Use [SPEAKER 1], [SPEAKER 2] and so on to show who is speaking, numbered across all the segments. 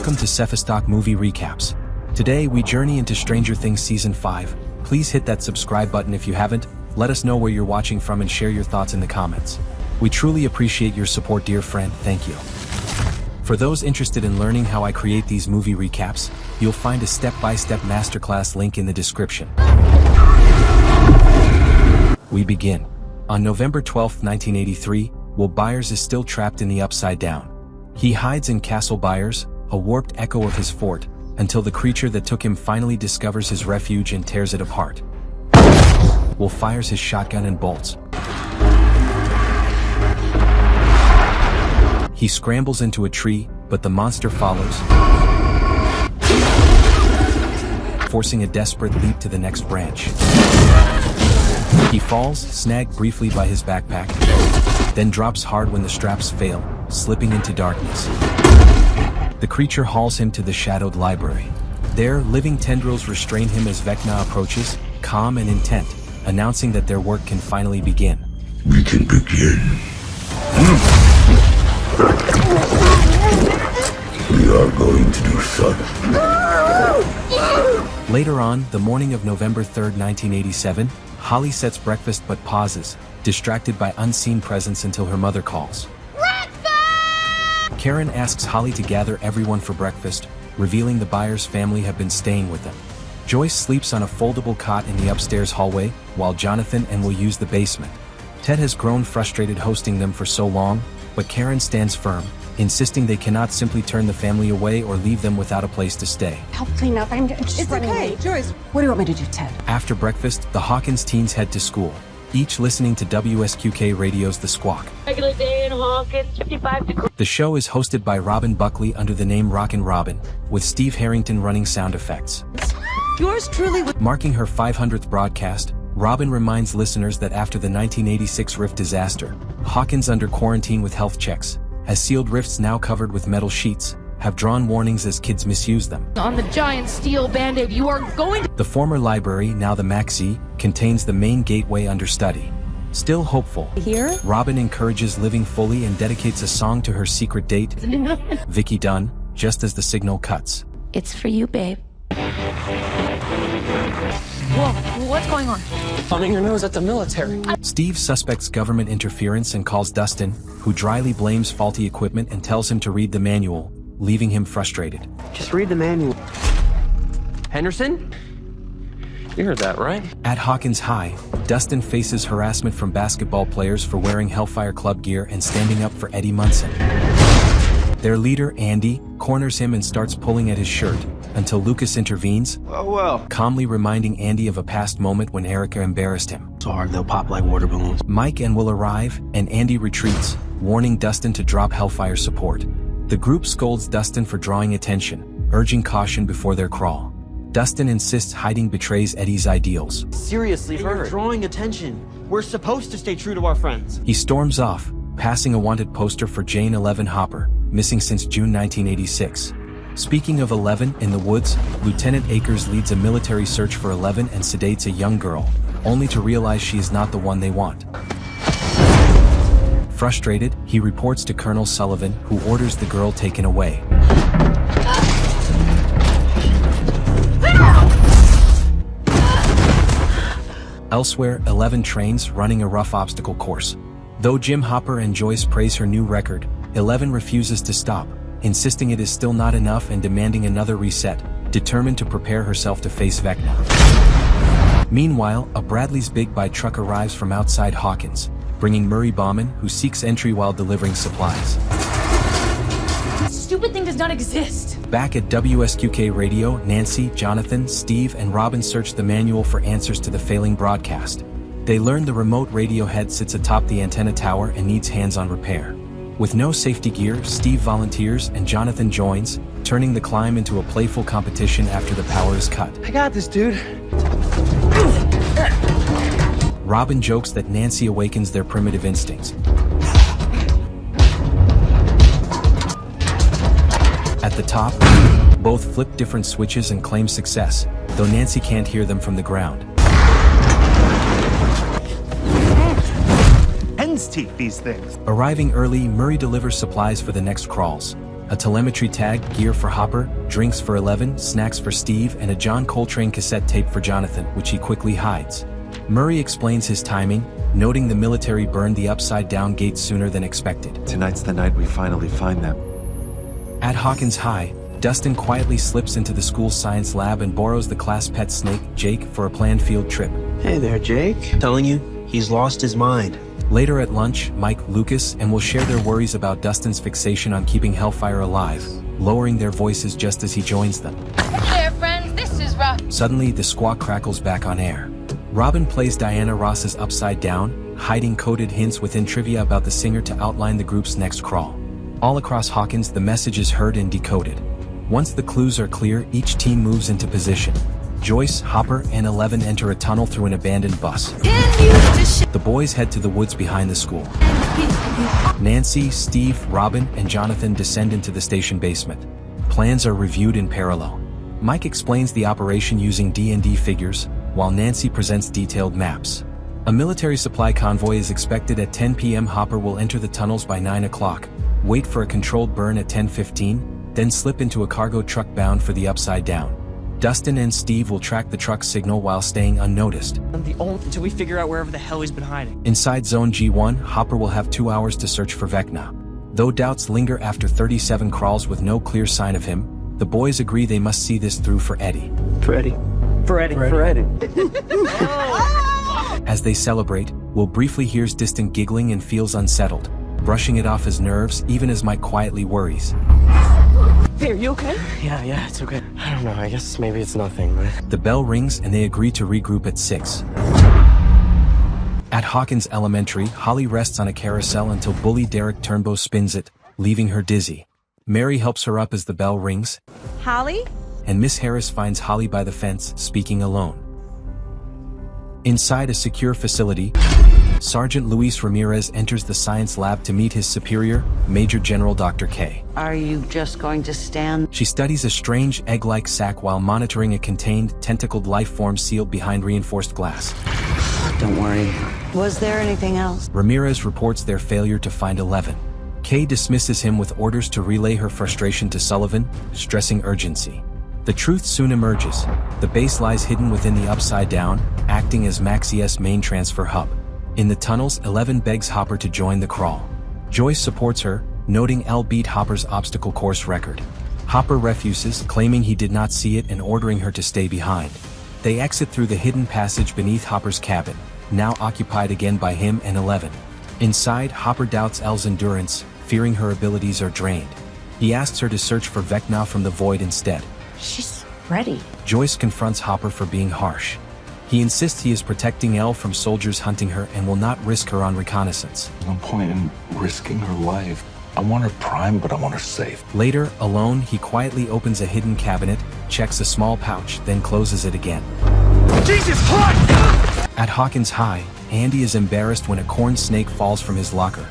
[SPEAKER 1] Welcome to Cephastock Movie Recaps. Today we journey into Stranger Things Season 5. Please hit that subscribe button if you haven't, let us know where you're watching from and share your thoughts in the comments. We truly appreciate your support, dear friend, thank you. For those interested in learning how I create these movie recaps, you'll find a step-by-step masterclass link in the description. We begin. On November 12, 1983, Will Byers is still trapped in the Upside Down. He hides in Castle Byers, a warped echo of his fort, until the creature that took him finally discovers his refuge and tears it apart. Will fires his shotgun and bolts. He scrambles into a tree, but the monster follows, forcing a desperate leap to the next branch. He falls, snagged briefly by his backpack, then drops hard when the straps fail, slipping into darkness. The creature hauls him to the shadowed library. There, living tendrils restrain him as Vecna approaches, calm and intent, announcing that their work can finally begin.
[SPEAKER 2] We can begin. We are going to do something.
[SPEAKER 1] Later on, the morning of November 3rd, 1987, Holly sets breakfast but pauses, distracted by unseen presence until her mother calls. Karen asks Holly to gather everyone for breakfast, revealing the Byers family have been staying with them. Joyce sleeps on a foldable cot in the upstairs hallway, while Jonathan and Will use the basement. Ted has grown frustrated hosting them for so long, but Karen stands firm, insisting they cannot simply turn the family away or leave them without a place to stay.
[SPEAKER 3] Help clean up, I'm just
[SPEAKER 4] It's
[SPEAKER 3] running
[SPEAKER 4] okay,
[SPEAKER 3] late.
[SPEAKER 4] Joyce. What do you want me to do, Ted?
[SPEAKER 1] After breakfast, the Hawkins teens head to school, each listening to WSQK Radio's The Squawk.
[SPEAKER 5] Regular day in Hawkins, 55 degrees.
[SPEAKER 1] The show is hosted by Robin Buckley under the name Rockin' Robin, with Steve Harrington running sound effects.
[SPEAKER 4] Yours truly was.
[SPEAKER 1] Marking her 500th broadcast, Robin reminds listeners that after the 1986 rift disaster, Hawkins under quarantine with health checks, has sealed rifts now covered with metal sheets, have drawn warnings as kids misuse them.
[SPEAKER 5] On the giant steel band-aid, you are going to...
[SPEAKER 1] The former library, now the Maxi, contains the main gateway under study. Still hopeful,
[SPEAKER 4] Here?
[SPEAKER 1] Robin encourages living fully and dedicates a song to her secret date, Vicky Dunn, just as the signal cuts.
[SPEAKER 5] It's for you, babe. Whoa, what's going on?
[SPEAKER 6] Thumbing your nose at the military.
[SPEAKER 1] Steve suspects government interference and calls Dustin, who dryly blames faulty equipment and tells him to read the manual, leaving him frustrated.
[SPEAKER 6] Just read the manual. Henderson? You heard that, right?
[SPEAKER 1] At Hawkins High, Dustin faces harassment from basketball players for wearing Hellfire Club gear and standing up for Eddie Munson. Their leader, Andy, corners him and starts pulling at his shirt, until Lucas intervenes, calmly reminding Andy of a past moment when Erica embarrassed him.
[SPEAKER 6] So hard they'll pop like water balloons.
[SPEAKER 1] Mike and Will arrive, and Andy retreats, warning Dustin to drop Hellfire support. The group scolds Dustin for drawing attention, urging caution before their crawl. Dustin insists hiding betrays Eddie's ideals.
[SPEAKER 7] Seriously, you're drawing attention. We're supposed to stay true to our friends.
[SPEAKER 1] He storms off, passing a wanted poster for Jane 11 Hopper, missing since June 1986. Speaking of 11, in the woods, Lieutenant Akers leads a military search for 11 and sedates a young girl, only to realize she is not the one they want. Frustrated, he reports to Colonel Sullivan, who orders the girl taken away. Elsewhere, 11 trains running a rough obstacle course. Though Jim Hopper and Joyce praise her new record, 11 refuses to stop, insisting it is still not enough and demanding another reset, determined to prepare herself to face Vecna. Meanwhile, a Bradley's Big Buy truck arrives from outside Hawkins, bringing Murray Bauman, who seeks entry while delivering supplies.
[SPEAKER 5] This stupid thing does not exist.
[SPEAKER 1] Back at WSQK Radio, Nancy, Jonathan, Steve, and Robin search the manual for answers to the failing broadcast. They learn the remote radio head sits atop the antenna tower and needs hands-on repair. With no safety gear, Steve volunteers and Jonathan joins, turning the climb into a playful competition after the power is cut.
[SPEAKER 6] I got this, dude.
[SPEAKER 1] Robin jokes that Nancy awakens their primitive instincts. At the top, both flip different switches and claim success, though Nancy can't hear them from the ground.
[SPEAKER 8] Hen's teeth, these things.
[SPEAKER 1] Arriving early, Murray delivers supplies for the next crawls. a telemetry tag, gear for Hopper, drinks for 11, snacks for Steve, and a John Coltrane cassette tape for Jonathan, which he quickly hides. Murray explains his timing, noting the military burned the upside-down gate sooner than expected.
[SPEAKER 3] Tonight's the night we finally find them.
[SPEAKER 1] At Hawkins High, Dustin quietly slips into the school science lab and borrows the class pet snake, Jake, for a planned field trip.
[SPEAKER 7] Hey there, Jake. Telling you, he's lost his mind.
[SPEAKER 1] Later at lunch, Mike, Lucas, and will share their worries about Dustin's fixation on keeping Hellfire alive, lowering their voices just as he joins them.
[SPEAKER 5] Hey there, friends, this is Rob.
[SPEAKER 1] Suddenly, the squawk crackles back on air. Robin plays Diana Ross's Upside Down, hiding coded hints within trivia about the singer to outline the group's next crawl. All across Hawkins, the message is heard and decoded. Once the clues are clear, each team moves into position. Joyce, Hopper, and 11 enter a tunnel through an abandoned bus. The boys head to the woods behind the school. Nancy, Steve, Robin, and Jonathan descend into the station basement. Plans are reviewed in parallel. Mike explains the operation using D&D figures, while Nancy presents detailed maps. A military supply convoy is expected at 10 p.m. Hopper will enter the tunnels by 9 o'clock, wait for a controlled burn at 10:15, then slip into a cargo truck bound for the Upside Down. Dustin and Steve will track the truck's signal while staying unnoticed.
[SPEAKER 7] Until we figure out wherever the hell he's been hiding.
[SPEAKER 1] Inside Zone G1, Hopper will have 2 hours to search for Vecna. Though doubts linger after 37 crawls with no clear sign of him, the boys agree they must see this through for Eddie. As they celebrate, Will briefly hears distant giggling and feels unsettled, brushing it off his nerves even as Mike quietly worries.
[SPEAKER 7] Hey, are you okay? Yeah, it's okay. I don't know, I guess maybe it's nothing, but...
[SPEAKER 1] The bell rings and they agree to regroup at 6. At Hawkins Elementary, Holly rests on a carousel until bully Derek Turnbow spins it, leaving her dizzy. Mary helps her up as the bell rings.
[SPEAKER 4] Holly?
[SPEAKER 1] And Miss Harris finds Holly by the fence, speaking alone. Inside a secure facility, Sergeant Luis Ramirez enters the science lab to meet his superior, Major General Dr. K.
[SPEAKER 8] Are you just going to stand?
[SPEAKER 1] She studies a strange egg-like sac while monitoring a contained, tentacled life form sealed behind reinforced glass.
[SPEAKER 8] Don't worry. Was there anything else?
[SPEAKER 1] Ramirez reports their failure to find 11. Kay dismisses him with orders to relay her frustration to Sullivan, stressing urgency. The truth soon emerges. The base lies hidden within the Upside Down, acting as Maxie's main transfer hub. In the tunnels, 11 begs Hopper to join the crawl. Joyce supports her, noting Elle beat Hopper's obstacle course record. Hopper refuses, claiming he did not see it and ordering her to stay behind. They exit through the hidden passage beneath Hopper's cabin, now occupied again by him and 11. Inside, Hopper doubts Elle's endurance, fearing her abilities are drained. He asks her to search for Vecna from the void instead.
[SPEAKER 5] She's ready.
[SPEAKER 1] Joyce confronts Hopper for being harsh. He insists he is protecting Elle from soldiers hunting her and will not risk her on reconnaissance.
[SPEAKER 2] No point in risking her life. I want her primed, but I want her safe.
[SPEAKER 1] Later, alone, he quietly opens a hidden cabinet, checks a small pouch, then closes it again.
[SPEAKER 7] Jesus Christ!
[SPEAKER 1] At Hawkins High, Andy is embarrassed when a corn snake falls from his locker.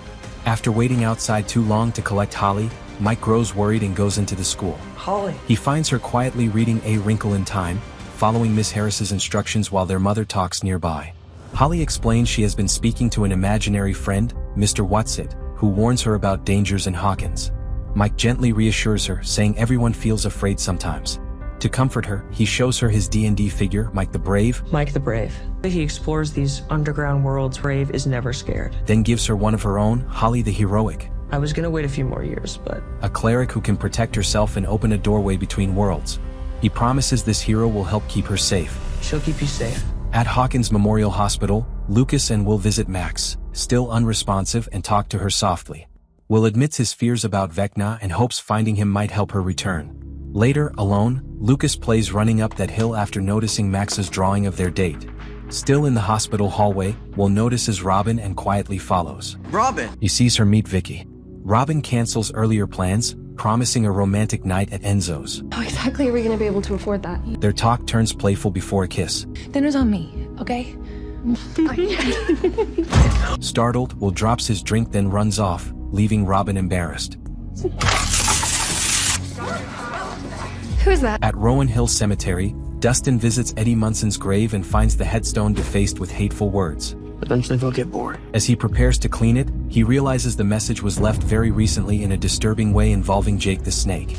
[SPEAKER 1] After waiting outside too long to collect Holly, Mike grows worried and goes into the school.
[SPEAKER 7] Holly.
[SPEAKER 1] He finds her quietly reading A Wrinkle in Time, following Miss Harris's instructions while their mother talks nearby. Holly explains she has been speaking to an imaginary friend, Mr. Whatsit, who warns her about dangers in Hawkins. Mike gently reassures her, saying everyone feels afraid sometimes. To comfort her, he shows her his D&D figure, Mike the Brave.
[SPEAKER 9] Mike the Brave. He explores these underground worlds. Brave is never scared.
[SPEAKER 1] Then gives her one of her own, Holly the Heroic.
[SPEAKER 9] I was gonna wait a few more years, but...
[SPEAKER 1] A cleric who can protect herself and open a doorway between worlds. He promises this hero will help keep her safe.
[SPEAKER 9] She'll keep you safe.
[SPEAKER 1] At Hawkins Memorial Hospital, Lucas and Will visit Max, still unresponsive, and talk to her softly. Will admits his fears about Vecna and hopes finding him might help her return. Later, alone, Lucas plays running up that hill after noticing Max's drawing of their date. Still in the hospital hallway, Will notices Robin and quietly follows.
[SPEAKER 7] Robin!
[SPEAKER 1] He sees her meet Vicky. Robin cancels earlier plans, promising a romantic night at Enzo's.
[SPEAKER 10] How exactly are we going to be able to afford that?
[SPEAKER 1] Their talk turns playful before a kiss.
[SPEAKER 5] Dinner's on me, okay?
[SPEAKER 1] Startled, Will drops his drink then runs off, leaving Robin embarrassed.
[SPEAKER 10] Who's that?
[SPEAKER 1] At Rowan Hill Cemetery, Dustin visits Eddie Munson's grave and finds the headstone defaced with hateful words.
[SPEAKER 7] Eventually they'll get bored.
[SPEAKER 1] As he prepares to clean it, He realizes the message was left very recently in a disturbing way involving Jake the Snake.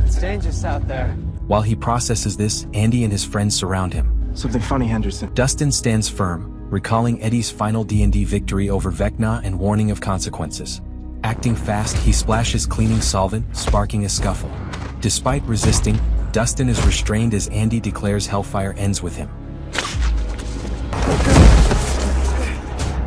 [SPEAKER 7] It's dangerous out there.
[SPEAKER 1] While he processes this, Andy and his friends surround him.
[SPEAKER 7] Something funny, Henderson.
[SPEAKER 1] Dustin stands firm, recalling Eddie's final D&D victory over Vecna and warning of consequences. Acting fast, he splashes cleaning solvent, sparking a scuffle. Despite resisting, Dustin is restrained as Andy declares Hellfire ends with him.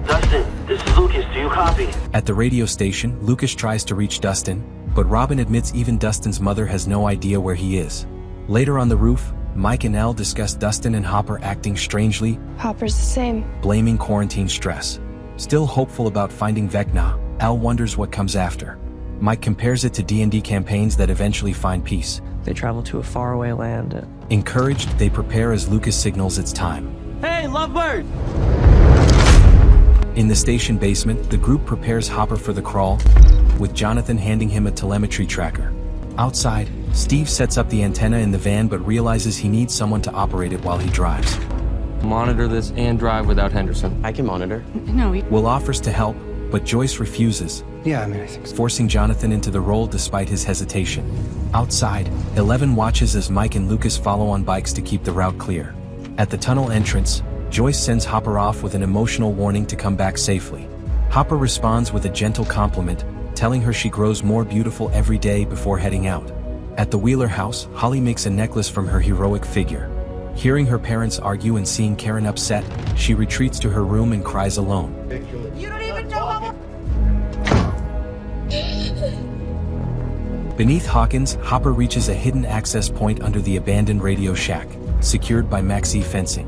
[SPEAKER 11] Dustin, this is Lucas. Do you copy?
[SPEAKER 1] At the radio station, Lucas tries to reach Dustin, but Robin admits even Dustin's mother has no idea where he is. Later on the roof, Mike and Elle discuss Dustin and Hopper acting strangely,
[SPEAKER 10] Hopper's the same.
[SPEAKER 1] blaming quarantine stress. Still hopeful about finding Vecna, Elle wonders what comes after. Mike compares it to D&D campaigns that eventually find peace.
[SPEAKER 9] They travel to a faraway land.
[SPEAKER 1] Encouraged, they prepare as Lucas signals it's time.
[SPEAKER 7] Hey, lovebird!
[SPEAKER 1] In the station basement, the group prepares Hopper for the crawl, with Jonathan handing him a telemetry tracker. Outside, Steve sets up the antenna in the van but realizes he needs someone to operate it while he drives.
[SPEAKER 6] Monitor this and drive without Henderson.
[SPEAKER 7] I can monitor.
[SPEAKER 4] No,
[SPEAKER 1] Will offers to help, but Joyce refuses,
[SPEAKER 7] Yeah, I think so.
[SPEAKER 1] forcing Jonathan into the role despite his hesitation. Outside, 11 watches as Mike and Lucas follow on bikes to keep the route clear. At the tunnel entrance, Joyce sends Hopper off with an emotional warning to come back safely. Hopper responds with a gentle compliment, telling her she grows more beautiful every day before heading out. At the Wheeler house, Holly makes a necklace from her heroic figure. Hearing her parents argue and seeing Karen upset, she retreats to her room and cries alone.
[SPEAKER 5] You don't even know.
[SPEAKER 1] Beneath Hawkins, Hopper reaches a hidden access point under the abandoned radio shack, secured by Maxi fencing.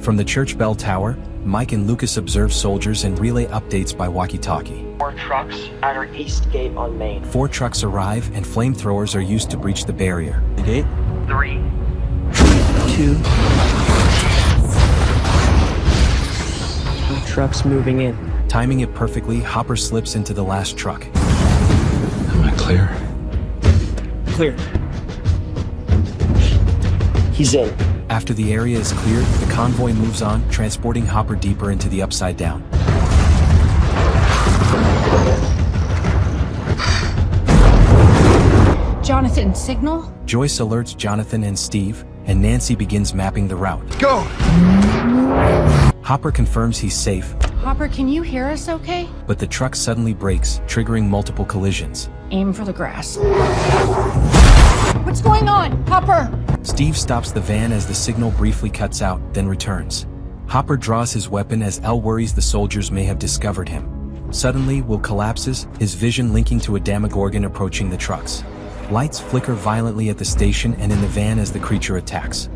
[SPEAKER 1] From the church bell tower, Mike and Lucas observe soldiers and relay updates by walkie-talkie.
[SPEAKER 11] 4 trucks at our east gate on Main.
[SPEAKER 1] 4 trucks arrive and flamethrowers are used to breach the barrier.
[SPEAKER 7] The gate?
[SPEAKER 11] 3.
[SPEAKER 9] 2 trucks moving in.
[SPEAKER 1] Timing it perfectly, Hopper slips into the last truck.
[SPEAKER 2] Am I clear?
[SPEAKER 7] Clear. He's in.
[SPEAKER 1] After the area is cleared, the convoy moves on, transporting Hopper deeper into the Upside Down.
[SPEAKER 5] Jonathan, signal?
[SPEAKER 1] Joyce alerts Jonathan and Steve, and Nancy begins mapping the route.
[SPEAKER 7] Go!
[SPEAKER 1] Hopper confirms he's safe,
[SPEAKER 5] Hopper, can you hear us okay?
[SPEAKER 1] but the truck suddenly brakes, triggering multiple collisions.
[SPEAKER 5] Aim for the grass. What's going on? Hopper!
[SPEAKER 1] Steve stops the van as the signal briefly cuts out, then returns. Hopper draws his weapon as Elle worries the soldiers may have discovered him. Suddenly, Will collapses, his vision linking to a Demogorgon approaching the trucks. Lights flicker violently at the station and in the van as the creature attacks.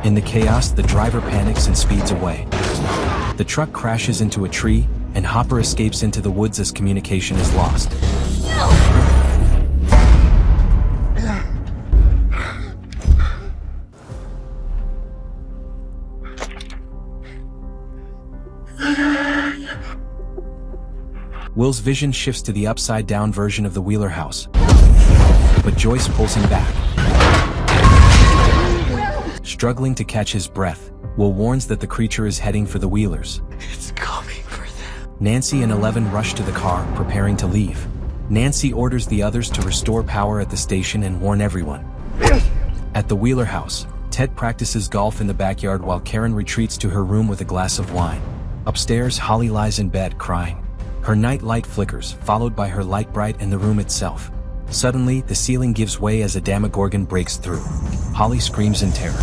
[SPEAKER 1] In the chaos, the driver panics and speeds away. The truck crashes into a tree, and Hopper escapes into the woods as communication is lost. Will's vision shifts to the upside-down version of the Wheeler house, but Joyce pulls him back. Struggling to catch his breath, Will warns that the creature is heading for the Wheelers.
[SPEAKER 7] It's coming for them.
[SPEAKER 1] Nancy and 11 rush to the car, preparing to leave. Nancy orders the others to restore power at the station and warn everyone. At the Wheeler house, Ted practices golf in the backyard while Karen retreats to her room with a glass of wine. Upstairs, Holly lies in bed, crying. Her night light flickers, followed by her light bright in the room itself. Suddenly, the ceiling gives way as a Demogorgon breaks through. Holly screams in terror.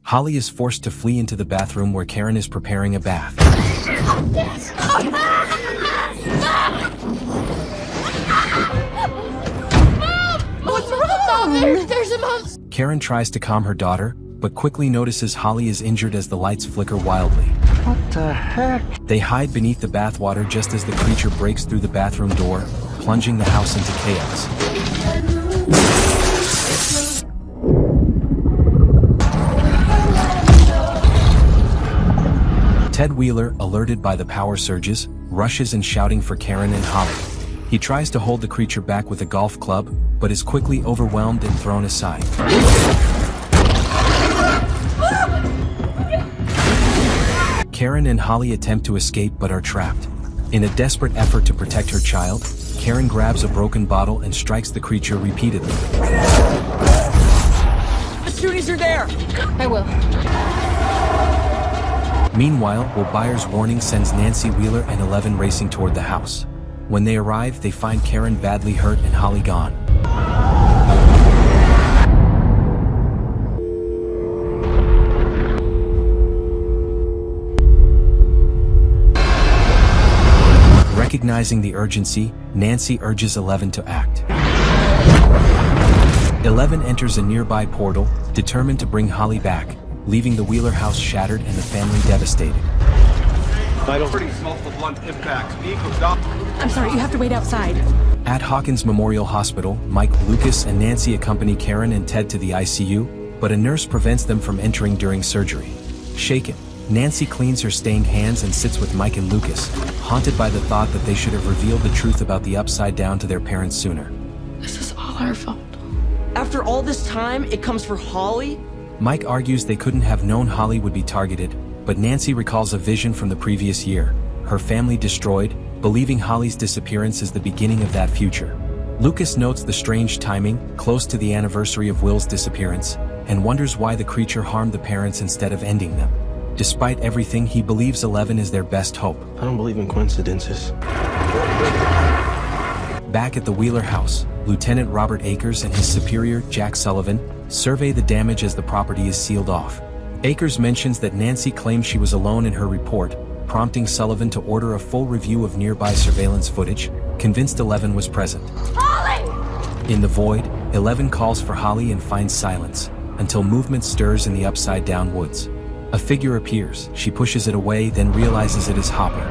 [SPEAKER 1] Holly is forced to flee into the bathroom where Karen is preparing a bath.
[SPEAKER 5] What's wrong? There's a monster!
[SPEAKER 1] Karen tries to calm her daughter, but quickly notices Holly is injured as the lights flicker wildly.
[SPEAKER 7] What the heck?
[SPEAKER 1] They hide beneath the bathwater just as the creature breaks through the bathroom door, plunging the house into chaos. Ted Wheeler, alerted by the power surges, rushes and shouting for Karen and Holly. He tries to hold the creature back with a golf club, but is quickly overwhelmed and thrown aside. Karen and Holly attempt to escape but are trapped. In a desperate effort to protect her child, Karen grabs a broken bottle and strikes the creature repeatedly.
[SPEAKER 7] As soon as you're there!
[SPEAKER 10] I will.
[SPEAKER 1] Meanwhile, Will Byers' warning sends Nancy Wheeler and 11 racing toward the house. When they arrive, they find Karen badly hurt and Holly gone. Recognizing the urgency, Nancy urges 11 to act. 11 enters a nearby portal, determined to bring Holly back, leaving the Wheeler house shattered and the family devastated.
[SPEAKER 12] Pretty multiple blunt impacts.
[SPEAKER 5] I'm sorry, you have to wait outside.
[SPEAKER 1] At Hawkins Memorial Hospital, Mike, Lucas, and Nancy accompany Karen and Ted to the ICU, but a nurse prevents them from entering during surgery. Shaken, Nancy cleans her stained hands and sits with Mike and Lucas, haunted by the thought that they should have revealed the truth about the Upside Down to their parents sooner.
[SPEAKER 10] This is all our fault.
[SPEAKER 7] After all this time, it comes for Holly?
[SPEAKER 1] Mike argues they couldn't have known Holly would be targeted, but Nancy recalls a vision from the previous year, her family destroyed, believing Holly's disappearance is the beginning of that future. Lucas notes the strange timing, close to the anniversary of Will's disappearance, and wonders why the creature harmed the parents instead of ending them. Despite everything, he believes 11 is their best hope.
[SPEAKER 7] I don't believe in coincidences.
[SPEAKER 1] Back at the Wheeler house, Lieutenant Robert Akers and his superior, Jack Sullivan, survey the damage as the property is sealed off. Akers mentions that Nancy claimed she was alone in her report, prompting Sullivan to order a full review of nearby surveillance footage, convinced 11 was present.
[SPEAKER 5] Holly!
[SPEAKER 1] In the void, 11 calls for Holly and finds silence, until movement stirs in the upside-down woods. A figure appears, she pushes it away, then realizes it is Hopper.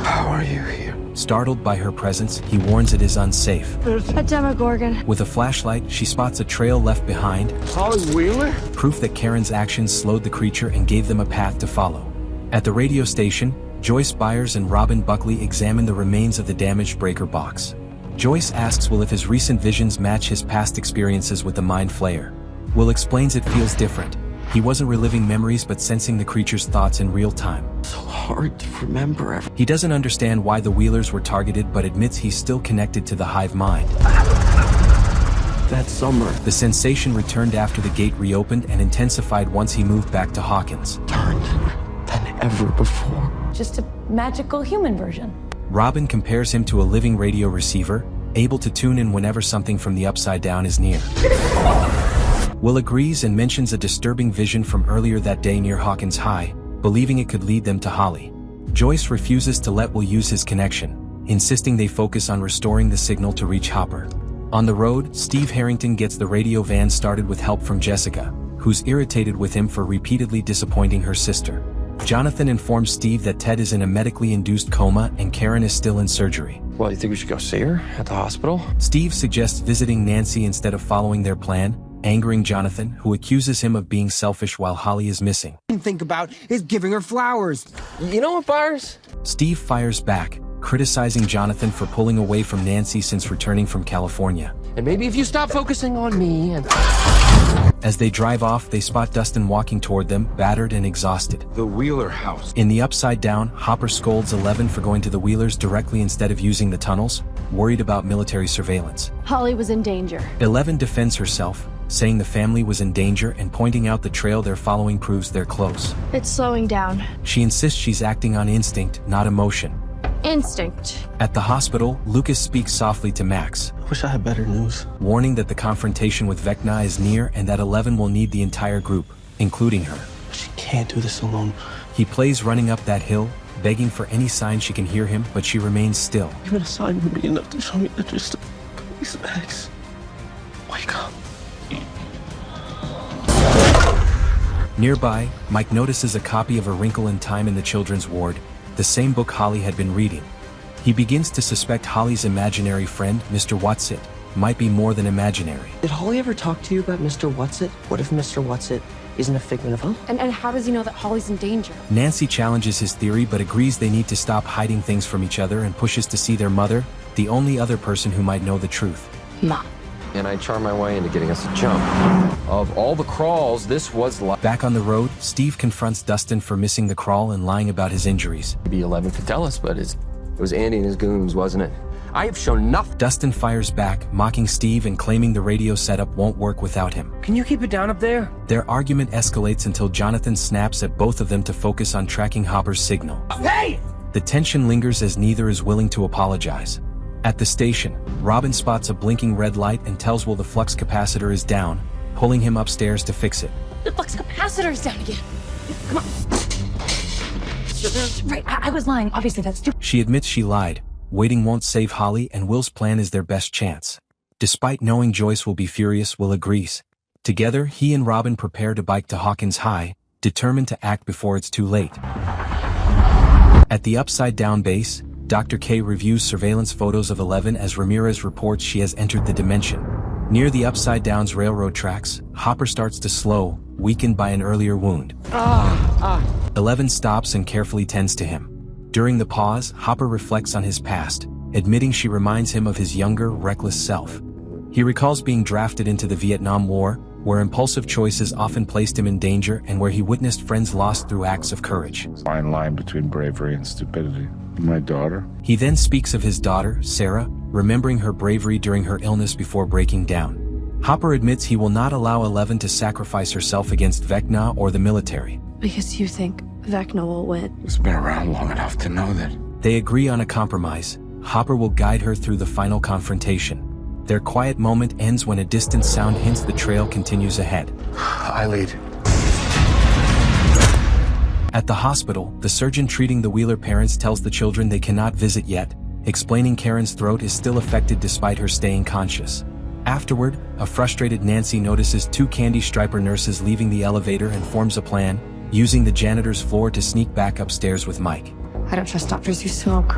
[SPEAKER 7] How are you here?
[SPEAKER 1] Startled by her presence, he warns it is unsafe.
[SPEAKER 10] A Demogorgon.
[SPEAKER 1] With a flashlight, she spots a trail left behind,
[SPEAKER 12] Holly Wheeler?
[SPEAKER 1] proof that Karen's actions slowed the creature and gave them a path to follow. At the radio station, Joyce Byers and Robin Buckley examine the remains of the damaged breaker box. Joyce asks Will if his recent visions match his past experiences with the Mind Flayer. Will explains it feels different. He wasn't reliving memories but sensing the creature's thoughts in real time.
[SPEAKER 7] So hard to remember everything.
[SPEAKER 1] He doesn't understand why the Wheelers were targeted but admits he's still connected to the hive mind.
[SPEAKER 7] That summer,
[SPEAKER 1] The sensation returned after the gate reopened and intensified once he moved back to Hawkins.
[SPEAKER 7] turned than ever before.
[SPEAKER 5] Just a magical human version.
[SPEAKER 1] Robin compares him to a living radio receiver, able to tune in whenever something from the Upside Down is near. Will agrees and mentions a disturbing vision from earlier that day near Hawkins High, believing it could lead them to Holly. Joyce refuses to let Will use his connection, insisting they focus on restoring the signal to reach Hopper. On the road, Steve Harrington gets the radio van started with help from Jessica, who's irritated with him for repeatedly disappointing her sister. Jonathan informs Steve that Ted is in a medically induced coma and Karen is still in surgery.
[SPEAKER 6] Well, you think we should go see her at the hospital?
[SPEAKER 1] Steve suggests visiting Nancy instead of following their plan, angering Jonathan, who accuses him of being selfish while Holly is missing.
[SPEAKER 13] Think about is giving her flowers.
[SPEAKER 6] You know what, Byers?
[SPEAKER 1] Steve fires back, criticizing Jonathan for pulling away from Nancy since returning from California.
[SPEAKER 6] And maybe if you stop focusing on me and...
[SPEAKER 1] As they drive off, they spot Dustin walking toward them, battered and exhausted.
[SPEAKER 12] The Wheeler house.
[SPEAKER 1] In the Upside Down, Hopper scolds 11 for going to the Wheelers directly instead of using the tunnels, worried about military surveillance.
[SPEAKER 10] Holly was in danger.
[SPEAKER 1] 11 defends herself, saying the family was in danger and pointing out the trail they're following proves they're close.
[SPEAKER 10] It's slowing down.
[SPEAKER 1] She insists she's acting on instinct, not emotion.
[SPEAKER 10] Instinct.
[SPEAKER 1] At the hospital, Lucas speaks softly to Max,
[SPEAKER 7] I wish I had better news.
[SPEAKER 1] warning that the confrontation with Vecna is near and that 11 will need the entire group, including her.
[SPEAKER 7] She can't do this alone.
[SPEAKER 1] He plays running up that hill, begging for any sign she can hear him, but she remains still.
[SPEAKER 7] Even a sign would be enough to show me that you're still... Please, Max. Wake up.
[SPEAKER 1] Nearby, Mike notices a copy of A Wrinkle in Time in the Children's Ward, the same book Holly had been reading. He begins to suspect Holly's imaginary friend, Mr. Watsit, might be more than imaginary.
[SPEAKER 7] Did Holly ever talk to you about Mr. What's-It? What if Mr. What's-It isn't a figment of...
[SPEAKER 10] And how does he know that Holly's in danger?
[SPEAKER 1] Nancy challenges his theory but agrees they need to stop hiding things from each other and pushes to see their mother, the only other person who might know the truth.
[SPEAKER 10] Mom.
[SPEAKER 6] And I charm my way into getting us a jump. Of all the crawls, this was like...
[SPEAKER 1] Back on the road, Steve confronts Dustin for missing the crawl and lying about his injuries.
[SPEAKER 6] Maybe 11 could tell us, but it was Andy and his goons, wasn't it? I have shown nothing.
[SPEAKER 1] Dustin fires back, mocking Steve and claiming the radio setup won't work without him.
[SPEAKER 7] Can you keep it down up there?
[SPEAKER 1] Their argument escalates until Jonathan snaps at both of them to focus on tracking Hopper's signal.
[SPEAKER 7] Hey!
[SPEAKER 1] The tension lingers as neither is willing to apologize. At the station, Robin spots a blinking red light and tells Will the flux capacitor is down, pulling him upstairs to fix it.
[SPEAKER 5] The flux capacitor is down again. Come on. Right, I was lying. Obviously, that's stupid.
[SPEAKER 1] She admits she lied. Waiting won't save Holly, and Will's plan is their best chance. Despite knowing Joyce will be furious, Will agrees. Together, he and Robin prepare to bike to Hawkins High, determined to act before it's too late. At the upside-down base, Dr. K reviews surveillance photos of 11 as Ramirez reports she has entered the dimension. Near the upside-down's railroad tracks, Hopper starts to slow, weakened by an earlier wound. 11 stops and carefully tends to him. During the pause, Hopper reflects on his past, admitting she reminds him of his younger, reckless self. He recalls being drafted into the Vietnam War, where impulsive choices often placed him in danger and where he witnessed friends lost through acts of courage.
[SPEAKER 2] Fine line between bravery and stupidity. My daughter?
[SPEAKER 1] He then speaks of his daughter, Sarah, remembering her bravery during her illness before breaking down. Hopper admits he will not allow 11 to sacrifice herself against Vecna or the military.
[SPEAKER 10] Because you think Vecna will win.
[SPEAKER 2] He's been around long enough to know that.
[SPEAKER 1] They agree on a compromise. Hopper will guide her through the final confrontation. Their quiet moment ends when a distant sound hints the trail continues ahead.
[SPEAKER 2] I lead.
[SPEAKER 1] At the hospital, the surgeon treating the Wheeler parents tells the children they cannot visit yet, explaining Karen's throat is still affected despite her staying conscious. Afterward, a frustrated Nancy notices two Candy Striper nurses leaving the elevator and forms a plan, using the janitor's floor to sneak back upstairs with Mike.
[SPEAKER 10] I don't trust doctors who smoke.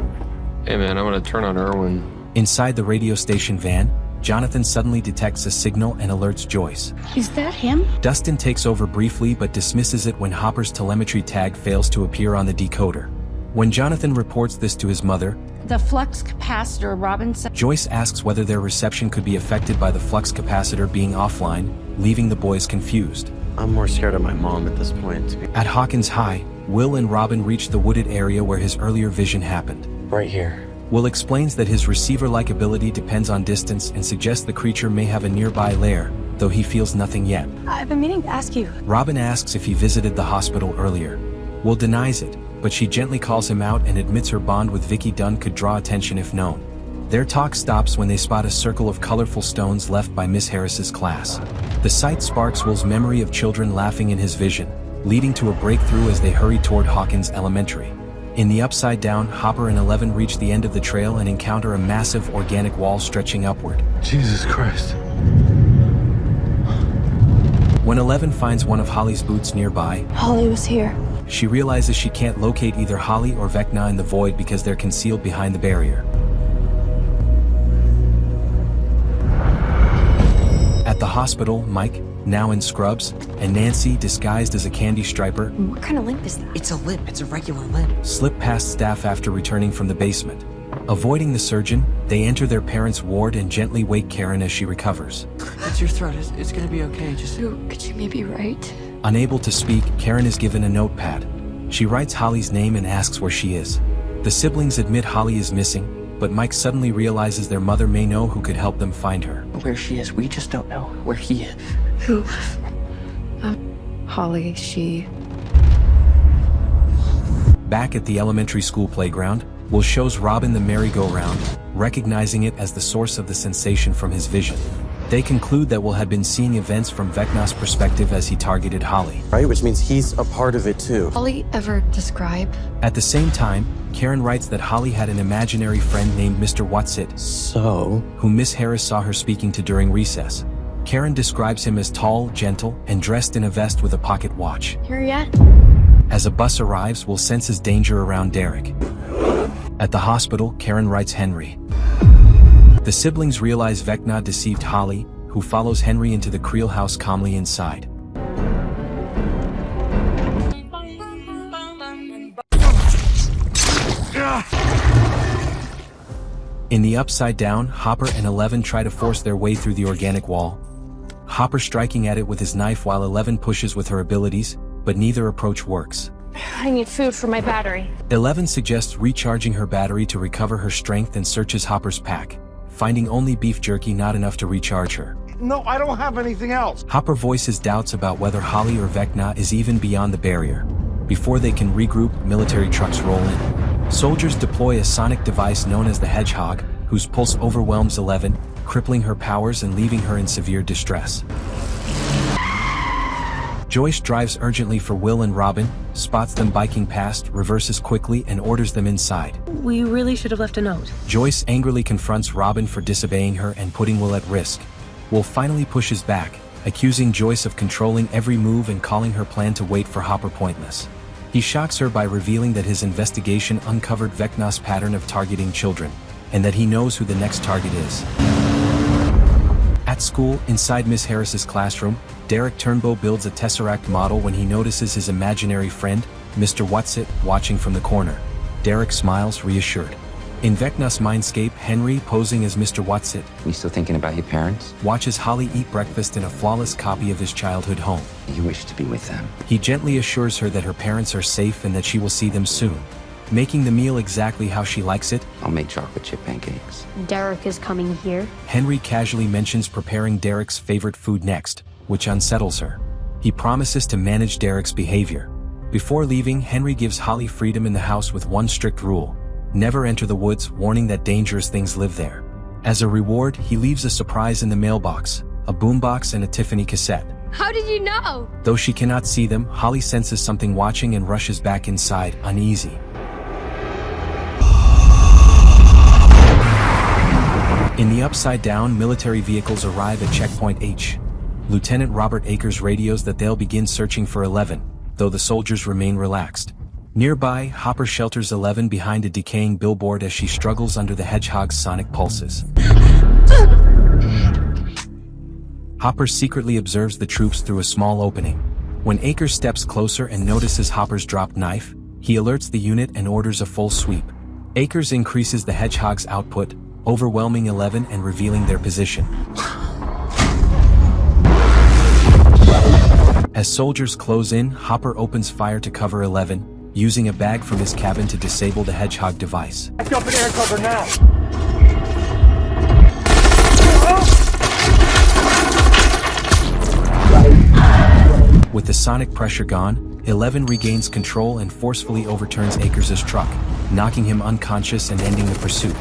[SPEAKER 6] Hey man, I'm gonna turn on Irwin.
[SPEAKER 1] Inside the radio station van, Jonathan suddenly detects a signal and alerts Joyce.
[SPEAKER 10] Is that him?
[SPEAKER 1] Dustin takes over briefly but dismisses it when Hopper's telemetry tag fails to appear on the decoder. When Jonathan reports this to his mother,
[SPEAKER 5] The flux capacitor, Robinson.
[SPEAKER 1] Joyce asks whether their reception could be affected by the flux capacitor being offline, leaving the boys confused.
[SPEAKER 7] I'm more scared of my mom at this point.
[SPEAKER 1] At Hawkins High, Will and Robin reach the wooded area where his earlier vision happened.
[SPEAKER 7] Right here.
[SPEAKER 1] Will explains that his receiver-like ability depends on distance and suggests the creature may have a nearby lair, though he feels nothing yet.
[SPEAKER 10] I've been meaning to ask you.
[SPEAKER 1] Robin asks if he visited the hospital earlier. Will denies it, but she gently calls him out and admits her bond with Vicky Dunn could draw attention if known. Their talk stops when they spot a circle of colorful stones left by Miss Harris's class. The sight sparks Will's memory of children laughing in his vision, leading to a breakthrough as they hurry toward Hawkins Elementary. In the upside down, Hopper and 11 reach the end of the trail and encounter a massive organic wall stretching upward.
[SPEAKER 2] Jesus Christ.
[SPEAKER 1] When 11 finds one of Holly's boots nearby,
[SPEAKER 10] Holly was here.
[SPEAKER 1] she realizes she can't locate either Holly or Vecna in the void because they're concealed behind the barrier. At the hospital, Mike, now in scrubs, and Nancy, disguised as a Candy Striper,
[SPEAKER 10] What kind of limp is that?
[SPEAKER 7] It's a limp. It's a regular limp.
[SPEAKER 1] slip past staff after returning from the basement. Avoiding the surgeon, they enter their parents' ward and gently wake Karen as she recovers.
[SPEAKER 7] It's your throat. It's gonna be okay. Just...
[SPEAKER 10] Could you maybe write?
[SPEAKER 1] Unable to speak, Karen is given a notepad. She writes Holly's name and asks where she is. The siblings admit Holly is missing, but Mike suddenly realizes their mother may know who could help them find her.
[SPEAKER 7] Where she is. We just don't know where he is.
[SPEAKER 10] Who? Holly, she...
[SPEAKER 1] Back at the elementary school playground, Will shows Robin the merry-go-round, recognizing it as the source of the sensation from his vision. They conclude that Will had been seeing events from Vecna's perspective as he targeted Holly.
[SPEAKER 7] Right, which means he's a part of it too.
[SPEAKER 10] Holly ever describe?
[SPEAKER 1] At the same time, Karen writes that Holly had an imaginary friend named Mr. Whatsit,
[SPEAKER 7] So...
[SPEAKER 1] whom Miss Harris saw her speaking to during recess. Karen describes him as tall, gentle, and dressed in a vest with a pocket watch.
[SPEAKER 10] Here yet?
[SPEAKER 1] As a bus arrives, Will senses danger around Derek. At the hospital, Karen writes Henry. The siblings realize Vecna deceived Holly, who follows Henry into the Creel house calmly inside. In the Upside Down, Hopper and 11 try to force their way through the organic wall. Hopper striking at it with his knife while 11 pushes with her abilities, but neither approach works.
[SPEAKER 5] I need food for my battery.
[SPEAKER 1] 11 suggests recharging her battery to recover her strength and searches Hopper's pack, finding only beef jerky not enough to recharge her.
[SPEAKER 12] No, I don't have anything else.
[SPEAKER 1] Hopper voices doubts about whether Holly or Vecna is even beyond the barrier. Before they can regroup, military trucks roll in. Soldiers deploy a sonic device known as the Hedgehog, whose pulse overwhelms 11, crippling her powers and leaving her in severe distress. Joyce drives urgently for Will and Robin, spots them biking past, reverses quickly, and orders them inside.
[SPEAKER 4] We really should have left a note.
[SPEAKER 1] Joyce angrily confronts Robin for disobeying her and putting Will at risk. Will finally pushes back, accusing Joyce of controlling every move and calling her plan to wait for Hopper pointless. He shocks her by revealing that his investigation uncovered Vecna's pattern of targeting children, and that he knows who the next target is. At school, inside Miss Harris's classroom, Derek Turnbow builds a Tesseract model when he notices his imaginary friend, Mr. Whatsit, watching from the corner. Derek smiles, reassured. In Vecna's mindscape, Henry, posing as Mr. Whatsit,
[SPEAKER 14] You still thinking about your parents?
[SPEAKER 1] watches Holly eat breakfast in a flawless copy of his childhood home.
[SPEAKER 14] You wish to be with them.
[SPEAKER 1] He gently assures her that her parents are safe and that she will see them soon. Making the meal exactly how she likes it,
[SPEAKER 14] I'll make chocolate chip pancakes.
[SPEAKER 5] Derek is coming here.
[SPEAKER 1] Henry casually mentions preparing Derek's favorite food next, which unsettles her. He promises to manage Derek's behavior. Before leaving, Henry gives Holly freedom in the house with one strict rule: never enter the woods, warning that dangerous things live there. As a reward, he leaves a surprise in the mailbox, a boombox and a Tiffany cassette.
[SPEAKER 5] How did you know?
[SPEAKER 1] Though she cannot see them, Holly senses something watching and rushes back inside, uneasy. In the Upside Down, military vehicles arrive at Checkpoint H. Lieutenant Robert Akers radios that they'll begin searching for 11, though the soldiers remain relaxed. Nearby, Hopper shelters 11 behind a decaying billboard as she struggles under the Hedgehog's sonic pulses. Hopper secretly observes the troops through a small opening. When Akers steps closer and notices Hopper's dropped knife, he alerts the unit and orders a full sweep. Akers increases the Hedgehog's output, overwhelming 11 and revealing their position. As soldiers close in, Hopper opens fire to cover 11, using a bag from his cabin to disable the Hedgehog device.
[SPEAKER 12] Jump in air cover now.
[SPEAKER 1] With the sonic pressure gone, 11 regains control and forcefully overturns Akers' truck, knocking him unconscious and ending the pursuit.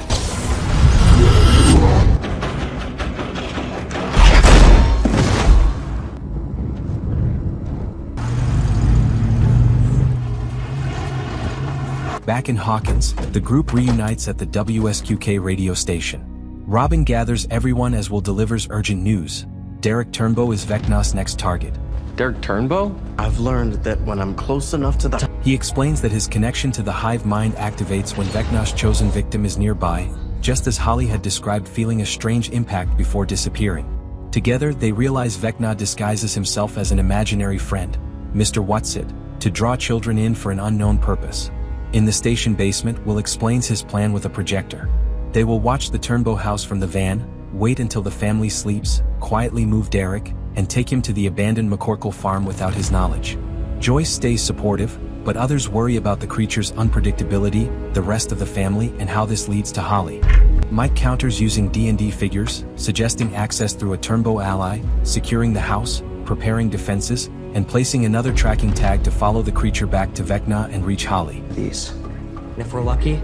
[SPEAKER 1] Back in Hawkins, the group reunites at the WSQK radio station. Robin gathers everyone as Will delivers urgent news. Derek Turnbow is Vecna's next target.
[SPEAKER 6] Derek Turnbow?
[SPEAKER 7] I've learned that when I'm close enough to the...
[SPEAKER 1] He explains that his connection to the hive mind activates when Vecna's chosen victim is nearby, just as Holly had described feeling a strange impact before disappearing. Together, they realize Vecna disguises himself as an imaginary friend, Mr. Whatsit, to draw children in for an unknown purpose. In the station basement, Will explains his plan with a projector. They will watch the Turnbow house from the van, wait until the family sleeps, quietly move Derek, and take him to the abandoned McCorkle farm without his knowledge. Joyce stays supportive, but others worry about the creature's unpredictability, the rest of the family, and how this leads to Holly. Mike counters using D&D figures, suggesting access through a Turnbow ally, securing the house, preparing defenses, and placing another tracking tag to follow the creature back to Vecna and reach Holly.
[SPEAKER 7] These.
[SPEAKER 6] And if we're lucky,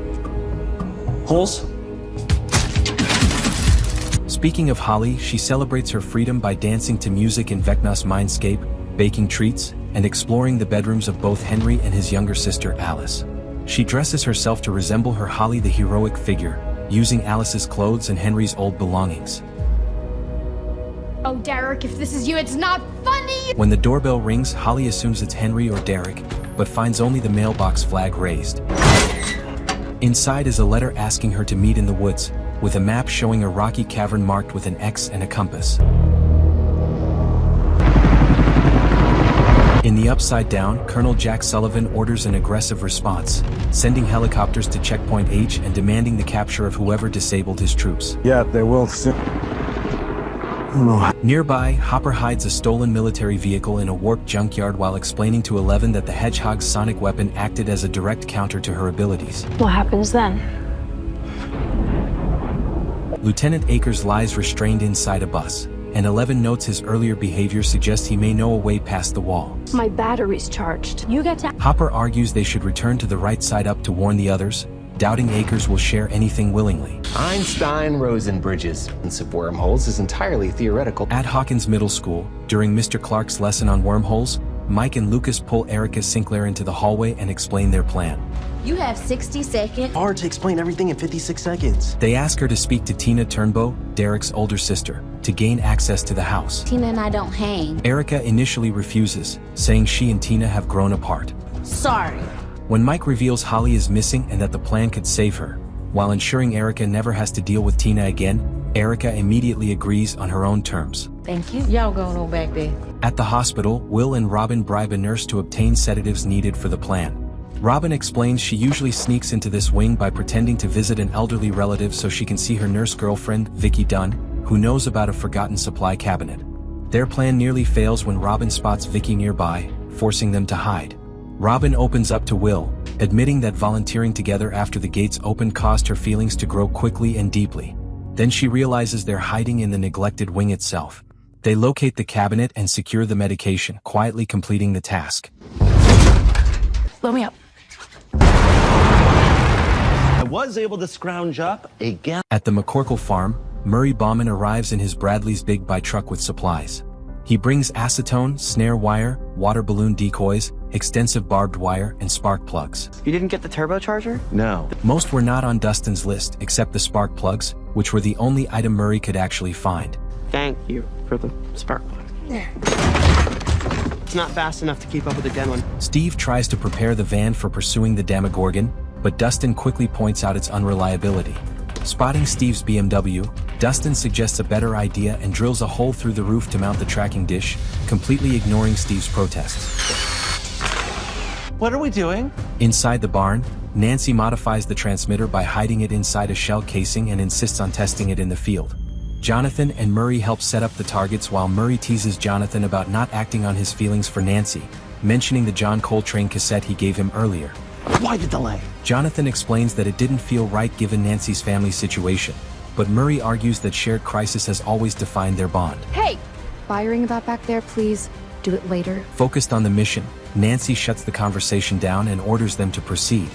[SPEAKER 6] holes?
[SPEAKER 1] Speaking of Holly, she celebrates her freedom by dancing to music in Vecna's mindscape, baking treats, and exploring the bedrooms of both Henry and his younger sister Alice. She dresses herself to resemble her Holly the heroic figure, using Alice's clothes and Henry's old belongings.
[SPEAKER 5] Oh, Derek, if this is you, it's not funny!
[SPEAKER 1] When the doorbell rings, Holly assumes it's Henry or Derek, but finds only the mailbox flag raised. Inside is a letter asking her to meet in the woods, with a map showing a rocky cavern marked with an X and a compass. In the Upside Down, Colonel Jack Sullivan orders an aggressive response, sending helicopters to Checkpoint H and demanding the capture of whoever disabled his troops.
[SPEAKER 12] Yeah, they will soon.
[SPEAKER 1] Nearby, Hopper hides a stolen military vehicle in a warped junkyard while explaining to Eleven that the Hedgehog's sonic weapon acted as a direct counter to her abilities.
[SPEAKER 10] What happens then?
[SPEAKER 1] Lieutenant Akers lies restrained inside a bus, and Eleven notes his earlier behavior suggests he may know a way past the wall.
[SPEAKER 10] My battery's charged. You get to...
[SPEAKER 1] Hopper argues they should return to the right side up to warn the others, doubting Akers will share anything willingly.
[SPEAKER 15] Einstein-Rosen bridges of wormholes is entirely theoretical.
[SPEAKER 1] At Hawkins Middle School, during Mr. Clark's lesson on wormholes, Mike and Lucas pull Erica Sinclair into the hallway and explain their plan.
[SPEAKER 16] You have 60 seconds.
[SPEAKER 7] Hard to explain everything in 56 seconds.
[SPEAKER 1] They ask her to speak to Tina Turnbow, Derek's older sister, to gain access to the house.
[SPEAKER 16] Tina and I don't hang.
[SPEAKER 1] Erica initially refuses, saying she and Tina have grown apart.
[SPEAKER 16] Sorry.
[SPEAKER 1] When Mike reveals Holly is missing and that the plan could save her, while ensuring Erica never has to deal with Tina again, Erica immediately agrees on her own terms.
[SPEAKER 16] Thank you. Y'all going on back there.
[SPEAKER 1] At the hospital, Will and Robin bribe a nurse to obtain sedatives needed for the plan. Robin explains she usually sneaks into this wing by pretending to visit an elderly relative so she can see her nurse girlfriend, Vicky Dunn, who knows about a forgotten supply cabinet. Their plan nearly fails when Robin spots Vicky nearby, forcing them to hide. Robin opens up to Will, admitting that volunteering together after the gates opened caused her feelings to grow quickly and deeply. Then she realizes they're hiding in the neglected wing itself. They locate the cabinet and secure the medication, quietly completing the task.
[SPEAKER 10] Blow me up.
[SPEAKER 17] I was able to scrounge up a gas.
[SPEAKER 1] At the McCorkle farm, Murray Bauman arrives in his Bradley's Big Buy truck with supplies. He brings acetone, snare wire, water balloon decoys, extensive barbed wire, and spark plugs.
[SPEAKER 7] You didn't get the turbocharger?
[SPEAKER 3] No.
[SPEAKER 1] Most were not on Dustin's list except the spark plugs, which were the only item Murray could actually find.
[SPEAKER 7] Thank you for the spark plug. It's not fast enough to keep up with the dead one.
[SPEAKER 1] Steve tries to prepare the van for pursuing the Demogorgon, but Dustin quickly points out its unreliability. Spotting Steve's BMW, Dustin suggests a better idea and drills a hole through the roof to mount the tracking dish, completely ignoring Steve's protests.
[SPEAKER 17] What are we doing?
[SPEAKER 1] Inside the barn, Nancy modifies the transmitter by hiding it inside a shell casing and insists on testing it in the field. Jonathan and Murray help set up the targets while Murray teases Jonathan about not acting on his feelings for Nancy, mentioning the John Coltrane cassette he gave him earlier.
[SPEAKER 17] Why the delay?
[SPEAKER 1] Jonathan explains that it didn't feel right given Nancy's family situation, but Murray argues that shared crisis has always defined their bond.
[SPEAKER 10] Hey! Firing about back there, please. Do it later.
[SPEAKER 1] Focused on the mission, Nancy shuts the conversation down and orders them to proceed.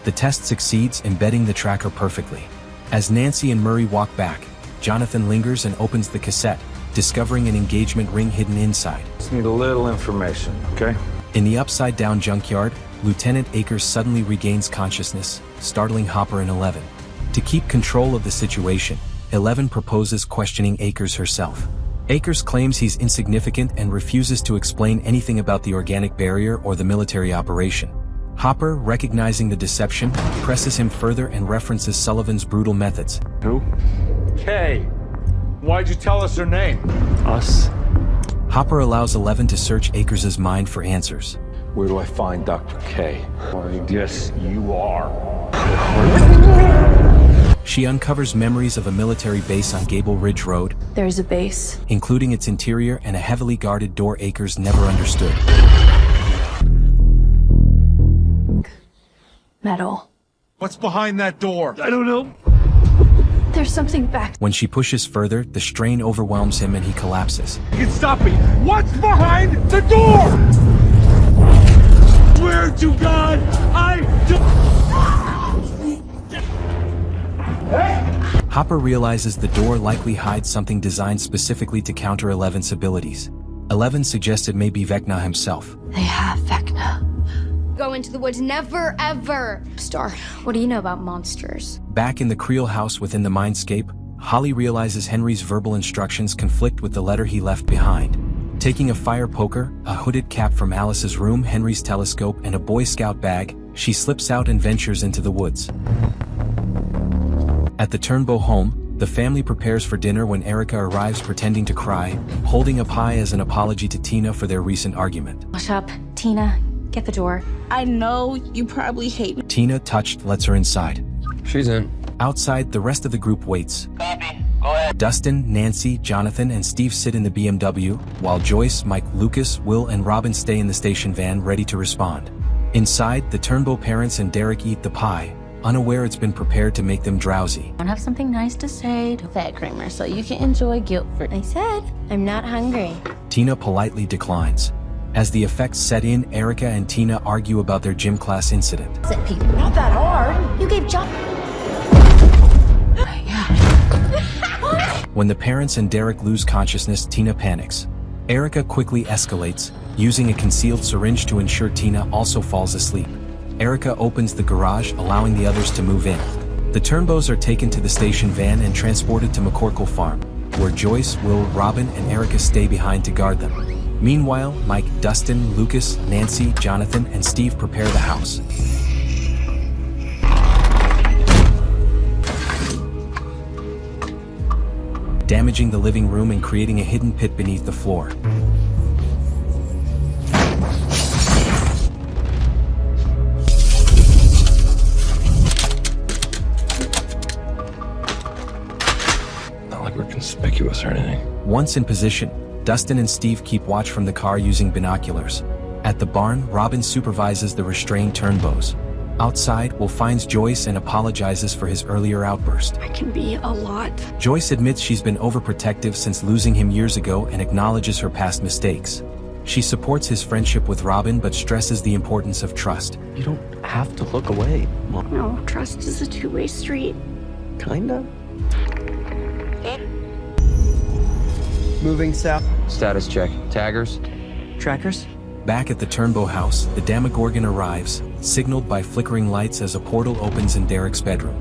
[SPEAKER 1] The test succeeds, embedding the tracker perfectly. As Nancy and Murray walk back, Jonathan lingers and opens the cassette, discovering an engagement ring hidden inside.
[SPEAKER 12] Just need a little information, okay?
[SPEAKER 1] In the upside-down junkyard, Lieutenant Akers suddenly regains consciousness, startling Hopper and Eleven. To keep control of the situation, Eleven proposes questioning Akers herself. Akers claims he's insignificant and refuses to explain anything about the organic barrier or the military operation. Hopper, recognizing the deception, presses him further and references Sullivan's brutal methods.
[SPEAKER 12] Who? Kay. Why'd you tell us her name?
[SPEAKER 7] Us.
[SPEAKER 1] Hopper allows Eleven to search Akers' mind for answers.
[SPEAKER 2] Where do I find Dr. K?
[SPEAKER 12] Yes, you are.
[SPEAKER 1] She uncovers memories of a military base on Gable Ridge Road.
[SPEAKER 10] There's a base.
[SPEAKER 1] Including its interior and a heavily guarded door Akers never understood.
[SPEAKER 10] Metal.
[SPEAKER 12] What's behind that door?
[SPEAKER 17] I don't know.
[SPEAKER 10] There's something back.
[SPEAKER 1] When she pushes further, the strain overwhelms him and he collapses.
[SPEAKER 12] You can stop me. What's behind the door? Swear to God,
[SPEAKER 1] Hopper realizes the door likely hides something designed specifically to counter Eleven's abilities. Eleven suggests it may be Vecna himself.
[SPEAKER 10] They have Vecna.
[SPEAKER 5] Go into the woods, never ever.
[SPEAKER 16] Star, what do you know about monsters?
[SPEAKER 1] Back in the Creel house within the mindscape, Holly realizes Henry's verbal instructions conflict with the letter he left behind. Taking a fire poker, a hooded cap from Alice's room, Henry's telescope, and a Boy Scout bag, she slips out and ventures into the woods. At the Turnbow home, the family prepares for dinner when Erica arrives pretending to cry, holding a pie as an apology to Tina for their recent argument.
[SPEAKER 16] Wash up. Tina, get the door.
[SPEAKER 18] I know you probably hate me.
[SPEAKER 1] Tina, touched, lets her inside.
[SPEAKER 6] She's in.
[SPEAKER 1] Outside, the rest of the group waits.
[SPEAKER 11] Copy. Go ahead.
[SPEAKER 1] Dustin, Nancy, Jonathan, and Steve sit in the BMW, while Joyce, Mike, Lucas, Will, and Robin stay in the station van ready to respond. Inside, the Turnbow parents and Derek eat the pie, unaware it's been prepared to make them drowsy.
[SPEAKER 16] I have something nice to say to Fat Kramer so you can enjoy guilt-free. I said, I'm not hungry.
[SPEAKER 1] Tina politely declines. As the effects set in, Erica and Tina argue about their gym class incident.
[SPEAKER 16] Not that hard. You gave John...
[SPEAKER 1] When the parents and Derek lose consciousness, Tina panics. Erica quickly escalates, using a concealed syringe to ensure Tina also falls asleep. Erica opens the garage, allowing the others to move in. The Turnbows are taken to the station van and transported to McCorkle Farm, where Joyce, Will, Robin, and Erica stay behind to guard them. Meanwhile, Mike, Dustin, Lucas, Nancy, Jonathan, and Steve prepare the house. Damaging the living room and creating a hidden pit beneath the floor.
[SPEAKER 2] Not like we're conspicuous or anything.
[SPEAKER 1] Once in position, Dustin and Steve keep watch from the car using binoculars. At the barn, Robin supervises the restrained Turnbows. Outside, Will finds Joyce and apologizes for his earlier outburst.
[SPEAKER 18] I can be a lot.
[SPEAKER 1] Joyce admits she's been overprotective since losing him years ago and acknowledges her past mistakes. She supports his friendship with Robin but stresses the importance of trust.
[SPEAKER 7] You don't have to look away, Mom.
[SPEAKER 18] No, trust is a two-way street.
[SPEAKER 7] Kinda.
[SPEAKER 13] Moving south.
[SPEAKER 6] Status check. Taggers?
[SPEAKER 9] Trackers?
[SPEAKER 1] Back at the Turnbow house, the Demogorgon arrives, signaled by flickering lights as a portal opens in Derek's bedroom.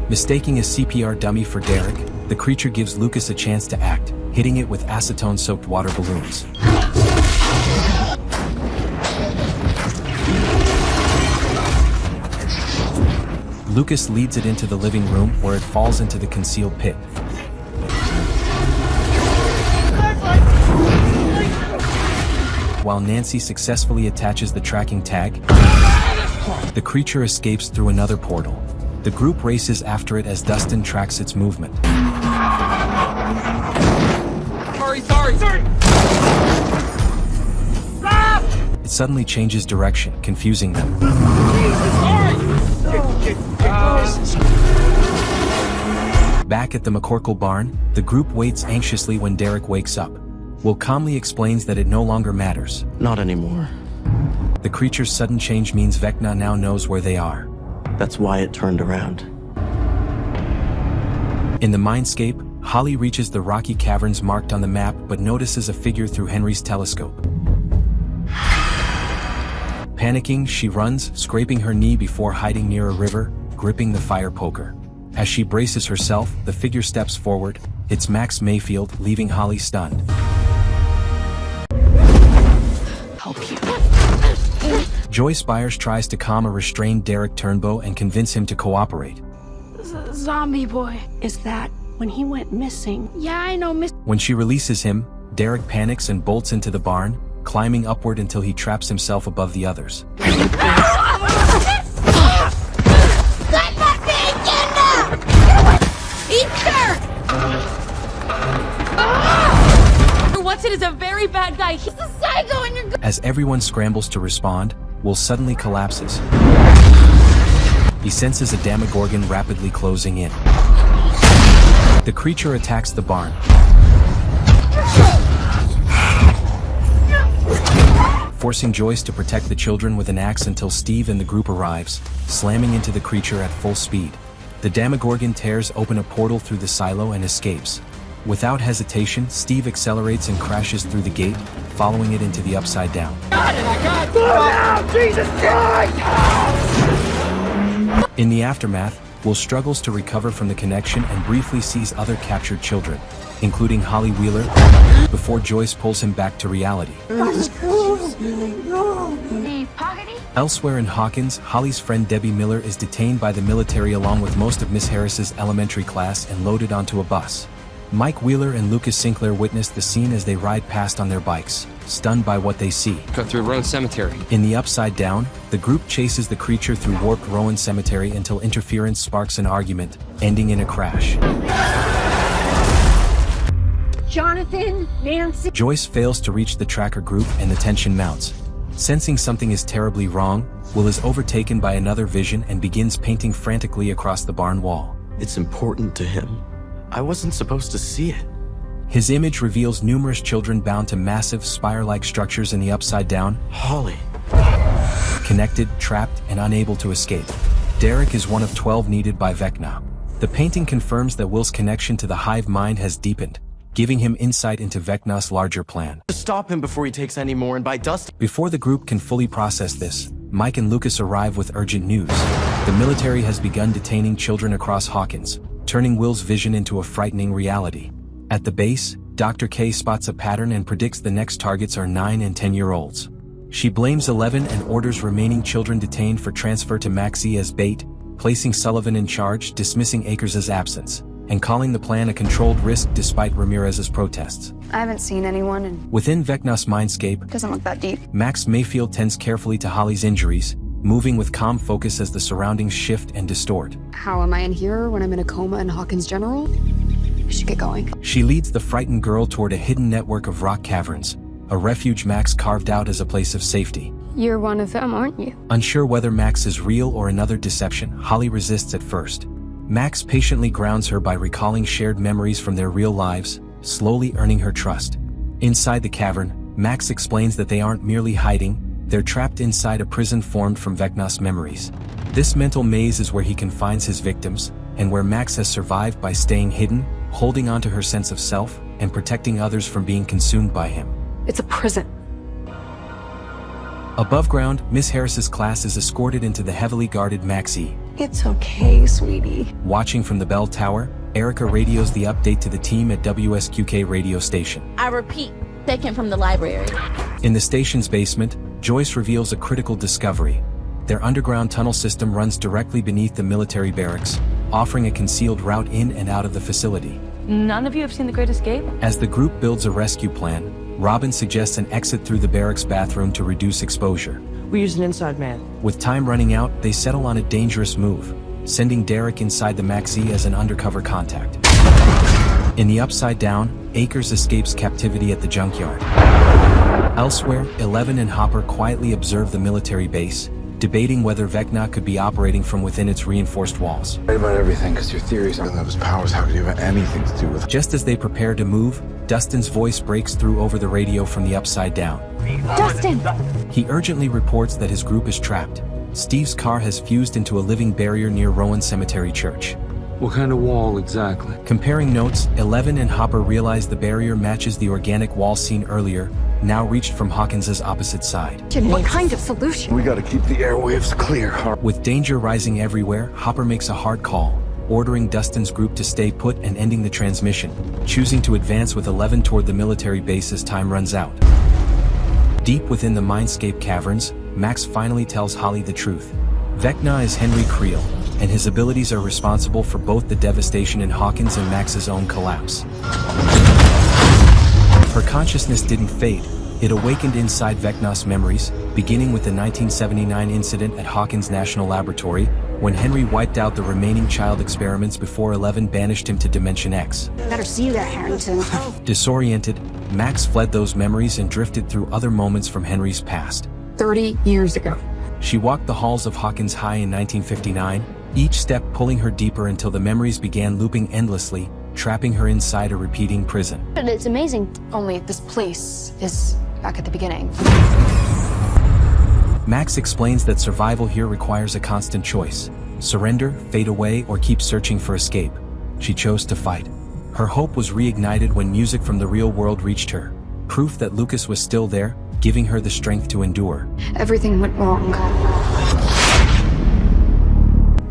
[SPEAKER 1] Mistaking a CPR dummy for Derek, the creature gives Lucas a chance to act, hitting it with acetone-soaked water balloons. Lucas leads it into the living room where it falls into the concealed pit. While Nancy successfully attaches the tracking tag, the creature escapes through another portal. The group races after it as Dustin tracks its movement.
[SPEAKER 12] Sorry!
[SPEAKER 1] It suddenly changes direction, confusing them. Back at the McCorkle barn, the group waits anxiously when Derek wakes up. Will calmly explains that it no longer matters.
[SPEAKER 7] Not anymore.
[SPEAKER 1] The creature's sudden change means Vecna now knows where they are.
[SPEAKER 7] That's why it turned around.
[SPEAKER 1] In the mindscape, Holly reaches the rocky caverns marked on the map but notices a figure through Henry's telescope. Panicking, she runs, scraping her knee before hiding near a river, gripping the fire poker. As she braces herself, the figure steps forward. It's Max Mayfield, leaving Holly stunned.
[SPEAKER 18] Help you.
[SPEAKER 1] Joyce Byers tries to calm a restrained Derek Turnbow and convince him to cooperate.
[SPEAKER 5] Zombie boy.
[SPEAKER 18] Is that when he went missing?
[SPEAKER 5] Yeah, I know, Miss.
[SPEAKER 1] When she releases him, Derek panics and bolts into the barn, climbing upward until he traps himself above the others.
[SPEAKER 5] Watson is a very bad guy. He's a psycho and you're...
[SPEAKER 1] As everyone scrambles to respond, Will suddenly collapses. He senses a Demogorgon rapidly closing in. The creature attacks the barn. Forcing Joyce to protect the children with an axe until Steve and the group arrives, slamming into the creature at full speed. The Demogorgon tears open a portal through the silo and escapes. Without hesitation, Steve accelerates and crashes through the gate, following it into the Upside Down.
[SPEAKER 12] Jesus Christ!
[SPEAKER 1] In the aftermath, Will struggles to recover from the connection and briefly sees other captured children, including Holly Wheeler, before Joyce pulls him back to reality. Elsewhere in Hawkins, Holly's friend Debbie Miller is detained by the military along with most of Miss Harris's elementary class and loaded onto a bus. Mike Wheeler and Lucas Sinclair witness the scene as they ride past on their bikes, stunned by what they see.
[SPEAKER 6] Cut through Rowan Cemetery.
[SPEAKER 1] In the Upside Down, the group chases the creature through warped Rowan Cemetery until interference sparks an argument, ending in a crash.
[SPEAKER 18] Jonathan, Nancy.
[SPEAKER 1] Joyce fails to reach the tracker group and the tension mounts. Sensing something is terribly wrong, Will is overtaken by another vision and begins painting frantically across the barn wall.
[SPEAKER 7] It's important to him. I wasn't supposed to see it.
[SPEAKER 1] His image reveals numerous children bound to massive spire-like structures in the Upside Down.
[SPEAKER 7] Holly.
[SPEAKER 1] Connected, trapped, and unable to escape. Derek is one of 12 needed by Vecna. The painting confirms that Will's connection to the hive mind has deepened, giving him insight into Vecna's larger plan.
[SPEAKER 7] To stop him before he takes any more and by dust.
[SPEAKER 1] Before the group can fully process this, Mike and Lucas arrive with urgent news. The military has begun detaining children across Hawkins, turning Will's vision into a frightening reality. At the base, Dr. K spots a pattern and predicts the next targets are 9 and 10-year-olds. She blames 11 and orders remaining children detained for transfer to Maxie as bait, placing Sullivan in charge, dismissing Akers' absence, and calling the plan a controlled risk despite Ramirez's protests.
[SPEAKER 10] I haven't seen anyone and
[SPEAKER 1] Within Vecna's mindscape,
[SPEAKER 10] doesn't look that deep.
[SPEAKER 1] Max Mayfield tends carefully to Holly's injuries, moving with calm focus as the surroundings shift and distort.
[SPEAKER 10] How am I in here when I'm in a coma in Hawkins General? I should get going.
[SPEAKER 1] She leads the frightened girl toward a hidden network of rock caverns, a refuge Max carved out as a place of safety.
[SPEAKER 10] You're one of them, aren't you?
[SPEAKER 1] Unsure whether Max is real or another deception, Holly resists at first. Max patiently grounds her by recalling shared memories from their real lives, slowly earning her trust. Inside the cavern, Max explains that they aren't merely hiding, they're trapped inside a prison formed from Vecna's memories. This mental maze is where he confines his victims, and where Max has survived by staying hidden, holding onto her sense of self, and protecting others from being consumed by him.
[SPEAKER 10] It's a prison.
[SPEAKER 1] Above ground, Miss Harris's class is escorted into the heavily guarded Maxie.
[SPEAKER 18] It's okay, sweetie.
[SPEAKER 1] Watching from the bell tower, Erica radios the update to the team at WSQK radio station.
[SPEAKER 16] I repeat, taken from the library.
[SPEAKER 1] In the station's basement, Joyce reveals a critical discovery. Their underground tunnel system runs directly beneath the military barracks, offering a concealed route in and out of the facility.
[SPEAKER 4] None of you have seen The Great Escape?
[SPEAKER 1] As the group builds a rescue plan, Robin suggests an exit through the barracks bathroom to reduce exposure.
[SPEAKER 9] We use an inside man.
[SPEAKER 1] With time running out, they settle on a dangerous move, sending Derek inside the Maxie as an undercover contact. In the Upside Down, Akers escapes captivity at the junkyard. Elsewhere, 11 and Hopper quietly observe the military base, debating whether Vecna could be operating from within its reinforced walls.
[SPEAKER 2] Right about everything, because your theories on those powers, how could you have anything to do with...
[SPEAKER 1] Just as they prepare to move, Dustin's voice breaks through over the radio from the Upside Down.
[SPEAKER 10] Dustin!
[SPEAKER 1] He urgently reports that his group is trapped. Steve's car has fused into a living barrier near Rowan Cemetery Church.
[SPEAKER 12] What kind of wall exactly?
[SPEAKER 1] Comparing notes, 11 and Hopper realize the barrier matches the organic wall seen earlier, now reached from Hawkins's opposite side.
[SPEAKER 10] What kind of solution?
[SPEAKER 2] We gotta keep the airwaves clear.
[SPEAKER 1] With danger rising everywhere, Hopper makes a hard call, ordering Dustin's group to stay put and ending the transmission, choosing to advance with 11 toward the military base as time runs out. Deep within the Mindscape caverns, Max finally tells Holly the truth. Vecna is Henry Creel, and his abilities are responsible for both the devastation in Hawkins and Max's own collapse. Her consciousness didn't fade, it awakened inside Vecna's memories, beginning with the 1979 incident at Hawkins National Laboratory, when Henry wiped out the remaining child experiments before 11 banished him to Dimension X.
[SPEAKER 18] Better see you there, Harrington.
[SPEAKER 1] Disoriented, Max fled those memories and drifted through other moments from Henry's past.
[SPEAKER 10] 30 years ago.
[SPEAKER 1] She walked the halls of Hawkins High in 1959, each step pulling her deeper until the memories began looping endlessly, trapping her inside a repeating prison.
[SPEAKER 10] But it's amazing. Only this place is back at the beginning.
[SPEAKER 1] Max explains that survival here requires a constant choice. Surrender, fade away, or keep searching for escape. She chose to fight. Her hope was reignited when music from the real world reached her. Proof that Lucas was still there, giving her the strength to endure.
[SPEAKER 10] Everything went wrong.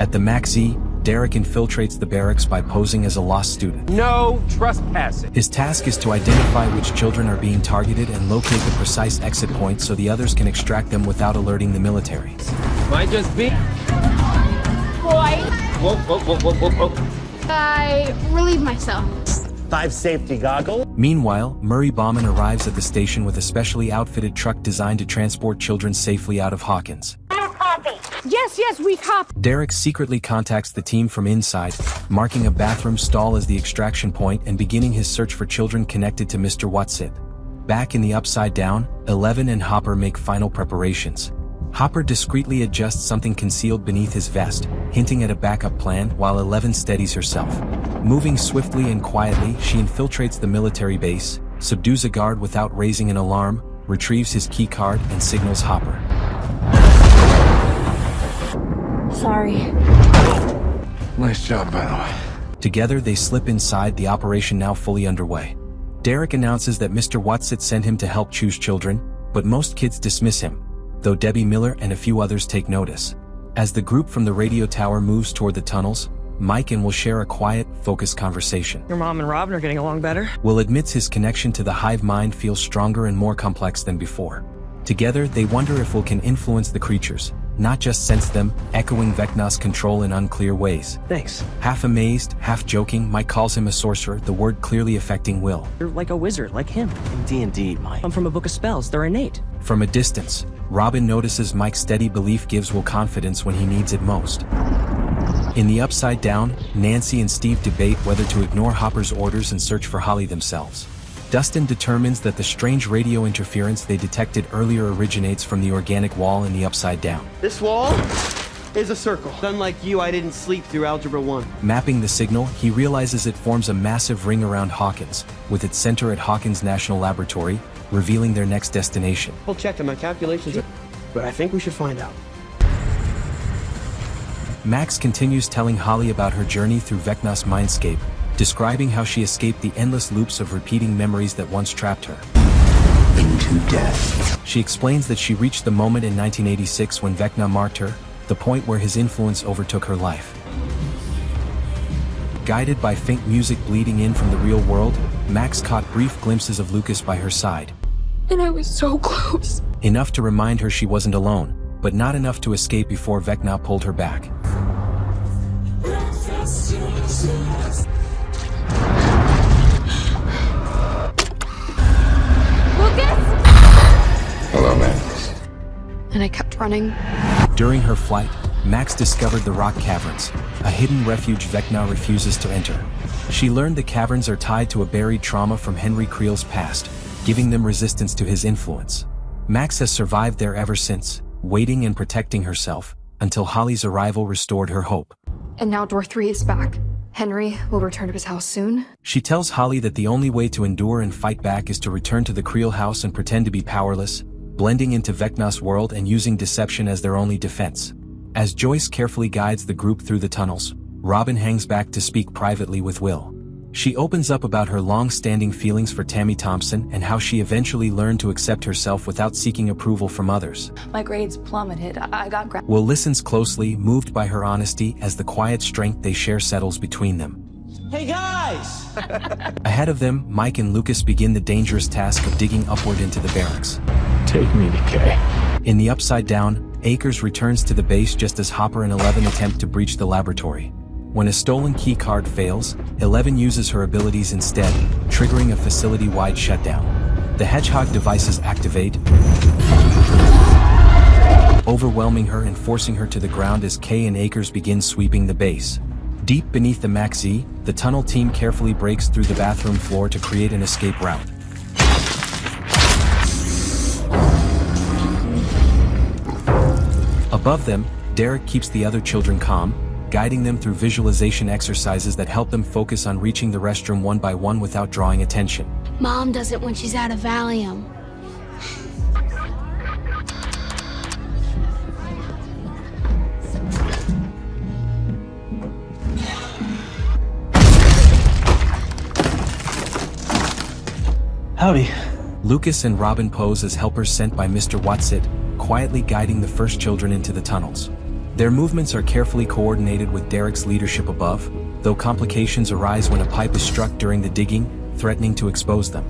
[SPEAKER 1] At the Maxie, Derek infiltrates the barracks by posing as a lost student.
[SPEAKER 12] No trespassing.
[SPEAKER 1] His task is to identify which children are being targeted and locate the precise exit point so the others can extract them without alerting the military.
[SPEAKER 12] Might just be.
[SPEAKER 5] Boy,
[SPEAKER 12] Whoa, whoa, whoa, whoa, whoa, whoa.
[SPEAKER 5] I relieve myself.
[SPEAKER 17] 5 safety goggles.
[SPEAKER 1] Meanwhile, Murray Bauman arrives at the station with a specially outfitted truck designed to transport children safely out of Hawkins.
[SPEAKER 5] Yes, we copy.
[SPEAKER 1] Derek secretly contacts the team from inside, marking a bathroom stall as the extraction point and beginning his search for children connected to Mr. Watsit. Back in the Upside Down, 11 and Hopper make final preparations. Hopper discreetly adjusts something concealed beneath his vest, hinting at a backup plan while 11 steadies herself. Moving swiftly and quietly, she infiltrates the military base, subdues a guard without raising an alarm, retrieves his key card and signals Hopper.
[SPEAKER 16] Sorry.
[SPEAKER 2] Nice job, by the way.
[SPEAKER 1] Together they slip inside, the operation now fully underway. Derek announces that Mr. Watsit sent him to help choose children, but most kids dismiss him, though Debbie Miller and a few others take notice. As the group from the radio tower moves toward the tunnels, Mike and Will share a quiet, focused conversation.
[SPEAKER 9] Your mom and Robin are getting along better?
[SPEAKER 1] Will admits his connection to the hive mind feels stronger and more complex than before. Together, they wonder if Will can influence the creatures, not just sense them, echoing Vecna's control in unclear ways.
[SPEAKER 7] Thanks.
[SPEAKER 1] Half amazed, half joking, Mike calls him a sorcerer, the word clearly affecting Will.
[SPEAKER 9] You're like a wizard, like him.
[SPEAKER 7] In D&D, Mike.
[SPEAKER 9] I'm from a book of spells, they're innate.
[SPEAKER 1] From a distance, Robin notices Mike's steady belief gives Will confidence when he needs it most. In the Upside Down, Nancy and Steve debate whether to ignore Hopper's orders and search for Holly themselves. Dustin determines that the strange radio interference they detected earlier originates from the organic wall in the Upside Down.
[SPEAKER 7] This wall is a circle. Unlike you, I didn't sleep through Algebra 1.
[SPEAKER 1] Mapping the signal, he realizes it forms a massive ring around Hawkins, with its center at Hawkins National Laboratory, revealing their next destination.
[SPEAKER 7] We'll check and my calculations are... But I think we should find out.
[SPEAKER 1] Max continues telling Holly about her journey through Vecna's mindscape, describing how she escaped the endless loops of repeating memories that once trapped her.
[SPEAKER 2] Into death.
[SPEAKER 1] She explains that she reached the moment in 1986 when Vecna marked her, the point where his influence overtook her life. Guided by faint music bleeding in from the real world, Max caught brief glimpses of Lucas by her side.
[SPEAKER 10] And I was so close.
[SPEAKER 1] Enough to remind her she wasn't alone, but not enough to escape before Vecna pulled her back.
[SPEAKER 2] Hello, Max.
[SPEAKER 10] And I kept running.
[SPEAKER 1] During her flight, Max discovered the rock caverns, a hidden refuge Vecna refuses to enter. She learned the caverns are tied to a buried trauma from Henry Creel's past, giving them resistance to his influence. Max has survived there ever since, waiting and protecting herself, until Holly's arrival restored her hope.
[SPEAKER 10] And now door 3 is back. Henry will return to his house soon.
[SPEAKER 1] She tells Holly that the only way to endure and fight back is to return to the Creel house and pretend to be powerless, blending into Vecna's world and using deception as their only defense. As Joyce carefully guides the group through the tunnels, Robin hangs back to speak privately with Will. She opens up about her long-standing feelings for Tammy Thompson and how she eventually learned to accept herself without seeking approval from others.
[SPEAKER 4] My grades plummeted. I got
[SPEAKER 1] Will listens closely, moved by her honesty as the quiet strength they share settles between them.
[SPEAKER 7] Hey guys!
[SPEAKER 1] Ahead of them, Mike and Lucas begin the dangerous task of digging upward into the barracks.
[SPEAKER 2] Take me to Kay.
[SPEAKER 1] In the Upside Down, Akers returns to the base just as Hopper and 11 attempt to breach the laboratory. When a stolen key card fails, 11 uses her abilities instead, triggering a facility-wide shutdown. The Hedgehog devices activate, overwhelming her and forcing her to the ground as Kay and Akers begin sweeping the base. Deep beneath the Max Z, the tunnel team carefully breaks through the bathroom floor to create an escape route. Above them, Derek keeps the other children calm, guiding them through visualization exercises that help them focus on reaching the restroom one by one without drawing attention.
[SPEAKER 5] Mom does it when she's out of Valium.
[SPEAKER 7] Howdy.
[SPEAKER 1] Lucas and Robin pose as helpers sent by Mr. Watsit, quietly guiding the first children into the tunnels. Their movements are carefully coordinated with Derek's leadership above, though complications arise when a pipe is struck during the digging, threatening to expose them.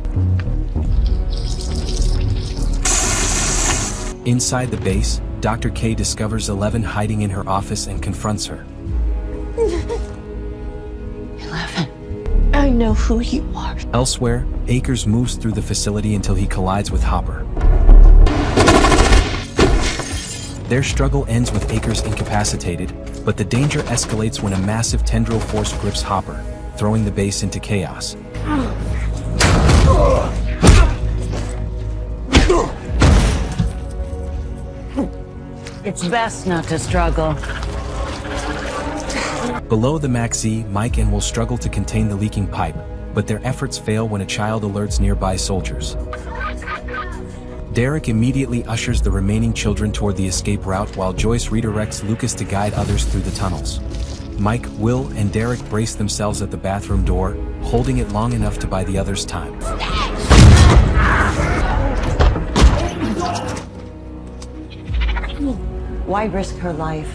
[SPEAKER 1] Inside the base, Dr. K discovers 11 hiding in her office and confronts her.
[SPEAKER 16] 11. I know who you are.
[SPEAKER 1] Elsewhere, Akers moves through the facility until he collides with Hopper. Their struggle ends with Akers incapacitated, but the danger escalates when a massive tendril force grips Hopper, throwing the base into chaos.
[SPEAKER 8] It's best not to struggle.
[SPEAKER 1] Below the Max-Z, Mike and Will struggle to contain the leaking pipe, but their efforts fail when a child alerts nearby soldiers. Derek immediately ushers the remaining children toward the escape route while Joyce redirects Lucas to guide others through the tunnels. Mike, Will, and Derek brace themselves at the bathroom door, holding it long enough to buy the others time.
[SPEAKER 8] Why risk her life?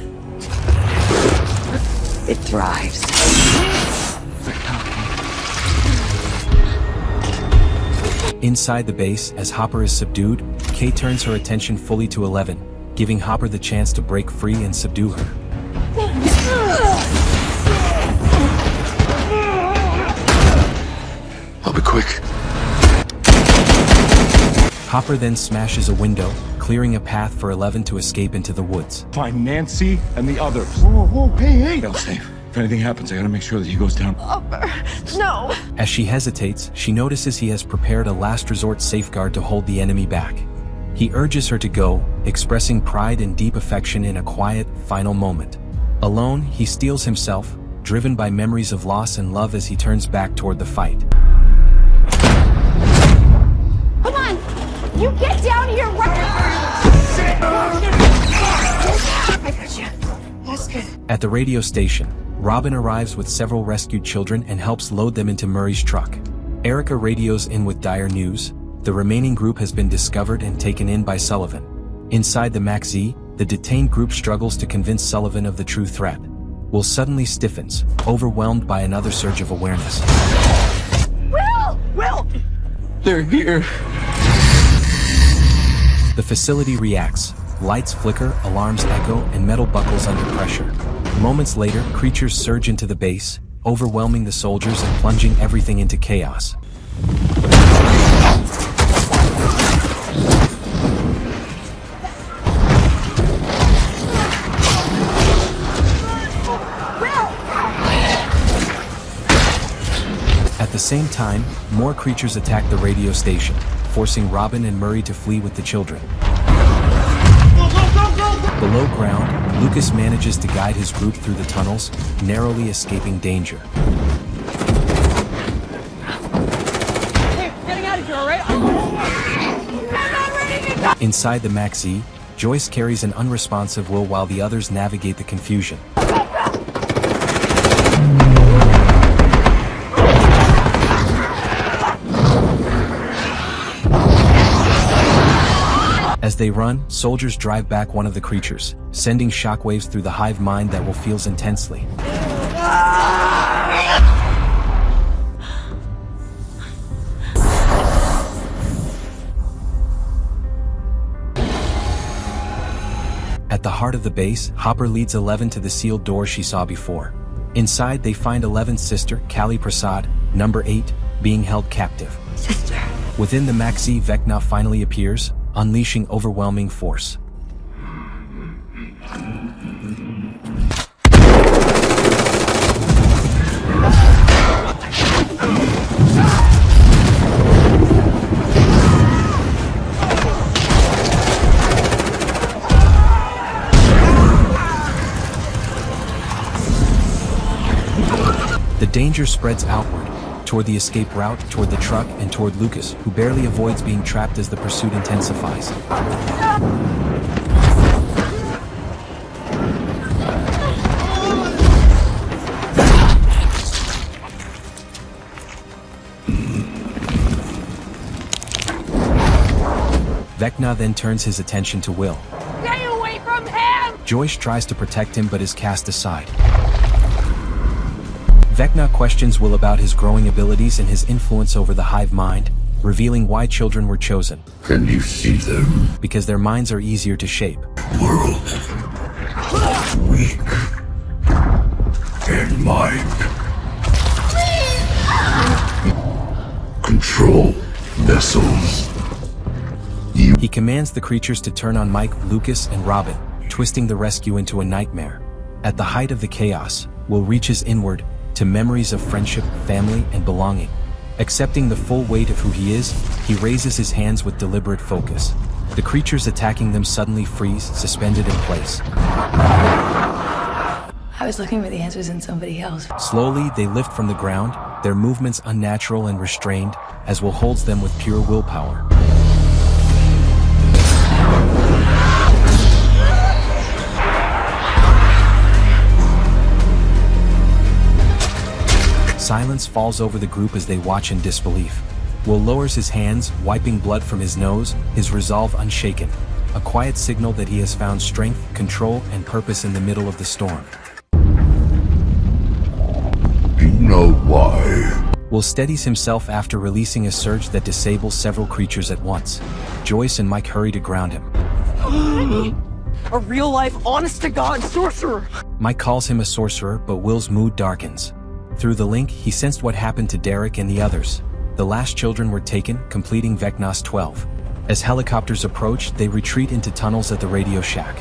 [SPEAKER 8] It thrives.
[SPEAKER 1] Inside the base, as Hopper is subdued, Kay turns her attention fully to 11, giving Hopper the chance to break free and subdue her.
[SPEAKER 2] I'll be quick.
[SPEAKER 1] Hopper then smashes a window, clearing a path for 11 to escape into the woods.
[SPEAKER 12] Find Nancy and the others.
[SPEAKER 2] Whoa, hey. They'll save. If anything happens, I gotta make sure that he goes down.
[SPEAKER 16] No.
[SPEAKER 1] As she hesitates, she notices he has prepared a last resort safeguard to hold the enemy back. He urges her to go, expressing pride and deep affection in a quiet, final moment. Alone, he steels himself, driven by memories of loss and love as he turns back toward the fight.
[SPEAKER 5] Come on! You get down here right. I got you. That's good.
[SPEAKER 1] At the radio station, Robin arrives with several rescued children and helps load them into Murray's truck. Erica radios in with dire news. The remaining group has been discovered and taken in by Sullivan. Inside the Max-Z, the detained group struggles to convince Sullivan of the true threat. Will suddenly stiffens, overwhelmed by another surge of awareness.
[SPEAKER 5] Will!
[SPEAKER 2] They're here.
[SPEAKER 1] The facility reacts. Lights flicker, alarms echo, and metal buckles under pressure. Moments later, creatures surge into the base, overwhelming the soldiers and plunging everything into chaos. At the same time, more creatures attack the radio station, forcing Robin and Murray to flee with the children. Below ground, Lucas manages to guide his group through the tunnels, narrowly escaping danger.
[SPEAKER 5] Hey, getting out of here, all right? I'm not ready to go!
[SPEAKER 1] Inside the Max-Z, Joyce carries an unresponsive Will while the others navigate the confusion. As they run, soldiers drive back one of the creatures, sending shockwaves through the hive mind that Will feels intensely. At the heart of the base, Hopper leads 11 to the sealed door she saw before. Inside, they find 11's sister, Kali Prasad, number 8, being held captive.
[SPEAKER 16] Sister.
[SPEAKER 1] Within the Max-Z, Vecna finally appears, unleashing overwhelming force. The danger spreads outward, toward the escape route, toward the truck, and toward Lucas, who barely avoids being trapped as the pursuit intensifies. Vecna then turns his attention to Will.
[SPEAKER 5] Stay away from him!
[SPEAKER 1] Joyce tries to protect him but is cast aside. Vecna questions Will about his growing abilities and his influence over the hive mind, revealing why children were chosen.
[SPEAKER 2] Can you see them?
[SPEAKER 1] Because their minds are easier to shape.
[SPEAKER 2] World. Weak. And mind. Control vessels.
[SPEAKER 1] He commands the creatures to turn on Mike, Lucas, and Robin, twisting the rescue into a nightmare. At the height of the chaos, Will reaches inward, to memories of friendship, family, and belonging. Accepting the full weight of who he is, he raises his hands with deliberate focus. The creatures attacking them suddenly freeze, suspended in place.
[SPEAKER 4] I was looking for the answers in somebody else.
[SPEAKER 1] Slowly, they lift from the ground, their movements unnatural and restrained, as Will holds them with pure willpower. Silence falls over the group as they watch in disbelief. Will lowers his hands, wiping blood from his nose, his resolve unshaken. A quiet signal that he has found strength, control, and purpose in the middle of the storm.
[SPEAKER 2] You know why?
[SPEAKER 1] Will steadies himself after releasing a surge that disables several creatures at once. Joyce and Mike hurry to ground him.
[SPEAKER 5] A real-life, honest-to-God sorcerer!
[SPEAKER 1] Mike calls him a sorcerer, but Will's mood darkens. Through the link, he sensed what happened to Derek and the others. The last children were taken, completing Vecna's 12. As helicopters approach, they retreat into tunnels at the radio shack.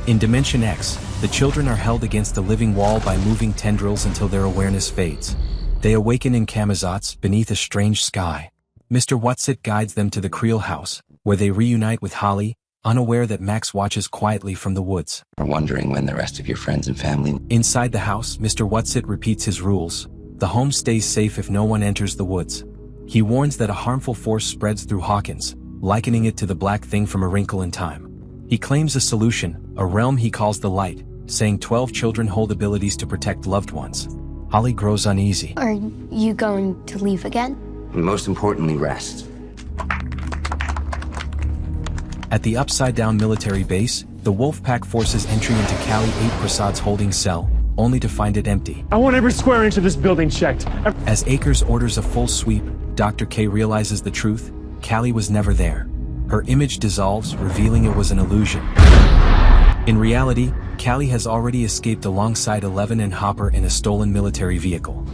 [SPEAKER 1] In Dimension X, the children are held against a living wall by moving tendrils until their awareness fades. They awaken in Kamazats, beneath a strange sky. Mr. Whatsit guides them to the Creel house, where they reunite with Holly, unaware that Max watches quietly from the woods.
[SPEAKER 14] We're wondering when the rest of your friends and family...
[SPEAKER 1] Inside the house, Mr. Whatsit repeats his rules. The home stays safe if no one enters the woods. He warns that a harmful force spreads through Hawkins, likening it to the black thing from A Wrinkle in Time. He claims a solution, a realm he calls the Light, saying 12 children hold abilities to protect loved ones. Holly grows uneasy.
[SPEAKER 16] Are you going to leave again?
[SPEAKER 14] And most importantly, rest.
[SPEAKER 1] At the upside-down military base, the Wolfpack forces entry into Kali 8 Prasad's holding cell, only to find it empty.
[SPEAKER 12] I want every square inch of this building checked.
[SPEAKER 1] As Akers orders a full sweep, Dr. K realizes the truth. Kali was never there. Her image dissolves, revealing it was an illusion. In reality, Kali has already escaped alongside 11 and Hopper in a stolen military vehicle.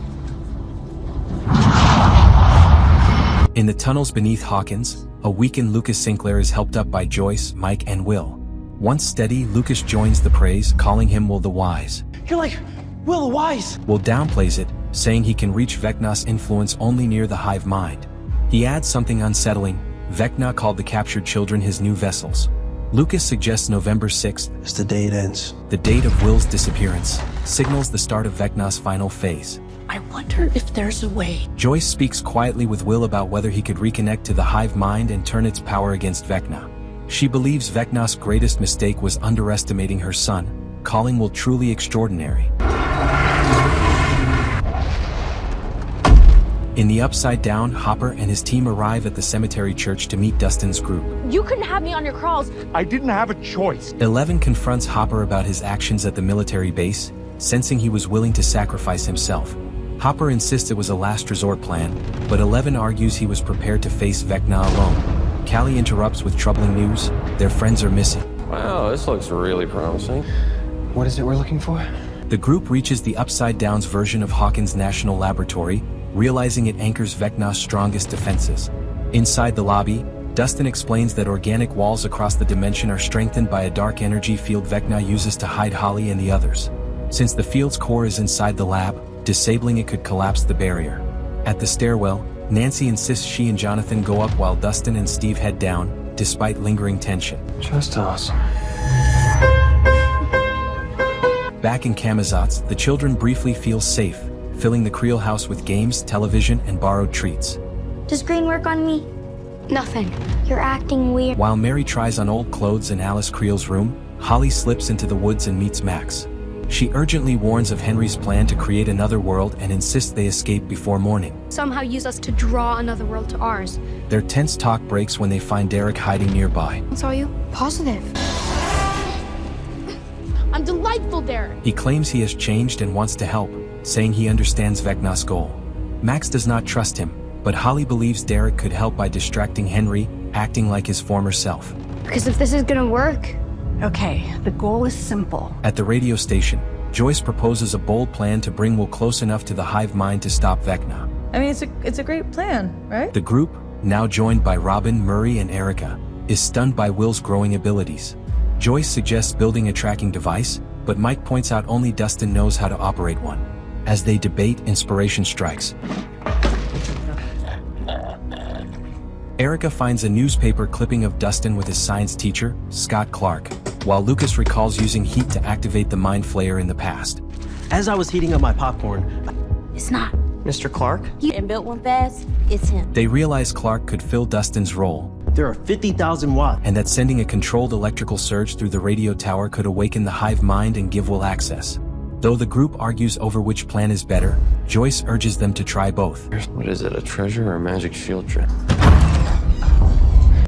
[SPEAKER 1] In the tunnels beneath Hawkins, a weakened Lucas Sinclair is helped up by Joyce, Mike, and Will. Once steady, Lucas joins the praise, calling him Will the Wise.
[SPEAKER 5] You're like Will the Wise!
[SPEAKER 1] Will downplays it, saying he can reach Vecna's influence only near the hive mind. He adds something unsettling. Vecna called the captured children his new vessels. Lucas suggests November 6th
[SPEAKER 7] as the day ends.
[SPEAKER 1] The date of Will's disappearance signals the start of Vecna's final phase.
[SPEAKER 5] I wonder if there's a way.
[SPEAKER 1] Joyce speaks quietly with Will about whether he could reconnect to the hive mind and turn its power against Vecna. She believes Vecna's greatest mistake was underestimating her son, calling Will truly extraordinary. In the Upside Down, Hopper and his team arrive at the cemetery church to meet Dustin's group.
[SPEAKER 5] You couldn't have me on your crawls.
[SPEAKER 12] I didn't have a choice.
[SPEAKER 1] 11 confronts Hopper about his actions at the military base, sensing he was willing to sacrifice himself. Hopper insists it was a last resort plan, but 11 argues he was prepared to face Vecna alone. Kali interrupts with troubling news. Their friends are missing.
[SPEAKER 6] Wow, this looks really promising.
[SPEAKER 7] What is it we're looking for?
[SPEAKER 1] The group reaches the Upside Down's version of Hawkins National Laboratory, realizing it anchors Vecna's strongest defenses. Inside the lobby, Dustin explains that organic walls across the dimension are strengthened by a dark energy field Vecna uses to hide Holly and the others. Since the field's core is inside the lab, disabling it could collapse the barrier. At the stairwell, Nancy insists she and Jonathan go up while Dustin and Steve head down, despite lingering tension.
[SPEAKER 7] Just awesome.
[SPEAKER 1] Back in Kamazats, the children briefly feel safe, filling the Creel house with games, television, and borrowed treats.
[SPEAKER 16] Does green work on me? Nothing. You're acting weird.
[SPEAKER 1] While Mary tries on old clothes in Alice Creel's room, Holly slips into the woods and meets Max. She urgently warns of Henry's plan to create another world and insists they escape before morning.
[SPEAKER 10] Somehow use us to draw another world to ours.
[SPEAKER 1] Their tense talk breaks when they find Derek hiding nearby.
[SPEAKER 10] Saw you? Positive.
[SPEAKER 19] delightful, Derek.
[SPEAKER 1] He claims he has changed and wants to help, saying he understands Vecna's goal. Max does not trust him, but Holly believes Derek could help by distracting Henry, acting like his former self.
[SPEAKER 10] Because if this is gonna work...
[SPEAKER 18] Okay, the goal is simple.
[SPEAKER 1] At the radio station, Joyce proposes a bold plan to bring Will close enough to the hive mind to stop Vecna.
[SPEAKER 9] I mean, it's a great plan, right?
[SPEAKER 1] The group, now joined by Robin, Murray, and Erica, is stunned by Will's growing abilities. Joyce suggests building a tracking device, but Mike points out only Dustin knows how to operate one. As they debate, inspiration strikes. Erica finds a newspaper clipping of Dustin with his science teacher, Scott Clark, while Lucas recalls using heat to activate the mind flayer in the past.
[SPEAKER 7] As I was heating up my popcorn...
[SPEAKER 16] It's not.
[SPEAKER 7] Mr. Clark?
[SPEAKER 16] And built one fast, it's him.
[SPEAKER 1] They realize Clark could fill Dustin's role.
[SPEAKER 7] There are 50,000 watts.
[SPEAKER 1] And that sending a controlled electrical surge through the radio tower could awaken the hive mind and give Will access. Though the group argues over which plan is better, Joyce urges them to try both.
[SPEAKER 6] What is it, a treasure or a magic shield trick?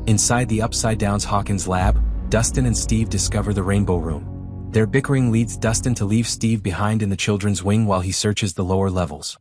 [SPEAKER 1] Inside the Upside Down's Hawkins lab, Dustin and Steve discover the Rainbow Room. Their bickering leads Dustin to leave Steve behind in the children's wing while he searches the lower levels.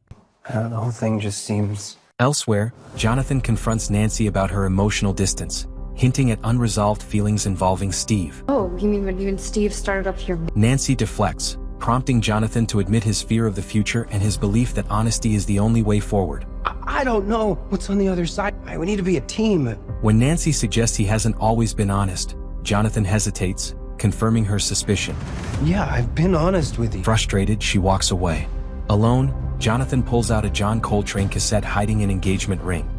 [SPEAKER 7] The whole thing just seems...
[SPEAKER 1] Elsewhere, Jonathan confronts Nancy about her emotional distance, hinting at unresolved feelings involving Steve.
[SPEAKER 10] Oh, you mean when you and Steve started up here?
[SPEAKER 1] Nancy deflects, prompting Jonathan to admit his fear of the future and his belief that honesty is the only way forward.
[SPEAKER 7] I don't know what's on the other side. We need to be a team.
[SPEAKER 1] When Nancy suggests he hasn't always been honest, Jonathan hesitates, confirming her suspicion.
[SPEAKER 7] Yeah, I've been honest with you.
[SPEAKER 1] Frustrated, she walks away. Alone, Jonathan pulls out a John Coltrane cassette hiding an engagement ring.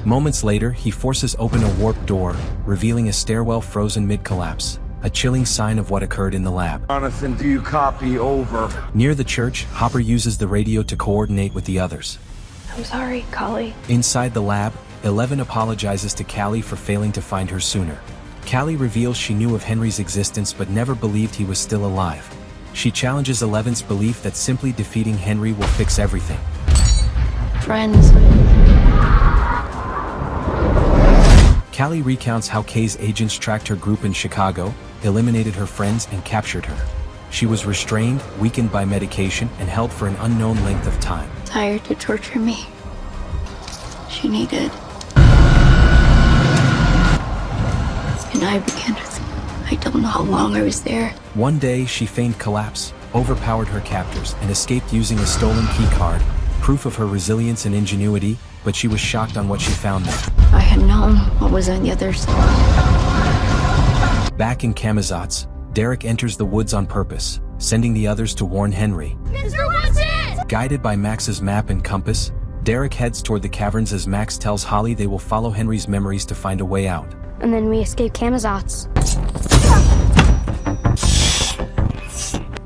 [SPEAKER 1] Moments later, he forces open a warped door, revealing a stairwell frozen mid-collapse, a chilling sign of what occurred in the lab.
[SPEAKER 2] Jonathan, do you copy? Over.
[SPEAKER 1] Near the church, Hopper uses the radio to coordinate with the others.
[SPEAKER 4] I'm sorry, Callie.
[SPEAKER 1] Inside the lab, 11 apologizes to Callie for failing to find her sooner. Callie reveals she knew of Henry's existence but never believed he was still alive. She challenges 11's belief that simply defeating Henry will fix everything.
[SPEAKER 4] Friends.
[SPEAKER 1] Callie recounts how Kay's agents tracked her group in Chicago, eliminated her friends, and captured her. She was restrained, weakened by medication, and held for an unknown length of time.
[SPEAKER 4] Tired to torture me. She needed. And I began to think, I don't know how long I was there.
[SPEAKER 1] One day, she feigned collapse, overpowered her captors, and escaped using a stolen key card, proof of her resilience and ingenuity, but she was shocked on what she found there.
[SPEAKER 4] I had known what was on the other side.
[SPEAKER 1] Back in Kamazatz, Derek enters the woods on purpose, sending the others to warn Henry.
[SPEAKER 19] Mr. Watson!
[SPEAKER 1] Guided by Max's map and compass, Derek heads toward the caverns as Max tells Holly they will follow Henry's memories to find a way out.
[SPEAKER 10] And then we escape Kamazatz.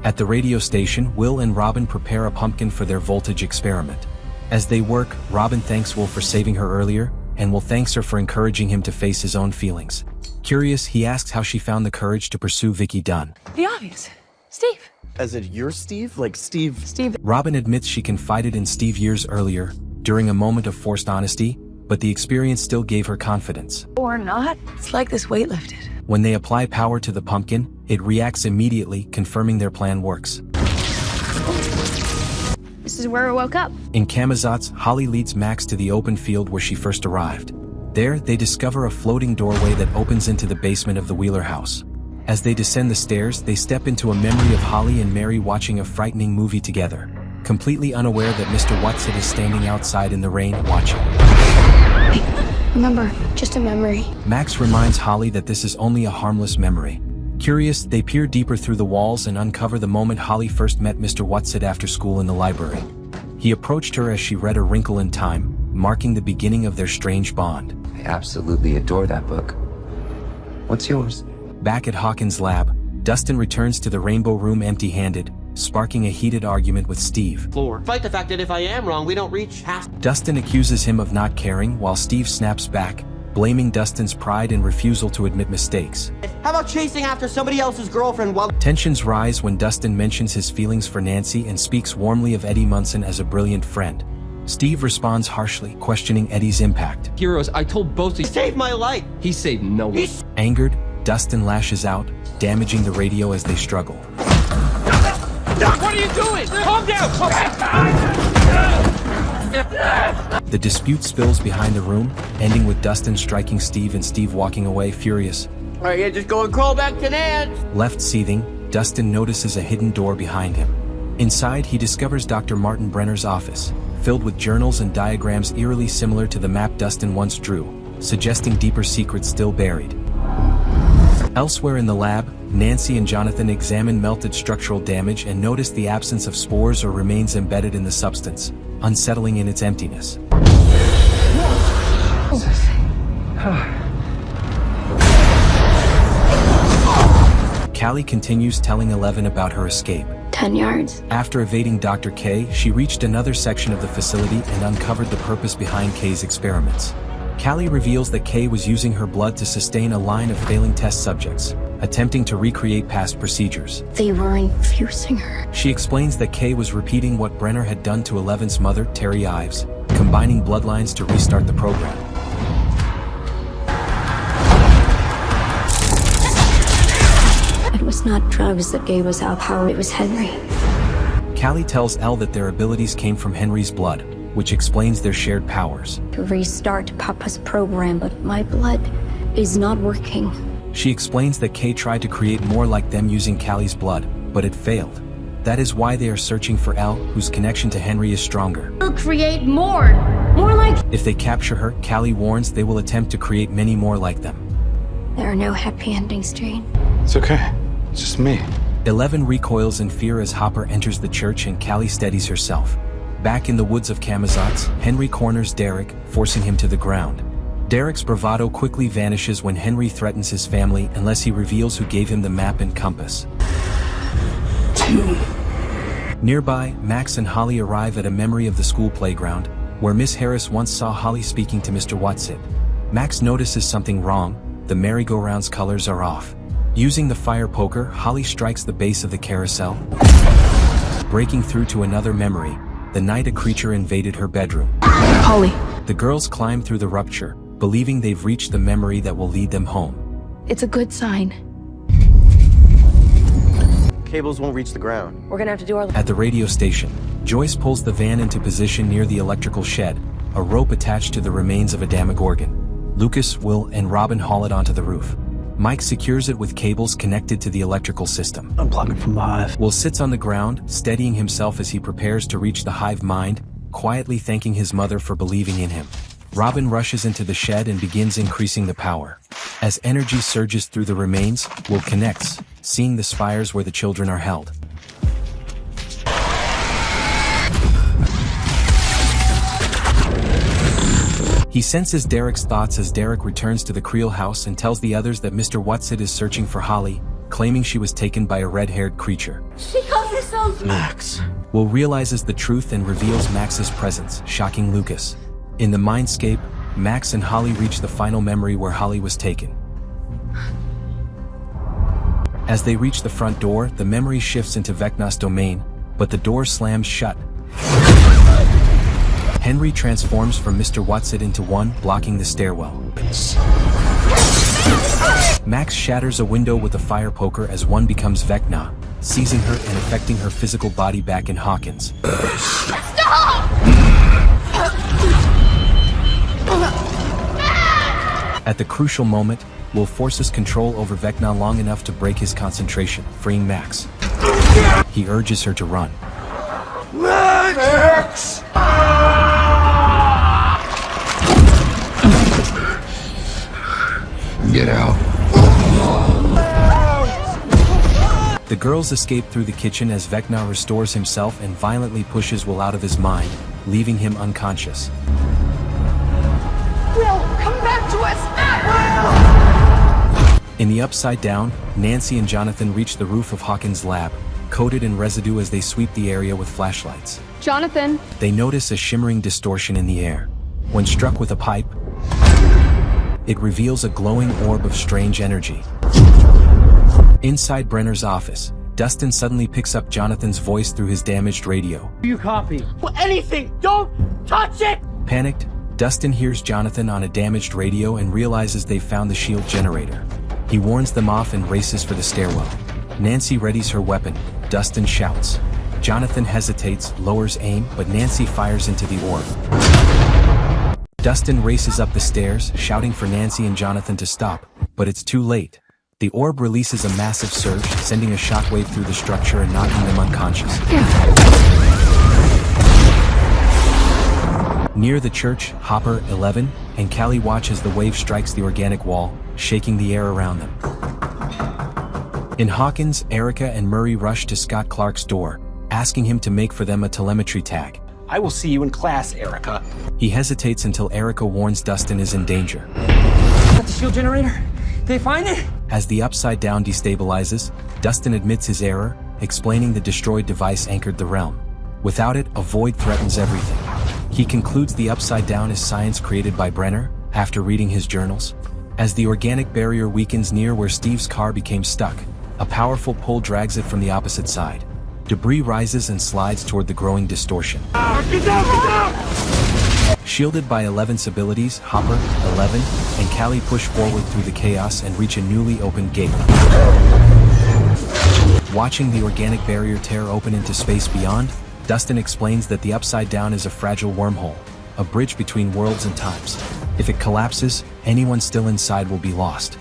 [SPEAKER 1] At the radio station, Will and Robin prepare a pumpkin for their voltage experiment. As they work, Robin thanks Will for saving her earlier, and Will thanks her for encouraging him to face his own feelings. Curious, he asks how she found the courage to pursue Vicky Dunn.
[SPEAKER 5] The obvious. Steve.
[SPEAKER 7] As in your Steve? Like Steve?
[SPEAKER 5] Steve.
[SPEAKER 1] Robin admits she confided in Steve years earlier, during a moment of forced honesty, but the experience still gave her confidence.
[SPEAKER 5] Or not. It's like this weight lifted.
[SPEAKER 1] When they apply power to the pumpkin, it reacts immediately, confirming their plan works.
[SPEAKER 10] This is where we woke up.
[SPEAKER 1] In Kamazatz, Holly leads Max to the open field where she first arrived. There, they discover a floating doorway that opens into the basement of the Wheeler house. As they descend the stairs, they step into a memory of Holly and Mary watching a frightening movie together, completely unaware that Mr. Watson is standing outside in the rain, watching.
[SPEAKER 10] Remember, just a memory.
[SPEAKER 1] Max reminds Holly that this is only a harmless memory. Curious, they peer deeper through the walls and uncover the moment Holly first met Mr. Watson after school in the library. He approached her as she read A Wrinkle in Time, marking the beginning of their strange bond.
[SPEAKER 14] I absolutely adore that book. What's yours?
[SPEAKER 1] Back at Hawkins' lab, Dustin returns to the Rainbow Room empty-handed, sparking a heated argument with Steve.
[SPEAKER 6] Fight the fact that if I am wrong, we don't reach half.
[SPEAKER 1] Dustin accuses him of not caring while Steve snaps back, blaming Dustin's pride and refusal to admit mistakes.
[SPEAKER 6] How about chasing after somebody else's girlfriend while...
[SPEAKER 1] Tensions rise when Dustin mentions his feelings for Nancy and speaks warmly of Eddie Munson as a brilliant friend. Steve responds harshly, questioning Eddie's impact.
[SPEAKER 6] Heroes, I told both of you.
[SPEAKER 7] Saved my life!
[SPEAKER 6] He saved no one.
[SPEAKER 1] Angered, Dustin lashes out, damaging the radio as they struggle.
[SPEAKER 5] What are you doing? Calm down!
[SPEAKER 1] The dispute spills behind the room, ending with Dustin striking Steve and Steve walking away furious.
[SPEAKER 7] Alright, yeah, just go and crawl back to Nance!
[SPEAKER 1] Left seething, Dustin notices a hidden door behind him. Inside, he discovers Dr. Martin Brenner's office, filled with journals and diagrams eerily similar to the map Dustin once drew, suggesting deeper secrets still buried. Elsewhere in the lab, Nancy and Jonathan examine melted structural damage and notice the absence of spores or remains embedded in the substance, unsettling in its emptiness. Callie continues telling Eleven about her escape.
[SPEAKER 4] 10 yards.
[SPEAKER 1] After evading Dr. K, she reached another section of the facility and uncovered the purpose behind K's experiments. Callie reveals that K was using her blood to sustain a line of failing test subjects, attempting to recreate past procedures.
[SPEAKER 4] They were infusing her.
[SPEAKER 1] She explains that K was repeating what Brenner had done to Eleven's mother, Terry Ives, combining bloodlines to restart the program.
[SPEAKER 4] It was not drugs that gave us our power, it was Henry.
[SPEAKER 1] Callie tells Elle that their abilities came from Henry's blood, which explains their shared powers.
[SPEAKER 4] To restart Papa's program, but my blood is not working.
[SPEAKER 1] She explains that Kay tried to create more like them using Callie's blood, but it failed. That is why they are searching for Elle, whose connection to Henry is stronger.
[SPEAKER 4] We'll create more like...
[SPEAKER 1] If they capture her, Callie warns they will attempt to create many more like them.
[SPEAKER 4] There are no happy endings, Jane.
[SPEAKER 2] It's okay. It's just me.
[SPEAKER 1] 11 recoils in fear as Hopper enters the church and Callie steadies herself. Back in the woods of Camazotz, Henry corners Derek, forcing him to the ground. Derek's bravado quickly vanishes when Henry threatens his family unless he reveals who gave him the map and compass. Nearby, Max and Holly arrive at a memory of the school playground, where Miss Harris once saw Holly speaking to Mr. Watson. Max notices something wrong. The merry-go-round's colors are off. Using the fire poker, Holly strikes the base of the carousel. Breaking through to another memory, the night a creature invaded her bedroom.
[SPEAKER 10] Holly.
[SPEAKER 1] The girls climb through the rupture, believing they've reached the memory that will lead them home.
[SPEAKER 10] It's a good sign.
[SPEAKER 7] Cables won't reach the ground.
[SPEAKER 10] We're gonna have to do our...
[SPEAKER 1] At the radio station, Joyce pulls the van into position near the electrical shed, a rope attached to the remains of a Damogorgon. Lucas, Will, and Robin haul it onto the roof. Mike secures it with cables connected to the electrical system.
[SPEAKER 13] Unplug it from the hive.
[SPEAKER 1] Will sits on the ground, steadying himself as he prepares to reach the hive mind, quietly thanking his mother for believing in him. Robin rushes into the shed and begins increasing the power. As energy surges through the remains, Will connects, seeing the spires where the children are held. He senses Derek's thoughts as Derek returns to the Creel house and tells the others that Mr. Watson is searching for Holly, claiming she was taken by a red-haired creature.
[SPEAKER 4] She calls herself
[SPEAKER 1] Max. Will realizes the truth and reveals Max's presence, shocking Lucas. In the mindscape, Max and Holly reach the final memory where Holly was taken. As they reach the front door, the memory shifts into Vecna's domain, but the door slams shut. Henry transforms from Mr. Watson into one, blocking the stairwell. Max shatters a window with a fire poker as one becomes Vecna, seizing her and affecting her physical body back in Hawkins.
[SPEAKER 5] Stop!
[SPEAKER 1] At the crucial moment, Will forces control over Vecna long enough to break his concentration, freeing Max. He urges her to run.
[SPEAKER 5] Max!
[SPEAKER 2] Get out.
[SPEAKER 1] The girls escape through the kitchen as Vecna restores himself and violently pushes Will out of his mind, leaving him unconscious.
[SPEAKER 5] Will, come back to us!
[SPEAKER 1] In the Upside Down, Nancy and Jonathan reach the roof of Hawkins' lab, coated in residue as they sweep the area with flashlights.
[SPEAKER 10] Jonathan!
[SPEAKER 1] They notice a shimmering distortion in the air. When struck with a pipe, it reveals a glowing orb of strange energy. Inside Brenner's office, Dustin suddenly picks up Jonathan's voice through his damaged radio.
[SPEAKER 5] You copy. Well, anything! Don't touch it!
[SPEAKER 1] Panicked, Dustin hears Jonathan on a damaged radio and realizes they've found the shield generator. He warns them off and races for the stairwell. Nancy readies her weapon. Dustin shouts. Jonathan hesitates, lowers aim, but Nancy fires into the orb. Dustin races up the stairs, shouting for Nancy and Jonathan to stop, but it's too late. The orb releases a massive surge, sending a shockwave through the structure and knocking them unconscious. Near the church, Hopper, 11, and Callie watch as the wave strikes the organic wall, shaking the air around them. In Hawkins, Erica and Murray rush to Scott Clark's door, asking him to make for them a telemetry tag.
[SPEAKER 7] I will see you in class, Erica.
[SPEAKER 1] He hesitates until Erica warns Dustin is in danger.
[SPEAKER 5] Got the shield generator? Did they find it?
[SPEAKER 1] As the Upside Down destabilizes, Dustin admits his error, explaining the destroyed device anchored the realm. Without it, a void threatens everything. He concludes the Upside Down is science created by Brenner, after reading his journals. As the organic barrier weakens near where Steve's car became stuck, a powerful pull drags it from the opposite side. Debris rises and slides toward the growing distortion.
[SPEAKER 5] Get down, get down!
[SPEAKER 1] Shielded by 11's abilities, Hopper, 11, and Callie push forward through the chaos and reach a newly opened gate. Watching the organic barrier tear open into space beyond, Dustin explains that the Upside Down is a fragile wormhole, a bridge between worlds and times. If it collapses, anyone still inside will be lost.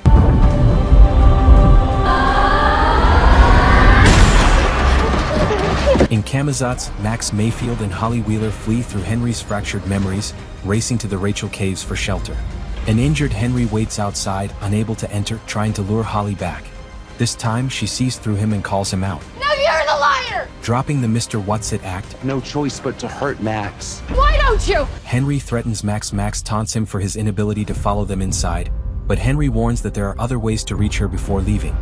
[SPEAKER 1] In Camazotz, Max Mayfield and Holly Wheeler flee through Henry's fractured memories, racing to the Rachel Caves for shelter. An injured Henry waits outside, unable to enter, trying to lure Holly back. This time, she sees through him and calls him out.
[SPEAKER 19] No, you're the liar!
[SPEAKER 1] Dropping the Mr. What's-It act,
[SPEAKER 7] No choice but to hurt Max.
[SPEAKER 19] Why don't you?
[SPEAKER 1] Henry threatens Max. Max taunts him for his inability to follow them inside, but Henry warns that there are other ways to reach her before leaving.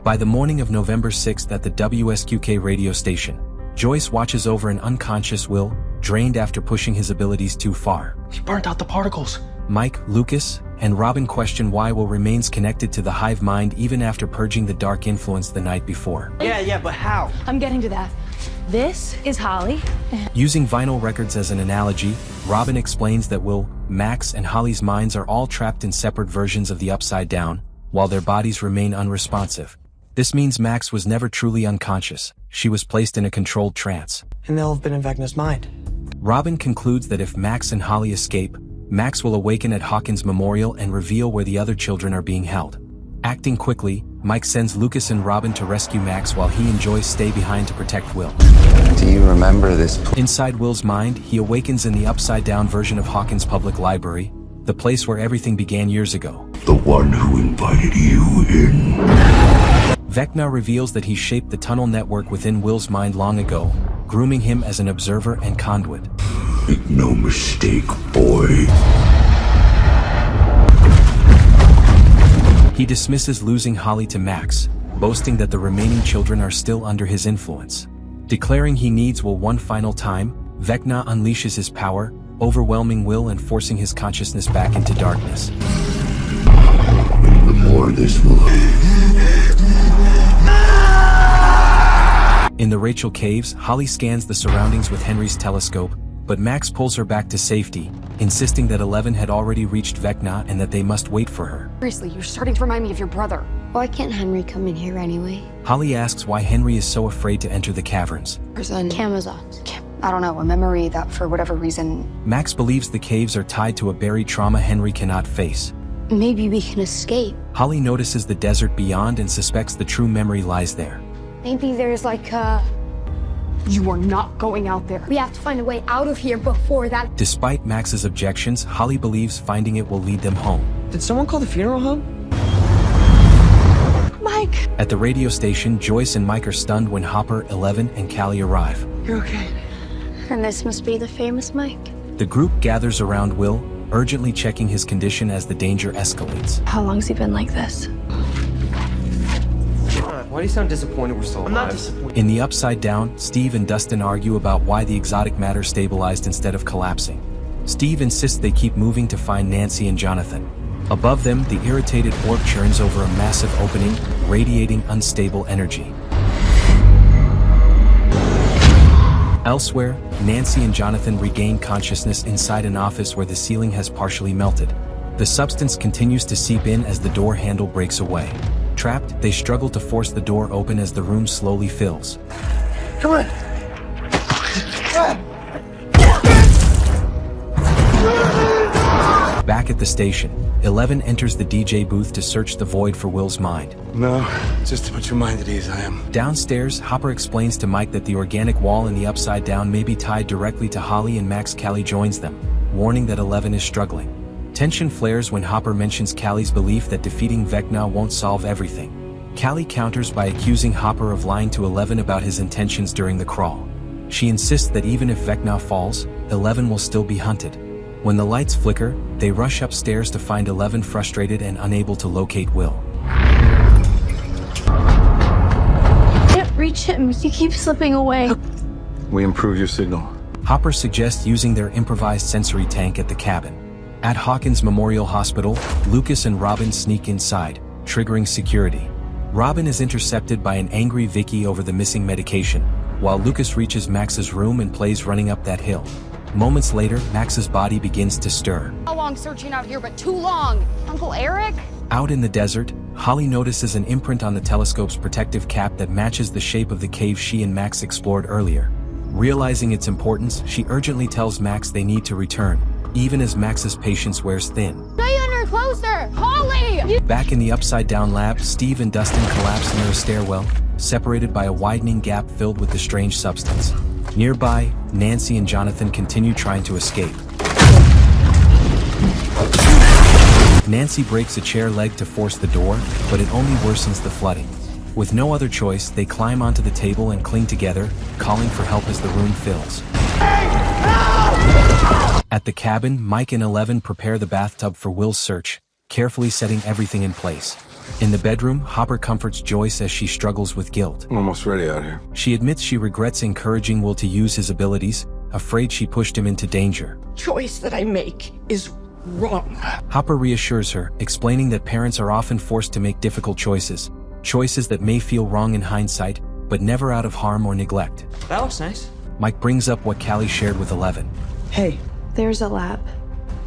[SPEAKER 1] By the morning of November 6th at the WSQK radio station, Joyce watches over an unconscious Will, drained after pushing his abilities too far.
[SPEAKER 7] He burnt out the particles.
[SPEAKER 1] Mike, Lucas, and Robin question why Will remains connected to the hive mind even after purging the dark influence the night before.
[SPEAKER 7] Yeah, but how?
[SPEAKER 18] I'm getting to that. This is Holly.
[SPEAKER 1] Using vinyl records as an analogy, Robin explains that Will, Max, and Holly's minds are all trapped in separate versions of the Upside Down, while their bodies remain unresponsive. This means Max was never truly unconscious. She was placed in a controlled trance.
[SPEAKER 7] And they'll have been in Vecna's mind.
[SPEAKER 1] Robin concludes that if Max and Holly escape, Max will awaken at Hawkins Memorial and reveal where the other children are being held. Acting quickly, Mike sends Lucas and Robin to rescue Max while he and Joyce stay behind to protect Will.
[SPEAKER 14] Do you remember this?
[SPEAKER 1] Inside Will's mind, he awakens in the upside-down version of Hawkins Public Library, the place where everything began years ago.
[SPEAKER 2] The one who invited you in.
[SPEAKER 1] Vecna reveals that he shaped the tunnel network within Will's mind long ago, grooming him as an observer and conduit.
[SPEAKER 2] Make no mistake, boy.
[SPEAKER 1] He dismisses losing Holly to Max, boasting that the remaining children are still under his influence. Declaring he needs Will one final time, Vecna unleashes his power, overwhelming Will and forcing his consciousness back into darkness.
[SPEAKER 2] The more this will...
[SPEAKER 1] In the Rachel Caves, Holly scans the surroundings with Henry's telescope, but Max pulls her back to safety, insisting that 11 had already reached Vecna and that they must wait for her.
[SPEAKER 10] Seriously, you're starting to remind me of your brother.
[SPEAKER 4] Why can't Henry come in here anyway?
[SPEAKER 1] Holly asks why Henry is so afraid to enter the caverns.
[SPEAKER 10] There's an...
[SPEAKER 4] Camazotz.
[SPEAKER 10] I don't know, a memory that for whatever reason...
[SPEAKER 1] Max believes the caves are tied to a buried trauma Henry cannot face.
[SPEAKER 4] Maybe we can escape.
[SPEAKER 1] Holly notices the desert beyond and suspects the true memory lies there.
[SPEAKER 4] Maybe there's like
[SPEAKER 10] You are not going out there.
[SPEAKER 4] We have to find a way out of here before that.
[SPEAKER 1] Despite Max's objections, Holly believes finding it will lead them home.
[SPEAKER 7] Did someone call the funeral home?
[SPEAKER 10] Mike!
[SPEAKER 1] At the radio station, Joyce and Mike are stunned when Hopper, 11, and Callie arrive.
[SPEAKER 7] You're okay.
[SPEAKER 4] And this must be the famous Mike.
[SPEAKER 1] The group gathers around Will, urgently checking his condition as the danger escalates.
[SPEAKER 18] How long's he been like this?
[SPEAKER 6] Why do you sound disappointed we're still alive?
[SPEAKER 7] I'm not disappointed.
[SPEAKER 1] In the Upside Down, Steve and Dustin argue about why the exotic matter stabilized instead of collapsing. Steve insists they keep moving to find Nancy and Jonathan. Above them, the irritated orb churns over a massive opening, radiating unstable energy. Elsewhere, Nancy and Jonathan regain consciousness inside an office where the ceiling has partially melted. The substance continues to seep in as the door handle breaks away. Trapped, they struggle to force the door open as the room slowly fills.
[SPEAKER 5] Come on.
[SPEAKER 1] Back at the station, 11 enters the DJ booth to search the void for Will's mind.
[SPEAKER 3] No, just to put your mind at ease, I am.
[SPEAKER 1] Downstairs, Hopper explains to Mike that the organic wall in the Upside Down may be tied directly to Holly and Max. Callie joins them, warning that 11 is struggling. Tension flares when Hopper mentions Callie's belief that defeating Vecna won't solve everything. Callie counters by accusing Hopper of lying to 11 about his intentions during the crawl. She insists that even if Vecna falls, 11 will still be hunted. When the lights flicker, they rush upstairs to find 11 frustrated and unable to locate Will.
[SPEAKER 16] Can't reach him. He keeps slipping away.
[SPEAKER 3] We improve your signal.
[SPEAKER 1] Hopper suggests using their improvised sensory tank at the cabin. At Hawkins Memorial Hospital, Lucas and Robin sneak inside, triggering security. Robin is intercepted by an angry Vicky over the missing medication, while Lucas reaches Max's room and plays running up that hill. Moments later, Max's body begins to stir.
[SPEAKER 10] How long searching out here, but too long? Uncle Eric?
[SPEAKER 1] Out in the desert, Holly notices an imprint on the telescope's protective cap that matches the shape of the cave she and Max explored earlier. Realizing its importance, she urgently tells Max they need to return, even as Max's patience wears thin.
[SPEAKER 10] Stay under closer! Holly!
[SPEAKER 1] Back in the Upside Down lab, Steve and Dustin collapse near a stairwell, separated by a widening gap filled with the strange substance. Nearby, Nancy and Jonathan continue trying to escape. Nancy breaks a chair leg to force the door, but it only worsens the flooding. With no other choice, they climb onto the table and cling together, calling for help as the room fills. At the cabin, Mike and 11 prepare the bathtub for Will's search, carefully setting everything in place. In the bedroom, Hopper comforts Joyce as she struggles with guilt.
[SPEAKER 3] I'm almost ready out here.
[SPEAKER 1] She admits she regrets encouraging Will to use his abilities, afraid she pushed him into danger.
[SPEAKER 9] Choice that I make is wrong.
[SPEAKER 1] Hopper reassures her, explaining that parents are often forced to make difficult choices that may feel wrong in hindsight, but never out of harm or neglect.
[SPEAKER 9] That looks nice.
[SPEAKER 1] Mike brings up what Callie shared with 11.
[SPEAKER 9] Hey.
[SPEAKER 16] There's a lab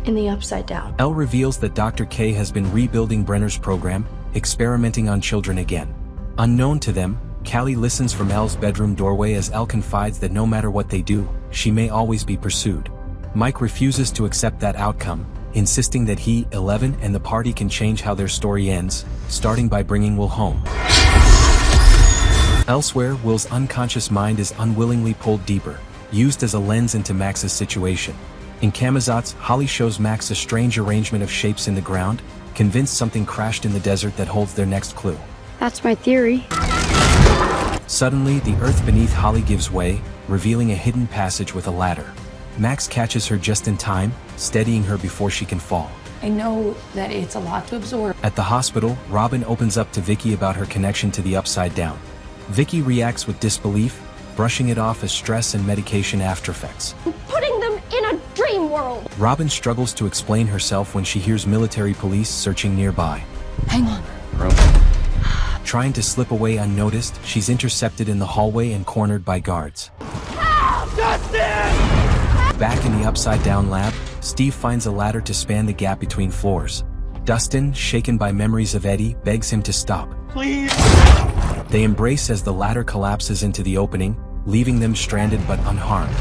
[SPEAKER 16] in the Upside Down.
[SPEAKER 1] Elle reveals that Dr. K has been rebuilding Brenner's program, experimenting on children again. Unknown to them, Callie listens from Elle's bedroom doorway as Elle confides that no matter what they do, she may always be pursued. Mike refuses to accept that outcome, insisting that he, 11, and the party can change how their story ends, starting by bringing Will home. Elsewhere, Will's unconscious mind is unwillingly pulled deeper, used as a lens into Max's situation. In Camazotz, Holly shows Max a strange arrangement of shapes in the ground, convinced something crashed in the desert that holds their next clue.
[SPEAKER 4] That's my theory.
[SPEAKER 1] Suddenly, the earth beneath Holly gives way, revealing a hidden passage with a ladder. Max catches her just in time, steadying her before she can fall.
[SPEAKER 18] I know that it's a lot to absorb.
[SPEAKER 1] At the hospital, Robin opens up to Vicky about her connection to the Upside Down. Vicky reacts with disbelief, brushing it off as stress and medication aftereffects.
[SPEAKER 16] Putting them in a dream world.
[SPEAKER 1] Robin struggles to explain herself when she hears military police searching nearby.
[SPEAKER 18] Hang on.
[SPEAKER 1] Trying to slip away unnoticed, she's intercepted in the hallway and cornered by guards. Back in the Upside Down lab, Steve finds a ladder to span the gap between floors. Dustin, shaken by memories of Eddie, begs him to stop.
[SPEAKER 5] Please.
[SPEAKER 1] They embrace as the ladder collapses into the opening, leaving them stranded but unharmed.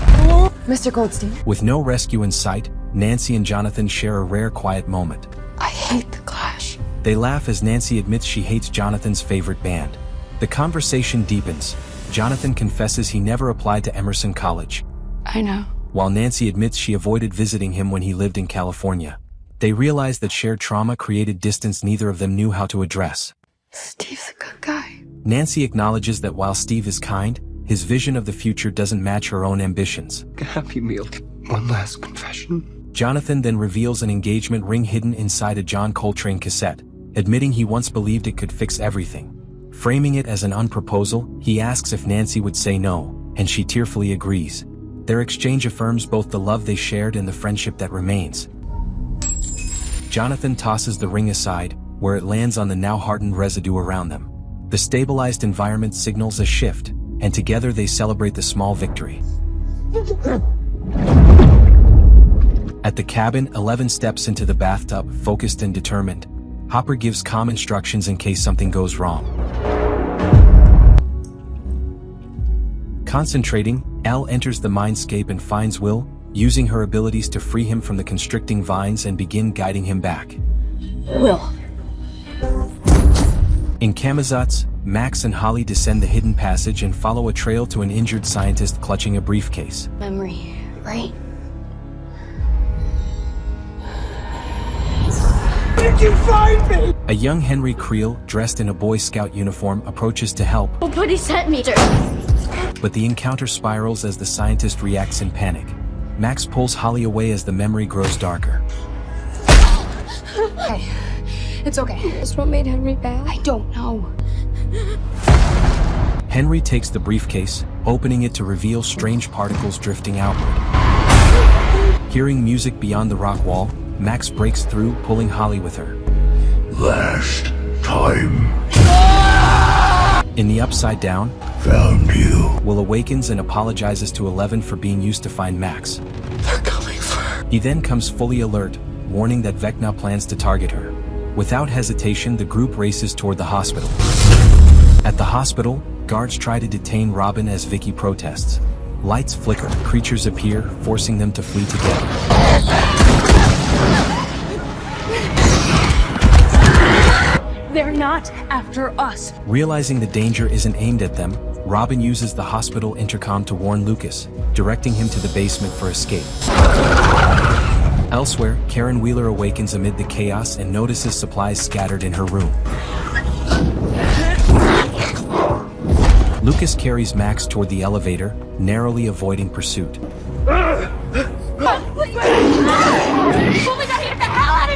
[SPEAKER 10] Mr. Goldstein.
[SPEAKER 1] With no rescue in sight, Nancy and Jonathan share a rare quiet moment.
[SPEAKER 10] I hate the Clash.
[SPEAKER 1] They laugh as Nancy admits she hates Jonathan's favorite band. The conversation deepens. Jonathan confesses he never applied to Emerson College,
[SPEAKER 10] I know.
[SPEAKER 1] while Nancy admits she avoided visiting him when he lived in California. They realize that shared trauma created distance neither of them knew how to address.
[SPEAKER 10] Steve's a good guy.
[SPEAKER 1] Nancy acknowledges that while Steve is kind, his vision of the future doesn't match her own ambitions.
[SPEAKER 14] Happy meal. One last confession.
[SPEAKER 1] Jonathan then reveals an engagement ring hidden inside a John Coltrane cassette, admitting he once believed it could fix everything. Framing it as an unproposal, he asks if Nancy would say no, and she tearfully agrees. Their exchange affirms both the love they shared and the friendship that remains. Jonathan tosses the ring aside, where it lands on the now hardened residue around them. The stabilized environment signals a shift, and together they celebrate the small victory. At the cabin, 11 steps into the bathtub, focused and determined. Hopper gives calm instructions in case something goes wrong. Concentrating, Elle enters the mindscape and finds Will, using her abilities to free him from the constricting vines and begin guiding him back.
[SPEAKER 4] Will.
[SPEAKER 1] In Kamazatz, Max and Holly descend the hidden passage and follow a trail to an injured scientist clutching a briefcase.
[SPEAKER 4] Memory, right?
[SPEAKER 5] Where did you find me?
[SPEAKER 1] A young Henry Creel, dressed in a Boy Scout uniform, approaches to help.
[SPEAKER 4] Nobody sent me to...
[SPEAKER 1] But the encounter spirals as the scientist reacts in panic. Max pulls Holly away as the memory grows darker.
[SPEAKER 10] Hey, it's okay. Is what made Henry bad? I don't know.
[SPEAKER 1] Henry takes the briefcase, opening it to reveal strange particles drifting outward. Hearing music beyond the rock wall, Max breaks through, pulling Holly with her.
[SPEAKER 2] Last time.
[SPEAKER 1] In the Upside Down,
[SPEAKER 2] found you.
[SPEAKER 1] Will awakens and apologizes to 11 for being used to find Max.
[SPEAKER 2] They're coming for her.
[SPEAKER 1] He then comes fully alert, warning that Vecna plans to target her. Without hesitation, the group races toward the hospital. At the hospital, guards try to detain Robin as Vicky protests. Lights flicker, creatures appear, forcing them to flee together.
[SPEAKER 18] They're not after us.
[SPEAKER 1] Realizing the danger isn't aimed at them, Robin uses the hospital intercom to warn Lucas, directing him to the basement for escape. Elsewhere, Karen Wheeler awakens amid the chaos and notices supplies scattered in her room. Lucas carries Max toward the elevator, narrowly avoiding pursuit.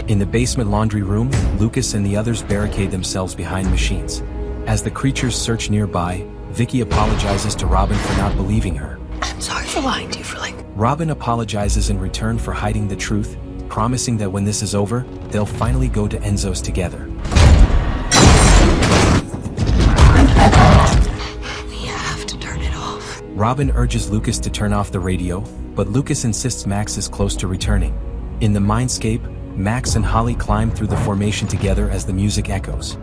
[SPEAKER 1] In the basement laundry room, Lucas and the others barricade themselves behind machines. As the creatures search nearby, Vicky apologizes to Robin for not believing her.
[SPEAKER 8] I'm sorry for lying to you for
[SPEAKER 1] Robin apologizes in return for hiding the truth, promising that when this is over, they'll finally go to Enzo's together.
[SPEAKER 8] We have to turn it off.
[SPEAKER 1] Robin urges Lucas to turn off the radio, but Lucas insists Max is close to returning. In the mindscape, Max and Holly climb through the formation together as the music echoes.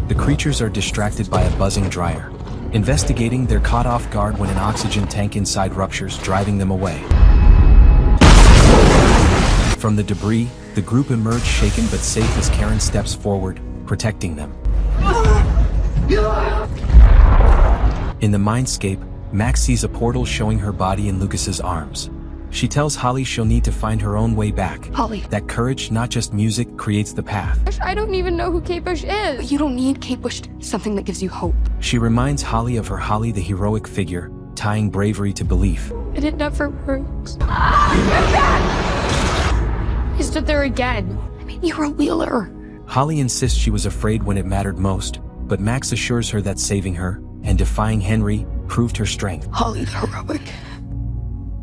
[SPEAKER 1] The creatures are distracted by a buzzing dryer. Investigating, they're caught off guard when an oxygen tank inside ruptures, driving them away. From the debris, the group emerge shaken but safe as Karen steps forward, protecting them. In the mindscape, Max sees a portal showing her body in Lucas's arms. She tells Holly she'll need to find her own way back.
[SPEAKER 10] Holly.
[SPEAKER 1] That courage, not just music, creates the path.
[SPEAKER 10] I don't even know who Kate Bush is. You don't need Kate Bush, something that gives you hope.
[SPEAKER 1] She reminds Holly of her Holly the heroic figure, tying bravery to belief.
[SPEAKER 10] It never works. He stood there again. I mean, you're a Wheeler.
[SPEAKER 1] Holly insists she was afraid when it mattered most, but Max assures her that saving her, and defying Henry, proved her strength.
[SPEAKER 10] Holly the heroic.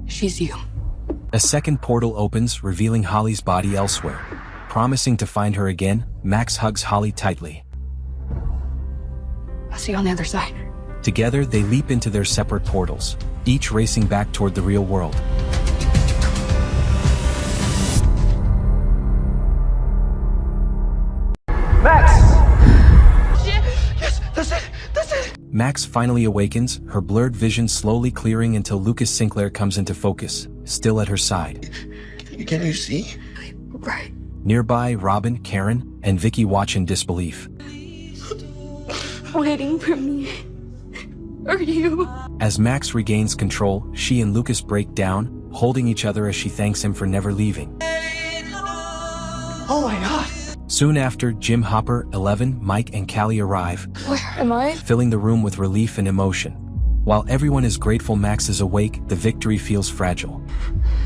[SPEAKER 10] She's you.
[SPEAKER 1] A second portal opens, revealing Holly's body elsewhere. Promising to find her again, Max hugs Holly tightly.
[SPEAKER 10] I'll see you on the other side.
[SPEAKER 1] Together, they leap into their separate portals, each racing back toward the real world.
[SPEAKER 5] Max! Yes, that's it! That's it!
[SPEAKER 1] Max finally awakens, her blurred vision slowly clearing until Lucas Sinclair comes into focus, still at her side.
[SPEAKER 2] Can you see?
[SPEAKER 10] Right.
[SPEAKER 1] Nearby, Robin, Karen, and Vicky watch in disbelief.
[SPEAKER 10] Waiting for me. Are you?
[SPEAKER 1] As Max regains control, she and Lucas break down, holding each other as she thanks him for never leaving.
[SPEAKER 5] Oh my god!
[SPEAKER 1] Soon after, Jim, Hopper, 11, Mike, and Callie arrive,
[SPEAKER 10] Where am I?
[SPEAKER 1] filling the room with relief and emotion. While everyone is grateful Max is awake, the victory feels fragile.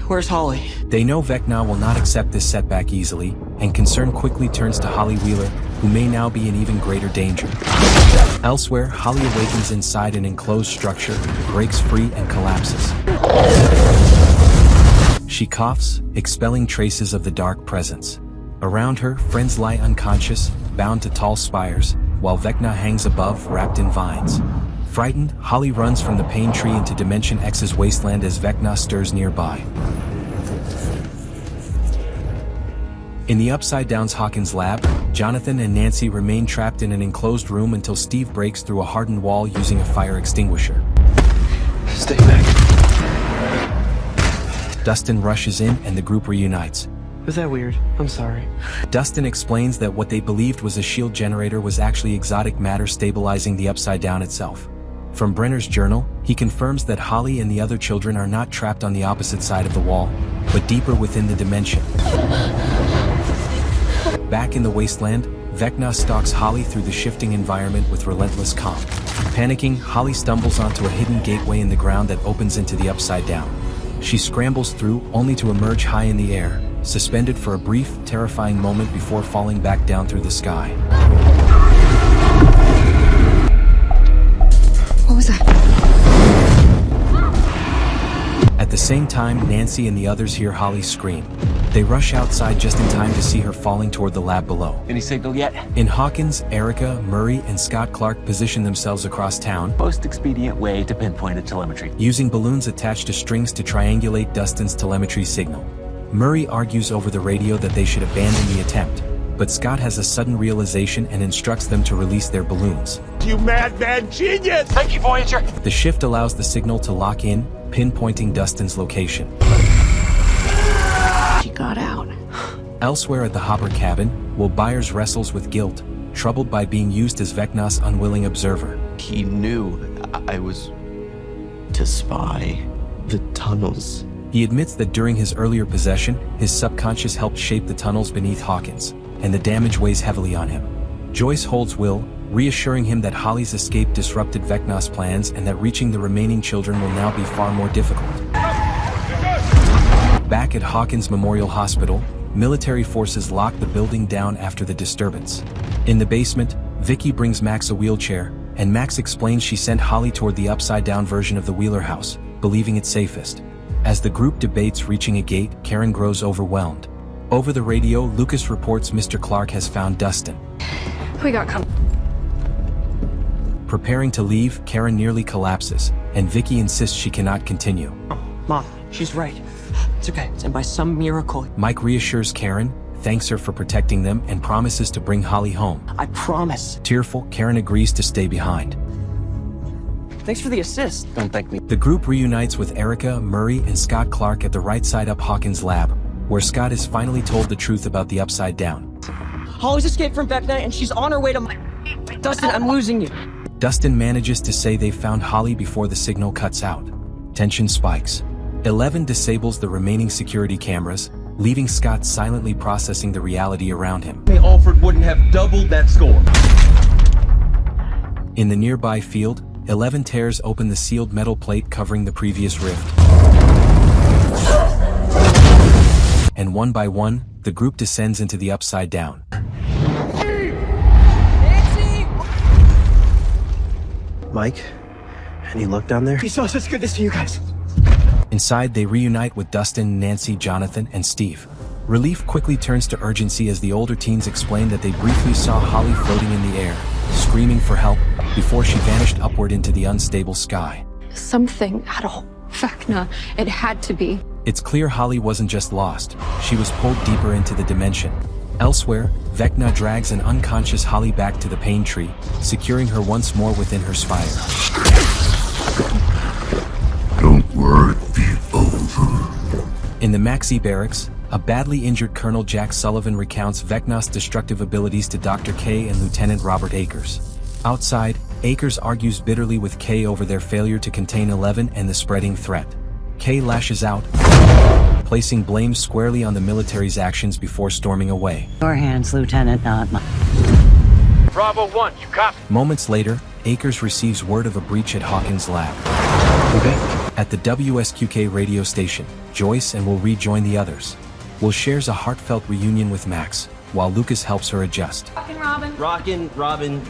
[SPEAKER 7] Where's Holly?
[SPEAKER 1] They know Vecna will not accept this setback easily, and concern quickly turns to Holly Wheeler, who may now be in even greater danger. Elsewhere, Holly awakens inside an enclosed structure, breaks free, and collapses. She coughs, expelling traces of the dark presence. Around her, friends lie unconscious, bound to tall spires, while Vecna hangs above, wrapped in vines. Frightened, Holly runs from the pain tree into Dimension X's wasteland as Vecna stirs nearby. In the Upside Down's Hawkins lab, Jonathan and Nancy remain trapped in an enclosed room until Steve breaks through a hardened wall using a fire extinguisher.
[SPEAKER 3] Stay back.
[SPEAKER 1] Dustin rushes in and the group reunites.
[SPEAKER 7] Was that weird? I'm sorry.
[SPEAKER 1] Dustin explains that what they believed was a shield generator was actually exotic matter stabilizing the Upside Down itself. From Brenner's journal, he confirms that Holly and the other children are not trapped on the opposite side of the wall, but deeper within the dimension. Back in the wasteland, Vecna stalks Holly through the shifting environment with relentless calm. Panicking, Holly stumbles onto a hidden gateway in the ground that opens into the Upside Down. She scrambles through, only to emerge high in the air, suspended for a brief, terrifying moment before falling back down through the sky.
[SPEAKER 10] What was that?
[SPEAKER 1] At the same time, Nancy and the others hear Holly scream. They rush outside just in time to see her falling toward the lab below.
[SPEAKER 15] Any signal yet?
[SPEAKER 1] In Hawkins, Erica, Murray, and Scott Clark position themselves across town,
[SPEAKER 15] Most expedient way to pinpoint a telemetry.
[SPEAKER 1] using balloons attached to strings to triangulate Dustin's telemetry signal. Murray argues over the radio that they should abandon the attempt, but Scott has a sudden realization and instructs them to release their balloons.
[SPEAKER 17] You madman genius!
[SPEAKER 15] Thank you, Voyager!
[SPEAKER 1] The shift allows the signal to lock in, pinpointing Dustin's location.
[SPEAKER 4] She got out.
[SPEAKER 1] Elsewhere at the Hopper cabin, Will Byers wrestles with guilt, troubled by being used as Vecna's unwilling observer.
[SPEAKER 7] He knew I was to spy the tunnels.
[SPEAKER 1] He admits that during his earlier possession, his subconscious helped shape the tunnels beneath Hawkins, and the damage weighs heavily on him. Joyce holds Will, reassuring him that Holly's escape disrupted Vecna's plans and that reaching the remaining children will now be far more difficult. Back at Hawkins Memorial Hospital, military forces lock the building down after the disturbance. In the basement, Vicky brings Max a wheelchair, and Max explains she sent Holly toward the upside-down version of the Wheeler house, believing it safest. As the group debates reaching a gate, Karen grows overwhelmed. Over the radio, Lucas reports Mr. Clark has found Dustin.
[SPEAKER 10] We got company.
[SPEAKER 1] Preparing to leave, Karen nearly collapses, and Vicky insists she cannot continue.
[SPEAKER 9] Mom, she's right. It's okay. And by some miracle.
[SPEAKER 1] Mike reassures Karen, thanks her for protecting them, and promises to bring Holly home.
[SPEAKER 9] I promise.
[SPEAKER 1] Tearful, Karen agrees to stay behind.
[SPEAKER 9] Thanks for the assist.
[SPEAKER 15] Don't thank me.
[SPEAKER 1] The group reunites with Erica, Murray, and Scott Clark at the right side up Hawkins' lab, where Scott is finally told the truth about the Upside Down.
[SPEAKER 9] Holly's escaped from Vecna and she's on her way to Dustin, I'm losing you.
[SPEAKER 1] Dustin manages to say they found Holly before the signal cuts out. Tension spikes. 11 disables the remaining security cameras, leaving Scott silently processing the reality around him.
[SPEAKER 6] Alfred wouldn't have doubled that score.
[SPEAKER 1] In the nearby field, 11 tears open the sealed metal plate covering the previous rift. And one by one, the group descends into the Upside Down.
[SPEAKER 9] Nancy!
[SPEAKER 7] Mike, any luck down there?
[SPEAKER 9] He saw us. It's good to see you guys.
[SPEAKER 1] Inside, they reunite with Dustin, Nancy, Jonathan, and Steve. Relief quickly turns to urgency as the older teens explain that they briefly saw Holly floating in the air, screaming for help, before she vanished upward into the unstable sky.
[SPEAKER 10] Something had a Vecna. It had to be.
[SPEAKER 1] It's clear Holly wasn't just lost, she was pulled deeper into the dimension. Elsewhere, Vecna drags an unconscious Holly back to the pain tree, securing her once more within her spire.
[SPEAKER 2] Don't worry, be over.
[SPEAKER 1] In the Maxi barracks, a badly injured Colonel Jack Sullivan recounts Vecna's destructive abilities to Dr. K and Lieutenant Robert Akers. Outside, Akers argues bitterly with K over their failure to contain 11 and the spreading threat. K lashes out, placing blame squarely on the military's actions before storming away.
[SPEAKER 8] Your hands, Lieutenant, not mine.
[SPEAKER 12] Bravo 1, you copy?
[SPEAKER 1] Moments later, Akers receives word of a breach at Hawkins' lab.
[SPEAKER 7] Okay.
[SPEAKER 1] At the WSQK radio station, Joyce and Will rejoin the others. Will shares a heartfelt reunion with Max, while Lucas helps her adjust.
[SPEAKER 7] Rockin', Robin.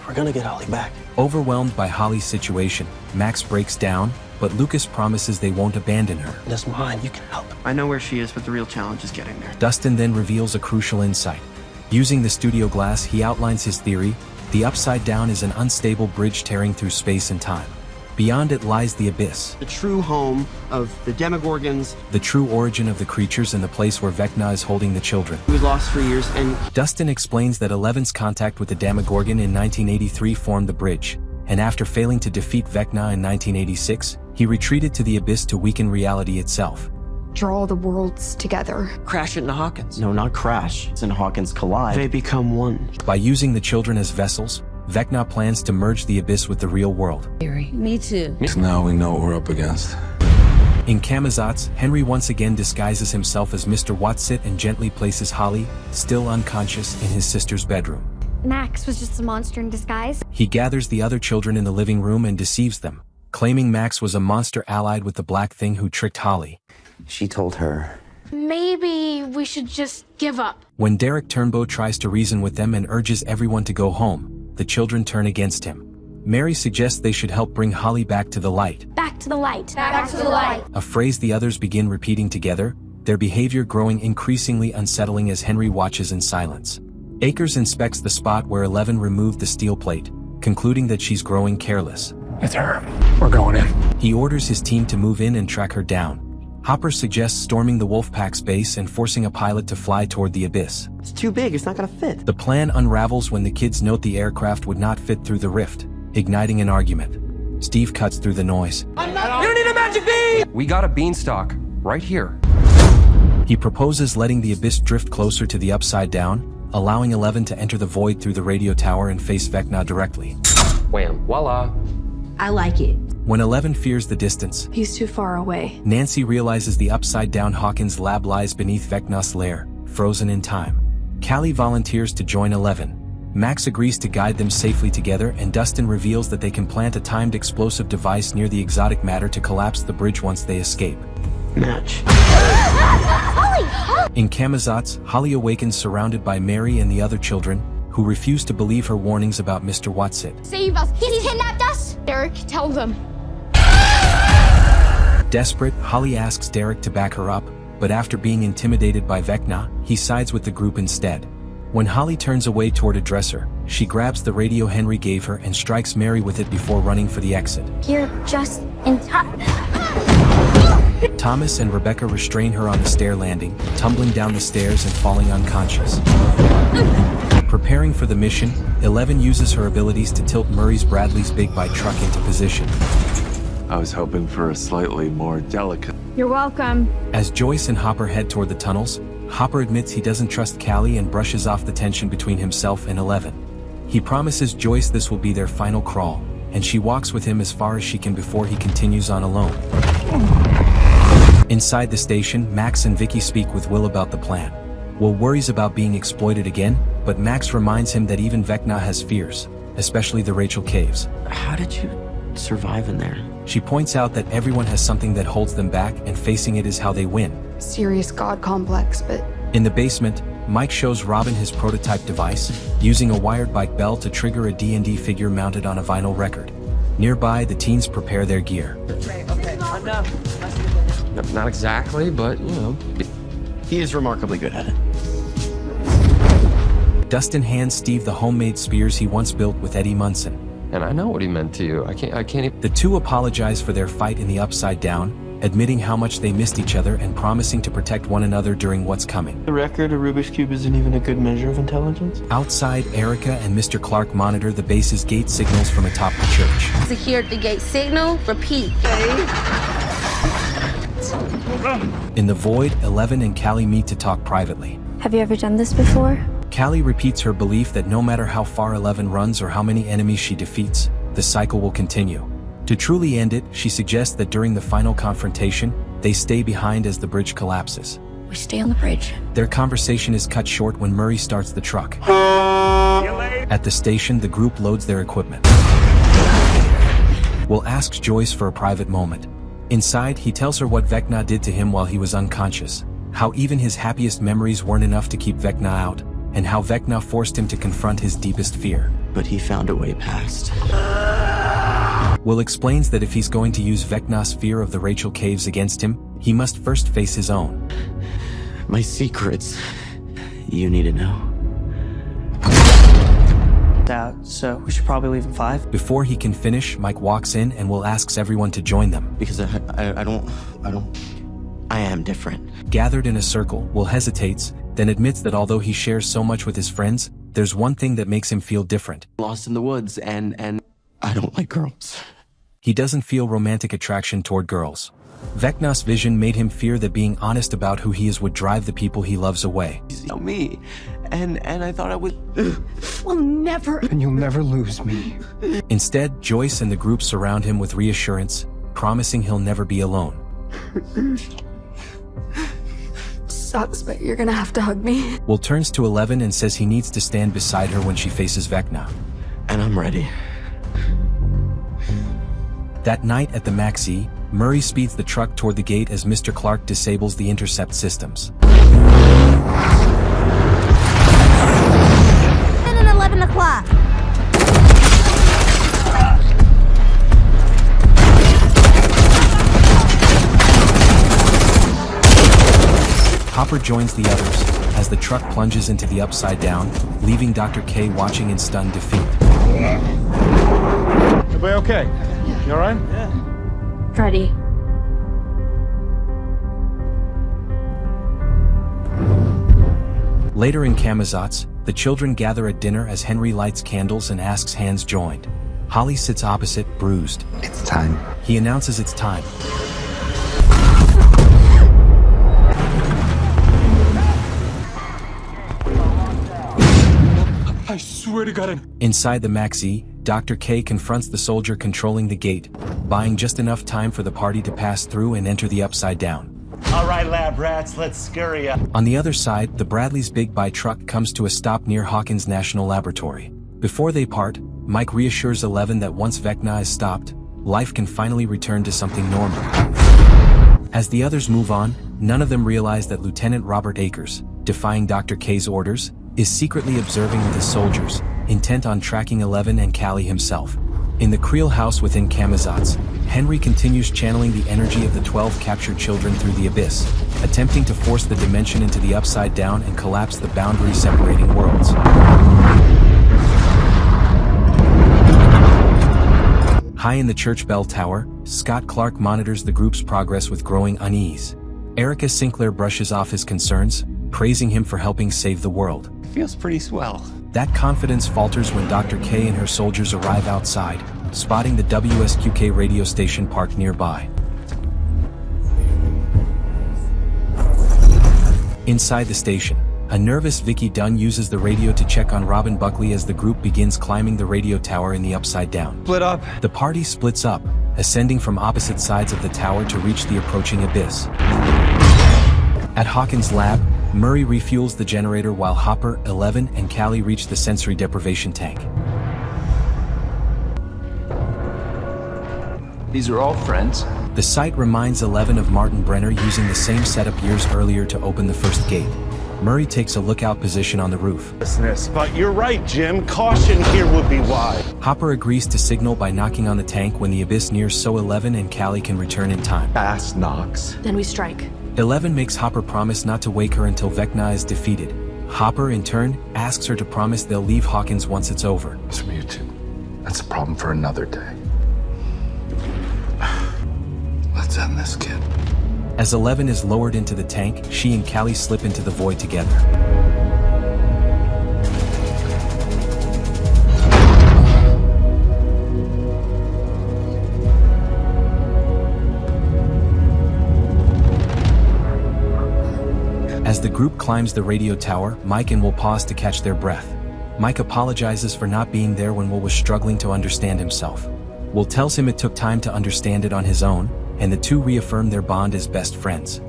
[SPEAKER 7] We're gonna get Holly back.
[SPEAKER 1] Overwhelmed by Holly's situation, Max breaks down, but Lucas promises they won't abandon her.
[SPEAKER 7] That's mine. You can help. I know where she is, but the real challenge is getting there.
[SPEAKER 1] Dustin then reveals a crucial insight. Using the studio glass, he outlines his theory: the Upside Down is an unstable bridge tearing through space and time. Beyond it lies the Abyss,
[SPEAKER 7] The true home of the Demogorgons.
[SPEAKER 1] the true origin of the creatures and the place where Vecna is holding the children.
[SPEAKER 7] He was lost for years, and
[SPEAKER 1] Dustin explains that Eleven's contact with the Demogorgon in 1983 formed the bridge, and after failing to defeat Vecna in 1986, he retreated to the Abyss to weaken reality itself.
[SPEAKER 10] Draw the worlds together.
[SPEAKER 7] crash into Hawkins. No, not crash. It's in Hawkins collide. They become one.
[SPEAKER 1] By using the children as vessels, Vecna plans to merge the Abyss with the real world.
[SPEAKER 16] Me too.
[SPEAKER 2] Now we know what we're up against.
[SPEAKER 1] In Camazotz, Henry once again disguises himself as Mr. Watsit and gently places Holly, still unconscious, in his sister's bedroom.
[SPEAKER 4] Max was just a monster in disguise.
[SPEAKER 1] He gathers the other children in the living room and deceives them, claiming Max was a monster allied with the Black Thing who tricked Holly.
[SPEAKER 14] She told her.
[SPEAKER 4] Maybe we should just give up.
[SPEAKER 1] When Derek Turnbow tries to reason with them and urges everyone to go home, the children turn against him. Mary suggests they should help bring Holly back to the light,
[SPEAKER 4] Back to the light. Back to the light.
[SPEAKER 1] a phrase the others begin repeating together, their behavior growing increasingly unsettling as Henry watches in silence. Akers inspects the spot where 11 removed the steel plate, concluding that she's growing careless.
[SPEAKER 12] It's her. We're going in.
[SPEAKER 1] He orders his team to move in and track her down. Hopper suggests storming the Wolfpack's base and forcing a pilot to fly toward the Abyss.
[SPEAKER 7] It's too big. It's not gonna fit.
[SPEAKER 1] The plan unravels when the kids note the aircraft would not fit through the rift, igniting an argument. Steve cuts through the noise.
[SPEAKER 5] You don't need a magic bean!
[SPEAKER 6] We got a beanstalk right here.
[SPEAKER 1] He proposes letting the Abyss drift closer to the Upside Down, allowing 11 to enter the void through the radio tower and face Vecna directly.
[SPEAKER 6] Wham, voila.
[SPEAKER 16] I like it.
[SPEAKER 1] When 11 fears the distance,
[SPEAKER 10] He's too far away.
[SPEAKER 1] Nancy realizes the upside-down Hawkins lab lies beneath Vecna's lair, frozen in time. Callie volunteers to join 11. Max agrees to guide them safely together, and Dustin reveals that they can plant a timed explosive device near the exotic matter to collapse the bridge once they escape.
[SPEAKER 7] Match.
[SPEAKER 1] In Camazotz, Holly awakens surrounded by Mary and the other children, who refuse to believe her warnings about Mr. Watsit.
[SPEAKER 4] Save us. He's kidnapped us. Derek, tell them.
[SPEAKER 1] Desperate, Holly asks Derek to back her up, but after being intimidated by Vecna, he sides with the group instead. When Holly turns away toward a dresser, she grabs the radio Henry gave her and strikes Mary with it before running for the exit.
[SPEAKER 4] You're just in time.
[SPEAKER 1] Thomas and Rebecca restrain her on the stair landing, tumbling down the stairs and falling unconscious. Preparing for the mission, 11 uses her abilities to tilt Murray's Bradley's Big Bike truck into position.
[SPEAKER 2] I was hoping for a slightly more delicate.
[SPEAKER 4] You're welcome.
[SPEAKER 1] As Joyce and Hopper head toward the tunnels, Hopper admits he doesn't trust Callie and brushes off the tension between himself and 11. He promises Joyce this will be their final crawl, and she walks with him as far as she can before he continues on alone. Inside the station, Max and Vicky speak with Will about the plan. Will worries about being exploited again, but Max reminds him that even Vecna has fears, especially the Rachel Caves.
[SPEAKER 7] How did you survive in there?
[SPEAKER 1] She points out that everyone has something that holds them back, and facing it is how they win.
[SPEAKER 10] Serious god complex, but
[SPEAKER 1] In the basement, Mike shows Robin his prototype device, using a wired bike bell to trigger a D&D figure mounted on a vinyl record. Nearby, the teens prepare their gear.
[SPEAKER 5] Okay, enough.
[SPEAKER 6] Not exactly, but, you know.
[SPEAKER 7] He is remarkably good at it.
[SPEAKER 1] Dustin hands Steve the homemade spears he once built with Eddie Munson.
[SPEAKER 6] And I know what he meant to you. I can't even...
[SPEAKER 1] The two apologize for their fight in the Upside Down, admitting how much they missed each other and promising to protect one another during what's coming.
[SPEAKER 7] The record, a Rubik's Cube isn't even a good measure of intelligence.
[SPEAKER 1] Outside, Erica and Mr. Clark monitor the base's gate signals from atop the church.
[SPEAKER 16] Secure the gate signal. Repeat.
[SPEAKER 1] In the void, 11 and Callie meet to talk privately.
[SPEAKER 4] Have you ever done this before?
[SPEAKER 1] Callie repeats her belief that no matter how far 11 runs or how many enemies she defeats, the cycle will continue. To truly end it, she suggests that during the final confrontation, they stay behind as the bridge collapses.
[SPEAKER 4] We stay on the bridge.
[SPEAKER 1] Their conversation is cut short when Murray starts the truck. At the station, the group loads their equipment. Will asks Joyce for a private moment. Inside, he tells her what Vecna did to him while he was unconscious, how even his happiest memories weren't enough to keep Vecna out, and how Vecna forced him to confront his deepest fear.
[SPEAKER 7] But he found a way past.
[SPEAKER 1] Will explains that if he's going to use Vecna's fear of the Rachel caves against him, he must first face his own.
[SPEAKER 7] My secrets. You need to know.
[SPEAKER 9] Out, so we should probably leave in 5.
[SPEAKER 1] Before he can finish, Mike walks in and Will asks everyone to join them.
[SPEAKER 7] Because I am different.
[SPEAKER 1] Gathered in a circle, Will hesitates, then admits that although he shares so much with his friends, there's one thing that makes him feel different.
[SPEAKER 7] Lost in the woods, and I don't like girls.
[SPEAKER 1] He doesn't feel romantic attraction toward girls. Vecna's vision made him fear that being honest about who he is would drive the people he loves away.
[SPEAKER 7] You know me, and I thought I would...
[SPEAKER 18] We'll never...
[SPEAKER 13] And you'll never lose me.
[SPEAKER 1] Instead, Joyce and the group surround him with reassurance, promising he'll never be alone.
[SPEAKER 10] Sucks, but you're gonna have to hug me.
[SPEAKER 1] Will turns to 11 and says he needs to stand beside her when she faces Vecna.
[SPEAKER 7] And I'm ready.
[SPEAKER 1] That night at the Maxi, Murray speeds the truck toward the gate as Mr. Clark disables the intercept systems.
[SPEAKER 16] And 11 o'clock.
[SPEAKER 1] Hopper joins the others as the truck plunges into the Upside Down, leaving Dr. K watching in stunned defeat.
[SPEAKER 12] Everybody okay? You all right?
[SPEAKER 18] Yeah. Ready.
[SPEAKER 1] Later in Camazotz, the children gather at dinner as Henry lights candles and asks hands joined. Holly sits opposite, bruised.
[SPEAKER 14] It's time.
[SPEAKER 1] He announces it's time.
[SPEAKER 12] I swear to God.
[SPEAKER 1] Inside the Maxi, Dr. K confronts the soldier controlling the gate, buying just enough time for the party to pass through and enter the Upside Down.
[SPEAKER 20] All right, lab rats, let's scurry up.
[SPEAKER 1] On the other side, the Bradley's Big Buy truck comes to a stop near Hawkins National Laboratory. Before they part, Mike reassures 11 that once Vecna is stopped, life can finally return to something normal. As the others move on, none of them realize that Lieutenant Robert Akers, defying Dr. K's orders, is secretly observing with his soldiers, intent on tracking 11 and Callie himself. In the Creel house within Camazotz, Henry continues channeling the energy of the 12 captured children through the abyss, attempting to force the dimension into the Upside Down and collapse the boundary separating worlds. High in the church bell tower, Scott Clark monitors the group's progress with growing unease. Erica Sinclair brushes off his concerns, praising him for helping save the world.
[SPEAKER 15] Feels pretty swell.
[SPEAKER 1] That confidence falters when Dr. K and her soldiers arrive outside, spotting the WSQK radio station parked nearby. Inside the station, a nervous Vicky Dunn uses the radio to check on Robin Buckley as the group begins climbing the radio tower in the Upside Down.
[SPEAKER 13] Split up.
[SPEAKER 1] The party splits up, ascending from opposite sides of the tower to reach the approaching abyss. At Hawkins' lab, Murray refuels the generator while Hopper, 11, and Callie reach the sensory deprivation tank.
[SPEAKER 2] These are all friends.
[SPEAKER 1] The site reminds 11 of Martin Brenner using the same setup years earlier to open the first gate. Murray takes a lookout position on the roof.
[SPEAKER 17] But you're right, Jim. Caution here would be wise.
[SPEAKER 1] Hopper agrees to signal by knocking on the tank when the abyss nears so 11 and Callie can return in time.
[SPEAKER 2] Ass knocks.
[SPEAKER 18] Then we strike.
[SPEAKER 1] 11 makes Hopper promise not to wake her until Vecna is defeated. Hopper, in turn, asks her to promise they'll leave Hawkins once it's over.
[SPEAKER 2] It's from you two. That's a problem for another day. Let's end this, kid.
[SPEAKER 1] As 11 is lowered into the tank, she and Callie slip into the void together. As the group climbs the radio tower, Mike and Will pause to catch their breath. Mike apologizes for not being there when Will was struggling to understand himself. Will tells him it took time to understand it on his own, and the two reaffirm their bond as best friends.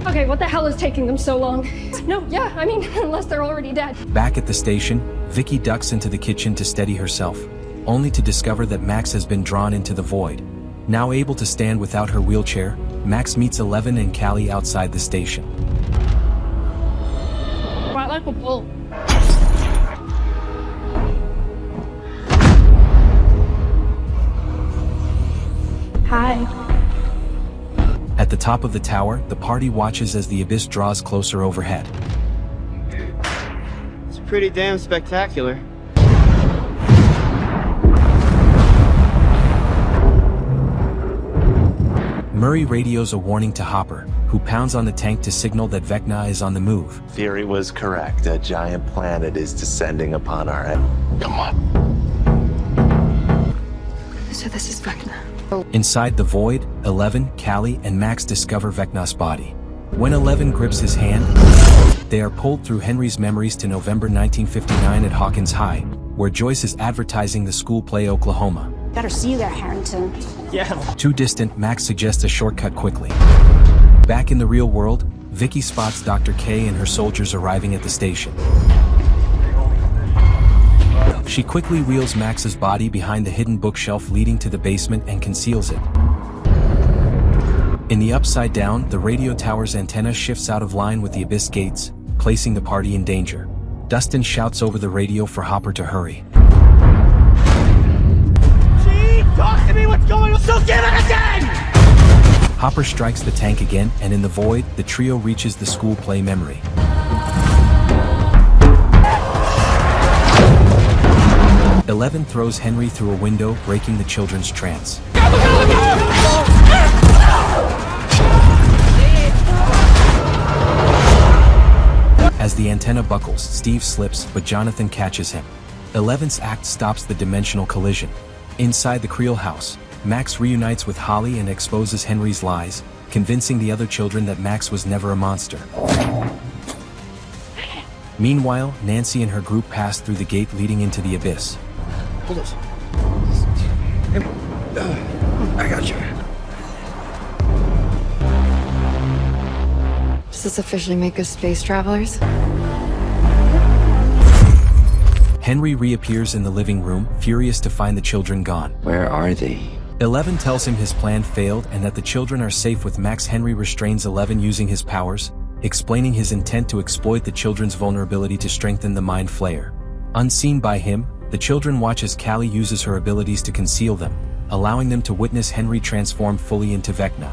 [SPEAKER 21] Okay, what the hell is taking them so long? No, yeah, I mean, unless they're already dead.
[SPEAKER 1] Back at the station, Vicky ducks into the kitchen to steady herself, only to discover that Max has been drawn into the void. Now able to stand without her wheelchair, Max meets 11 and Callie outside the station.
[SPEAKER 21] Quite like a bull.
[SPEAKER 18] Hi.
[SPEAKER 1] At the top of the tower, the party watches as the abyss draws closer overhead.
[SPEAKER 7] It's pretty damn spectacular.
[SPEAKER 1] Murray radios a warning to Hopper, who pounds on the tank to signal that Vecna is on the move.
[SPEAKER 11] Theory was correct. A giant planet is descending upon our head. Come on.
[SPEAKER 10] So this is Vecna.
[SPEAKER 1] Inside the void, 11, Callie, and Max discover Vecna's body. When 11 grips his hand, they are pulled through Henry's memories to November 1959 at Hawkins High, where Joyce is advertising the school play Oklahoma.
[SPEAKER 22] Better see you there, Harrington.
[SPEAKER 7] Yeah.
[SPEAKER 1] Too distant, Max suggests a shortcut quickly. Back in the real world, Vicky spots Dr. K and her soldiers arriving at the station. She quickly wheels Max's body behind the hidden bookshelf leading to the basement and conceals it. In the Upside Down, the radio tower's antenna shifts out of line with the abyss gates, placing the party in danger. Dustin shouts over the radio for Hopper to hurry.
[SPEAKER 5] Talk to me, what's going on? So give it again!
[SPEAKER 1] Hopper strikes the tank again, and in the void, the trio reaches the school play memory. Eleven throws Henry through a window, breaking the children's trance. As the antenna buckles, Steve slips, but Jonathan catches him. 11's act stops the dimensional collision. Inside the Creel house, Max reunites with Holly and exposes Henry's lies, convincing the other children that Max was never a monster. Meanwhile, Nancy and her group pass through the gate leading into the abyss.
[SPEAKER 13] Hold it. I got you.
[SPEAKER 10] Does this officially make us space travelers?
[SPEAKER 1] Henry reappears in the living room, furious to find the children gone.
[SPEAKER 14] Where are they?
[SPEAKER 1] 11 tells him his plan failed and that the children are safe with Max. Henry restrains 11 using his powers, explaining his intent to exploit the children's vulnerability to strengthen the Mind Flayer. Unseen by him, the children watch as Callie uses her abilities to conceal them, allowing them to witness Henry transform fully into Vecna.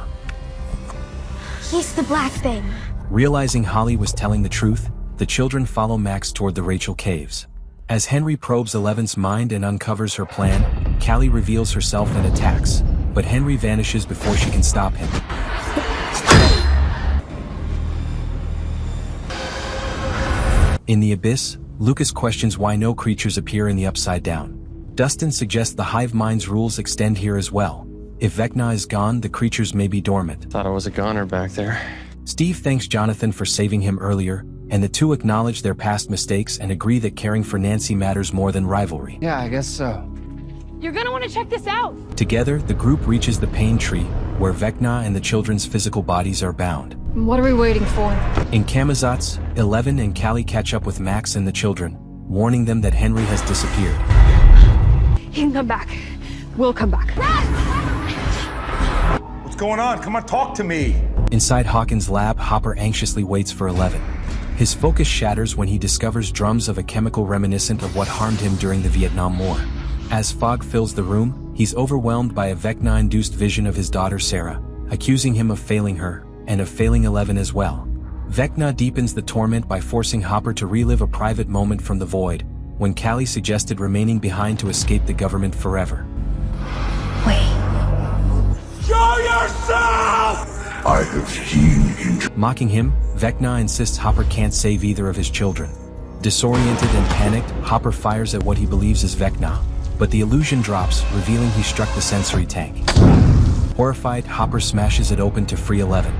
[SPEAKER 22] He's the black thing.
[SPEAKER 1] Realizing Holly was telling the truth, the children follow Max toward the Rachel Caves. As Henry probes 11's mind and uncovers her plan, Callie reveals herself and attacks, but Henry vanishes before she can stop him. In the abyss, Lucas questions why no creatures appear in the Upside Down. Dustin suggests the hive mind's rules extend here as well. If Vecna is gone, the creatures may be dormant.
[SPEAKER 6] Thought I was a goner back there.
[SPEAKER 1] Steve thanks Jonathan for saving him earlier, and the two acknowledge their past mistakes and agree that caring for Nancy matters more than rivalry.
[SPEAKER 13] Yeah, I guess so.
[SPEAKER 5] You're gonna want to check this out.
[SPEAKER 1] Together, the group reaches the Pain Tree, where Vecna and the children's physical bodies are bound.
[SPEAKER 10] What are we waiting for?
[SPEAKER 1] In Kamazatz, 11 and Callie catch up with Max and the children, warning them that Henry has disappeared.
[SPEAKER 21] He can come back. We'll come back.
[SPEAKER 12] What's going on? Come on, talk to me.
[SPEAKER 1] Inside Hawkins' lab, Hopper anxiously waits for 11. His focus shatters when he discovers drums of a chemical reminiscent of what harmed him during the Vietnam War. As fog fills the room, he's overwhelmed by a Vecna-induced vision of his daughter Sarah, accusing him of failing her, and of failing 11 as well. Vecna deepens the torment by forcing Hopper to relive a private moment from the void, when Callie suggested remaining behind to escape the government forever.
[SPEAKER 12] Show yourself!
[SPEAKER 2] I have seen you.
[SPEAKER 1] Mocking him, Vecna insists Hopper can't save either of his children. Disoriented and panicked, Hopper fires at what he believes is Vecna, but the illusion drops, revealing he struck the sensory tank. Horrified, Hopper smashes it open to free 11.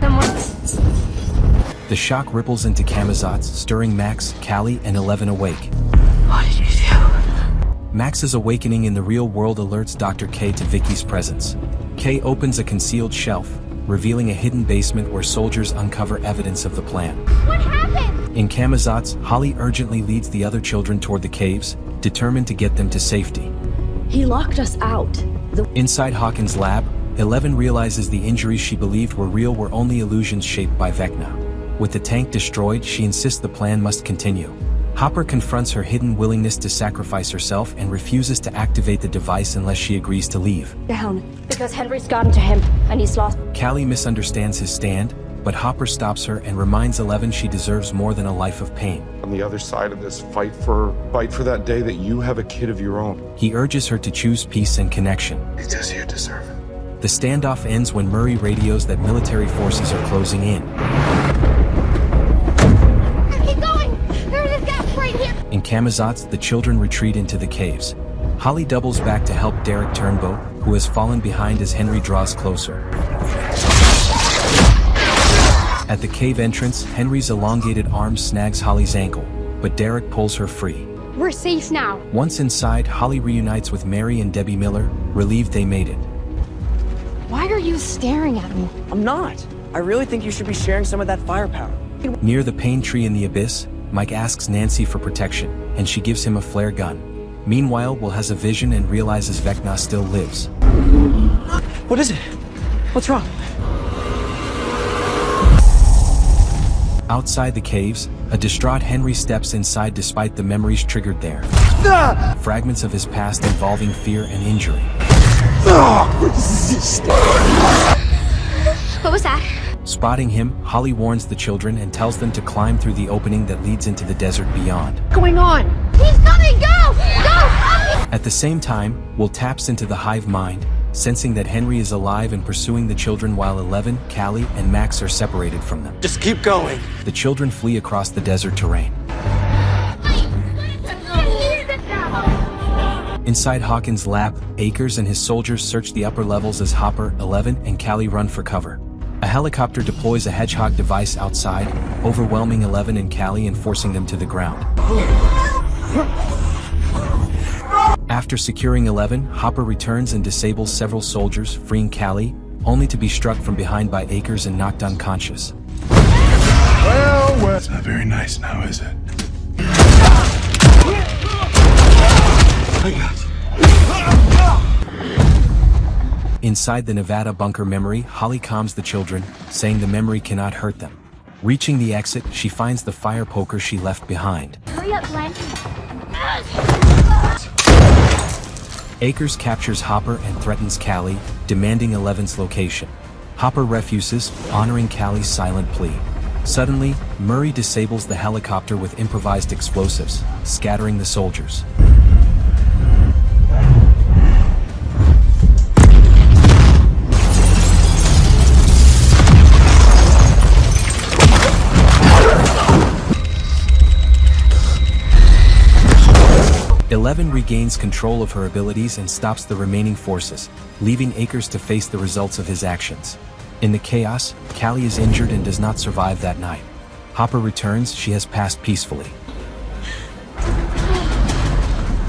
[SPEAKER 1] The shock ripples into Kamazatz, stirring Max, Callie, and 11 awake.
[SPEAKER 22] What did you do?
[SPEAKER 1] Max's awakening in the real world alerts Dr. K to Vicky's presence. K opens a concealed shelf, revealing a hidden basement where soldiers uncover evidence of the plan.
[SPEAKER 22] What happened?
[SPEAKER 1] In Kamazatz, Holly urgently leads the other children toward the caves, determined to get them to safety.
[SPEAKER 18] He locked us out.
[SPEAKER 1] Inside Hawkins' lab, 11 realizes the injuries she believed were real were only illusions shaped by Vecna. With the tank destroyed, she insists the plan must continue. Hopper confronts her hidden willingness to sacrifice herself and refuses to activate the device unless she agrees to leave.
[SPEAKER 18] Down.
[SPEAKER 22] because Henry's gotten to him, and he's lost.
[SPEAKER 1] Callie misunderstands his stand, but Hopper stops her and reminds Eleven she deserves more than a life of pain.
[SPEAKER 3] On the other side of this, fight for that day that you have a kid of your own.
[SPEAKER 1] He urges her to choose peace and connection.
[SPEAKER 3] Because you deserve it.
[SPEAKER 1] The standoff ends when Murray radios that military forces are closing in.
[SPEAKER 22] Keep going! There's a gap right here!
[SPEAKER 1] In Kamazats, the children retreat into the caves. Holly doubles back to help Derek Turnbow, who has fallen behind as Henry draws closer. At the cave entrance, Henry's elongated arm snags Holly's ankle, but Derek pulls her free.
[SPEAKER 22] We're safe now.
[SPEAKER 1] Once inside, Holly reunites with Mary and Debbie Miller, relieved they made it.
[SPEAKER 22] Why are you staring at me?
[SPEAKER 7] I'm not. I really think you should be sharing some of that firepower.
[SPEAKER 1] Near the pain tree in the abyss, Mike asks Nancy for protection, and she gives him a flare gun. Meanwhile, Will has a vision and realizes Vecna still lives.
[SPEAKER 7] What is it? What's wrong?
[SPEAKER 1] Outside the caves, a distraught Henry steps inside despite the memories triggered there. Fragments of his past involving fear and injury.
[SPEAKER 22] What was that?
[SPEAKER 1] Spotting him, Holly warns the children and tells them to climb through the opening that leads into the desert beyond.
[SPEAKER 22] What's going on? He's coming! Go! Go!
[SPEAKER 1] At the same time, Will taps into the hive mind, sensing that Henry is alive and pursuing the children while Eleven, Callie, and Max are separated from them.
[SPEAKER 7] Just keep going.
[SPEAKER 1] The children flee across the desert terrain. Inside Hawkins' lab, Akers and his soldiers search the upper levels as Hopper, Eleven, and Callie run for cover. A helicopter deploys a hedgehog device outside, overwhelming Eleven and Callie and forcing them to the ground. After securing 11, Hopper returns and disables several soldiers, freeing Callie, only to be struck from behind by Akers and knocked unconscious.
[SPEAKER 3] Well, it's not very nice now, is it?
[SPEAKER 1] Inside the Nevada bunker memory, Holly calms the children, saying the memory cannot hurt them. Reaching the exit, she finds the fire poker she left behind.
[SPEAKER 22] Hurry up, Glenn.
[SPEAKER 1] Akers captures Hopper and threatens Callie, demanding Eleven's location. Hopper refuses, honoring Callie's silent plea. Suddenly, Murray disables the helicopter with improvised explosives, scattering the soldiers. Eleven regains control of her abilities and stops the remaining forces, leaving Akers to face the results of his actions. In the chaos, Callie is injured and does not survive that night. Hopper returns, she has passed peacefully.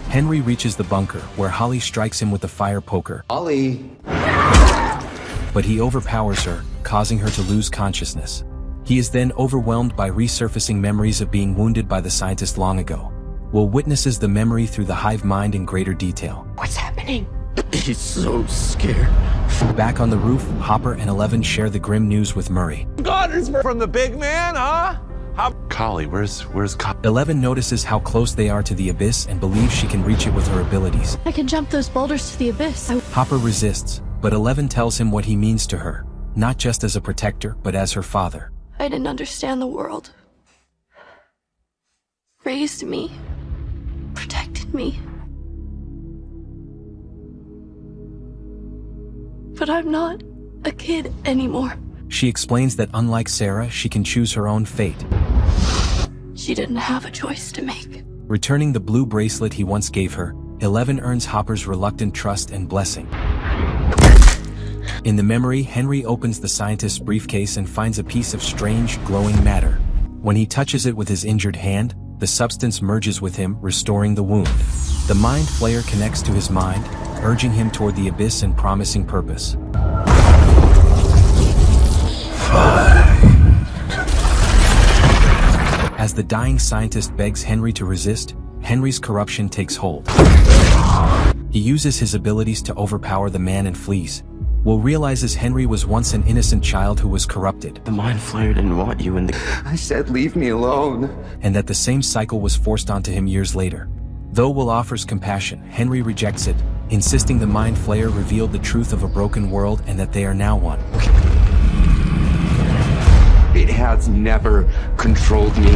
[SPEAKER 1] Henry reaches the bunker, where Holly strikes him with a fire poker.
[SPEAKER 14] Holly!
[SPEAKER 1] But he overpowers her, causing her to lose consciousness. He is then overwhelmed by resurfacing memories of being wounded by the scientist long ago. Will witnesses the memory through the hive mind in greater detail.
[SPEAKER 22] What's happening?
[SPEAKER 7] He's so scared.
[SPEAKER 1] Back on the roof, Hopper and Eleven share the grim news with Murray.
[SPEAKER 12] God is from the big man, huh?
[SPEAKER 2] Callie, where's Callie?
[SPEAKER 1] Eleven notices how close they are to the abyss and believes she can reach it with her abilities.
[SPEAKER 22] I can jump those boulders to the abyss.
[SPEAKER 1] Hopper resists, but Eleven tells him what he means to her, not just as a protector, but as her father.
[SPEAKER 22] I didn't understand the world. Raised me. Protected me. But I'm not a kid anymore.
[SPEAKER 1] She explains that unlike Sarah, she can choose her own fate.
[SPEAKER 22] She didn't have a choice to make.
[SPEAKER 1] Returning the blue bracelet he once gave her, Eleven earns Hopper's reluctant trust and blessing. In the memory, Henry opens the scientist's briefcase and finds a piece of strange, glowing matter. When he touches it with his injured hand, the substance merges with him, restoring the wound. The mind flayer connects to his mind, urging him toward the abyss and promising purpose. As the dying scientist begs Henry to resist, Henry's corruption takes hold. He uses his abilities to overpower the man and flees. Will realizes Henry was once an innocent child who was corrupted.
[SPEAKER 7] The mind flayer didn't want you in the...
[SPEAKER 14] I said leave me alone.
[SPEAKER 1] And that the same cycle was forced onto him years later. Though Will offers compassion, Henry rejects it, insisting the Mind Flayer revealed the truth of a broken world and that they are now one.
[SPEAKER 8] It has never controlled me.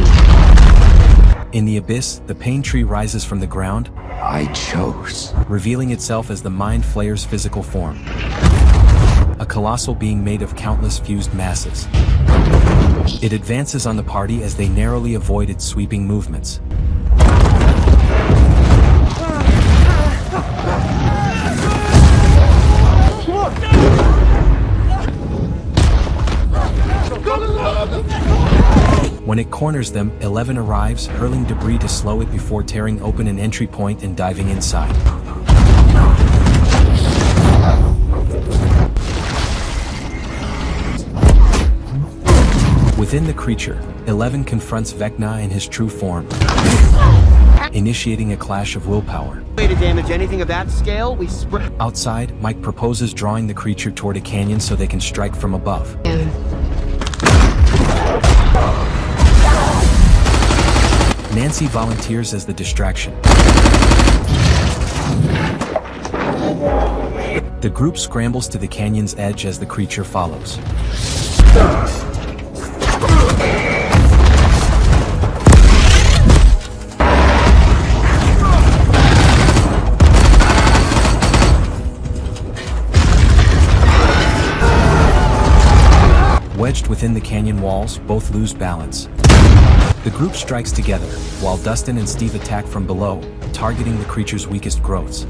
[SPEAKER 1] In the abyss, the pain tree rises from the ground.
[SPEAKER 8] I chose.
[SPEAKER 1] Revealing itself as the Mind Flayer's physical form. A colossal being made of countless fused masses. It advances on the party as they narrowly avoid its sweeping movements. When it corners them, 11 arrives, hurling debris to slow it before tearing open an entry point and diving inside. Within the creature, 11 confronts Vecna in his true form, initiating a clash of willpower.
[SPEAKER 6] Way to damage anything of that scale, we
[SPEAKER 1] Outside, Mike proposes drawing the creature toward a canyon so they can strike from above. Nancy volunteers as the distraction. The group scrambles to the canyon's edge as the creature follows. Wedged within the canyon walls, both lose balance. The group strikes together, while Dustin and Steve attack from below, targeting the creature's weakest growths.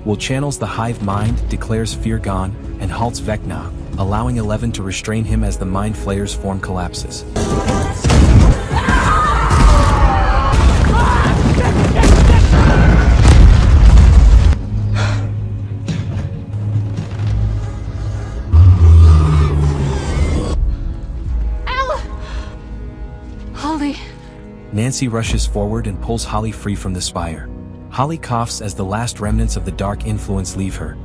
[SPEAKER 1] Will channels the hive mind, declares fear gone, and halts Vecna, allowing 11 to restrain him as the Mind Flayer's form collapses. Nancy rushes forward and pulls Holly free from the spire. Holly coughs as the last remnants of the dark influence leave her,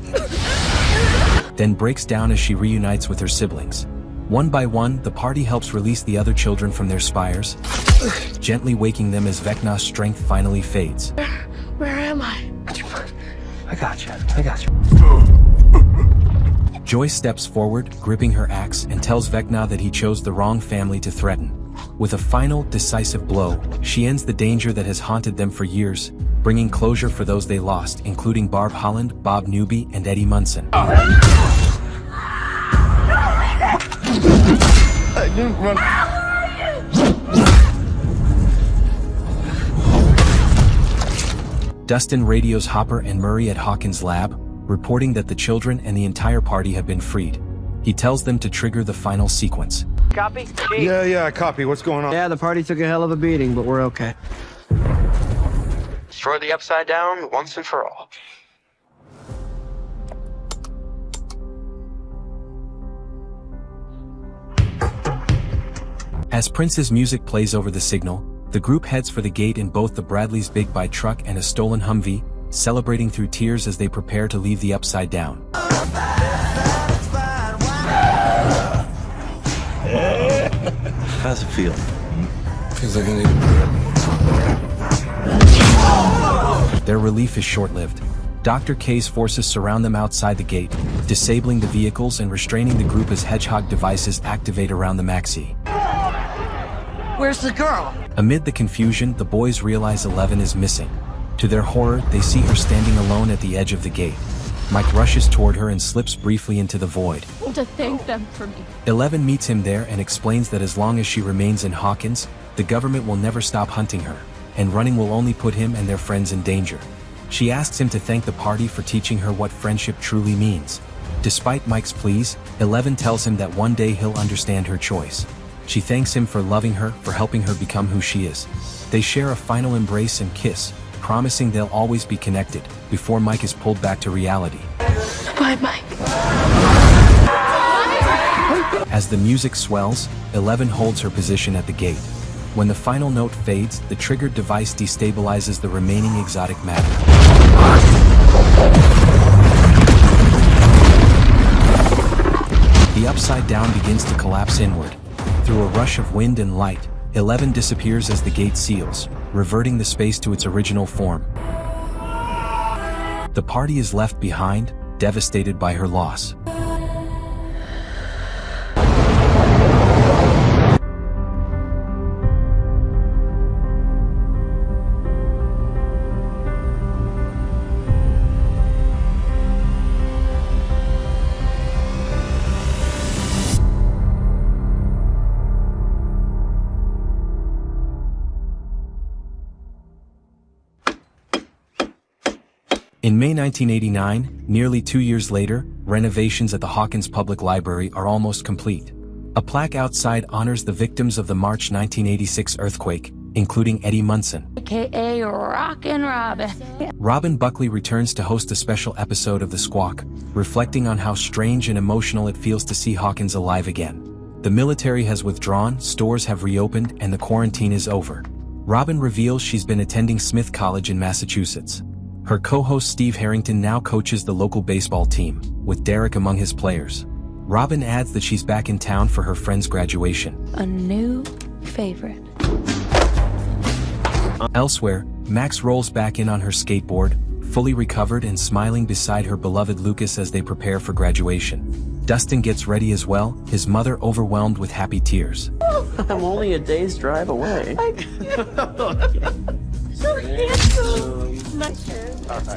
[SPEAKER 1] then breaks down as she reunites with her siblings. One by one, the party helps release the other children from their spires, gently waking them as Vecna's strength finally fades.
[SPEAKER 22] Where am I?
[SPEAKER 13] I got you.
[SPEAKER 1] Joyce steps forward, gripping her axe, and tells Vecna that he chose the wrong family to threaten. With a final, decisive blow, she ends the danger that has haunted them for years, bringing closure for those they lost, including Barb Holland, Bob Newby, and Eddie Munson.
[SPEAKER 13] I didn't run.
[SPEAKER 1] Dustin radios Hopper and Murray at Hawkins' lab, reporting that the children and the entire party have been freed. He tells them to trigger the final sequence.
[SPEAKER 6] Copy?
[SPEAKER 3] Yeah, copy. What's going on?
[SPEAKER 6] Yeah, the party took a hell of a beating, but we're okay.
[SPEAKER 7] Destroy the Upside Down once and for all.
[SPEAKER 1] As Prince's music plays over the signal, the group heads for the gate in both the Bradley's Big Bike truck and a stolen Humvee, celebrating through tears as they prepare to leave the Upside Down.
[SPEAKER 11] How's it feel?
[SPEAKER 13] Feels like
[SPEAKER 1] Their relief is short-lived. Dr. K's forces surround them outside the gate, disabling the vehicles and restraining the group as Hedgehog devices activate around the maxi.
[SPEAKER 5] Where's the girl?
[SPEAKER 1] Amid the confusion, the boys realize 11 is missing. To their horror, they see her standing alone at the edge of the gate. Mike rushes toward her and slips briefly into the void.
[SPEAKER 22] I want to thank them for me.
[SPEAKER 1] 11 meets him there and explains that as long as she remains in Hawkins, the government will never stop hunting her, and running will only put him and their friends in danger. She asks him to thank the party for teaching her what friendship truly means. Despite Mike's pleas, 11 tells him that one day he'll understand her choice. She thanks him for loving her, for helping her become who she is. They share a final embrace and kiss, promising they'll always be connected, before Mike is pulled back to reality.
[SPEAKER 22] Bye, Mike.
[SPEAKER 1] As the music swells, 11 holds her position at the gate. When the final note fades, the triggered device destabilizes the remaining exotic matter. The Upside Down begins to collapse inward. Through a rush of wind and light, 11 disappears as the gate seals, reverting the space to its original form. The party is left behind, devastated by her loss. In May 1989, nearly 2 years later, renovations at the Hawkins Public Library are almost complete. A plaque outside honors the victims of the March 1986 earthquake, including Eddie Munson.
[SPEAKER 16] AKA Rockin' Robin.
[SPEAKER 1] Robin Buckley returns to host a special episode of The Squawk, reflecting on how strange and emotional it feels to see Hawkins alive again. The military has withdrawn, stores have reopened, and the quarantine is over. Robin reveals she's been attending Smith College in Massachusetts. Her co-host Steve Harrington now coaches the local baseball team, with Derek among his players. Robin adds that she's back in town for her friend's graduation.
[SPEAKER 16] A new favorite.
[SPEAKER 1] Elsewhere, Max rolls back in on her skateboard, fully recovered and smiling beside her beloved Lucas as they prepare for graduation. Dustin gets ready as well, his mother overwhelmed with happy tears.
[SPEAKER 7] I'm only a day's drive away.
[SPEAKER 22] So handsome. Nice shirt.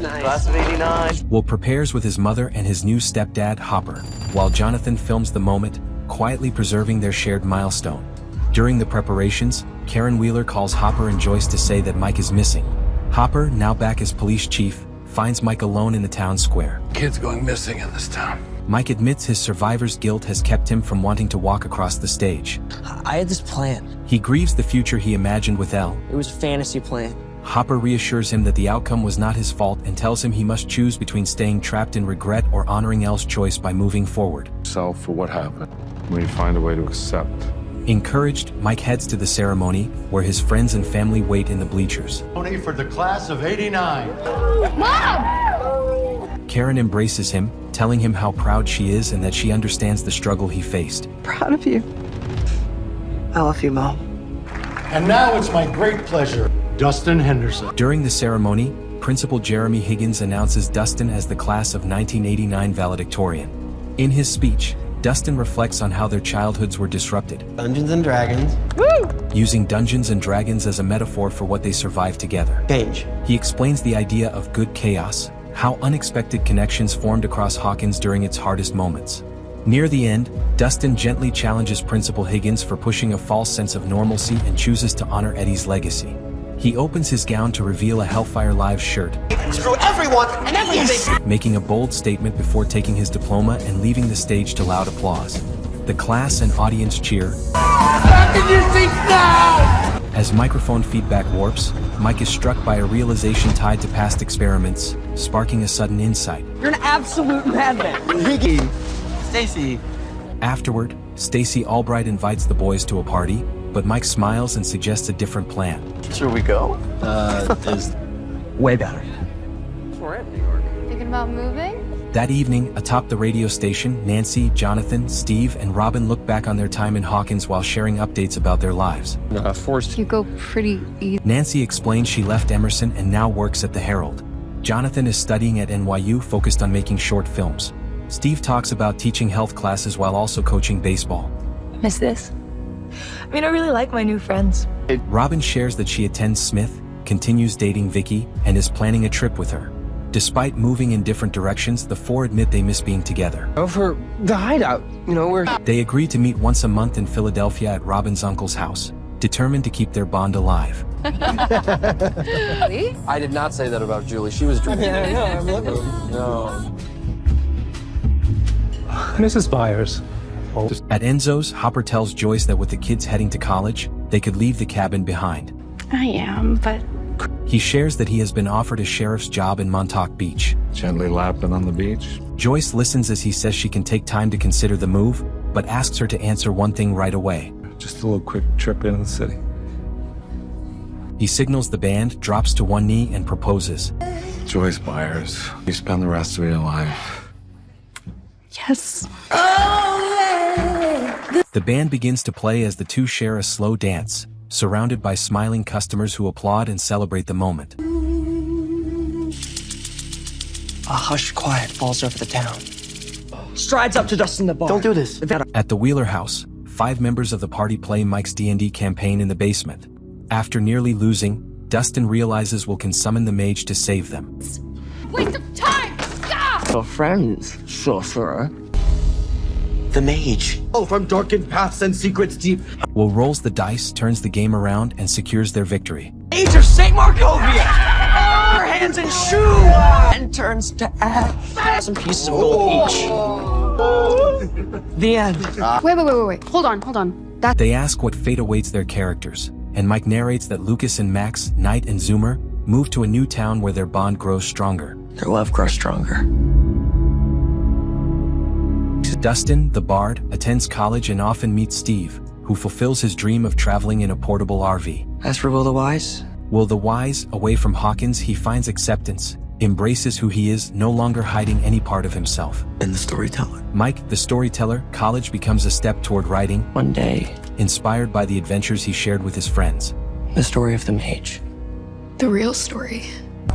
[SPEAKER 7] Nice. Class of '89.
[SPEAKER 1] Will prepares with his mother and his new stepdad, Hopper, while Jonathan films the moment, quietly preserving their shared milestone. During the preparations, Karen Wheeler calls Hopper and Joyce to say that Mike is missing. Hopper, now back as police chief, finds Mike alone in the town square.
[SPEAKER 2] Kids going missing in this town.
[SPEAKER 1] Mike admits his survivor's guilt has kept him from wanting to walk across the stage.
[SPEAKER 7] I had this plan.
[SPEAKER 1] He grieves the future he imagined with Elle.
[SPEAKER 7] It was a fantasy plan.
[SPEAKER 1] Hopper reassures him that the outcome was not his fault and tells him he must choose between staying trapped in regret or honoring Elle's choice by moving forward.
[SPEAKER 3] Self for what happened. When you find a way to accept.
[SPEAKER 1] Encouraged, Mike heads to the ceremony, where his friends and family wait in the bleachers.
[SPEAKER 4] For the class of '89.
[SPEAKER 22] Mom!
[SPEAKER 1] Karen embraces him, telling him how proud she is and that she understands the struggle he faced.
[SPEAKER 7] Proud of you. I love you, Mom.
[SPEAKER 4] And now it's my great pleasure, Dustin Henderson.
[SPEAKER 1] During the ceremony, Principal Jeremy Higgins announces Dustin as the class of 1989 valedictorian. In his speech, Dustin reflects on how their childhoods were disrupted.
[SPEAKER 7] Dungeons and Dragons.
[SPEAKER 1] Woo! Using Dungeons and Dragons as a metaphor for what they survived together.
[SPEAKER 7] Change.
[SPEAKER 1] He explains the idea of good chaos, how unexpected connections formed across Hawkins during its hardest moments. Near the end, Dustin gently challenges Principal Higgins for pushing a false sense of normalcy and chooses to honor Eddie's legacy. He opens his gown to reveal a Hellfire Live shirt.
[SPEAKER 7] Screw everyone and everything!
[SPEAKER 1] Making a bold statement before taking his diploma and leaving the stage to loud applause. The class and audience cheer.
[SPEAKER 22] Back in your seats now!
[SPEAKER 1] As microphone feedback warps, Mike is struck by a realization tied to past experiments, sparking a sudden insight.
[SPEAKER 7] You're an absolute madman. Higgy. Stacy.
[SPEAKER 1] Afterward, Stacy Albright invites the boys to a party, but Mike smiles and suggests a different plan.
[SPEAKER 7] Should we go? Is way better. We're in New York.
[SPEAKER 22] Thinking about moving?
[SPEAKER 1] That evening, atop the radio station, Nancy, Jonathan, Steve, and Robin look back on their time in Hawkins while sharing updates about their lives.
[SPEAKER 10] You go pretty easy.
[SPEAKER 1] Nancy explains she left Emerson and now works at the Herald. Jonathan is studying at NYU, focused on making short films. Steve talks about teaching health classes while also coaching baseball.
[SPEAKER 19] Miss this? I mean, I really like my new friends.
[SPEAKER 1] Robin shares that she attends Smith, continues dating Vicky, and is planning a trip with her. Despite moving in different directions, the four admit they miss being together.
[SPEAKER 7] Over the hideout,
[SPEAKER 1] They agree to meet once a month in Philadelphia at Robin's uncle's house, determined to keep their bond alive.
[SPEAKER 7] I did not say that about Julie. She was drinking. I'm looking. No.
[SPEAKER 13] Mrs. Byers.
[SPEAKER 1] At Enzo's, Hopper tells Joyce that with the kids heading to college, they could leave the cabin behind.
[SPEAKER 22] I am, but...
[SPEAKER 1] He shares that he has been offered a sheriff's job in Montauk Beach.
[SPEAKER 3] Gently lapping on the beach.
[SPEAKER 1] Joyce listens as he says she can take time to consider the move, but asks her to answer one thing right away.
[SPEAKER 3] Just a little quick trip into the city.
[SPEAKER 1] He signals the band, drops to one knee, and proposes.
[SPEAKER 3] Joyce Byers, you spend the rest of your life.
[SPEAKER 22] Yes.
[SPEAKER 1] The band begins to play as the two share a slow dance, surrounded by smiling customers who applaud and celebrate the moment.
[SPEAKER 7] A hushed quiet falls over the town. Strides up to Dustin the bar. Don't do this.
[SPEAKER 1] At the Wheeler house, 5 members of the party play Mike's D&D campaign in the basement. After nearly losing, Dustin realizes Will can summon the mage to save them.
[SPEAKER 22] Waste of time! Stop!
[SPEAKER 7] Your friends, sorcerer. The mage.
[SPEAKER 9] Oh, from darkened paths and secrets deep.
[SPEAKER 1] Will rolls the dice, turns the game around, and secures their victory.
[SPEAKER 7] Mage of St. Markovia! Her hands and shoe! And turns to ash. Some pieces of gold each. The end.
[SPEAKER 10] Wait. Hold on.
[SPEAKER 1] They ask what fate awaits their characters, and Mike narrates that Lucas and Max, Knight and Zoomer, move to a new town where their bond grows stronger.
[SPEAKER 7] Their love grows stronger.
[SPEAKER 1] Dustin, the bard, attends college and often meets Steve, who fulfills his dream of traveling in a portable RV.
[SPEAKER 7] As for Will the Wise?
[SPEAKER 1] Will the Wise, away from Hawkins, he finds acceptance, embraces who he is, no longer hiding any part of himself.
[SPEAKER 7] And the storyteller.
[SPEAKER 1] Mike, the storyteller, college becomes a step toward writing.
[SPEAKER 7] One day.
[SPEAKER 1] Inspired by the adventures he shared with his friends.
[SPEAKER 7] The story of the mage.
[SPEAKER 10] The real story.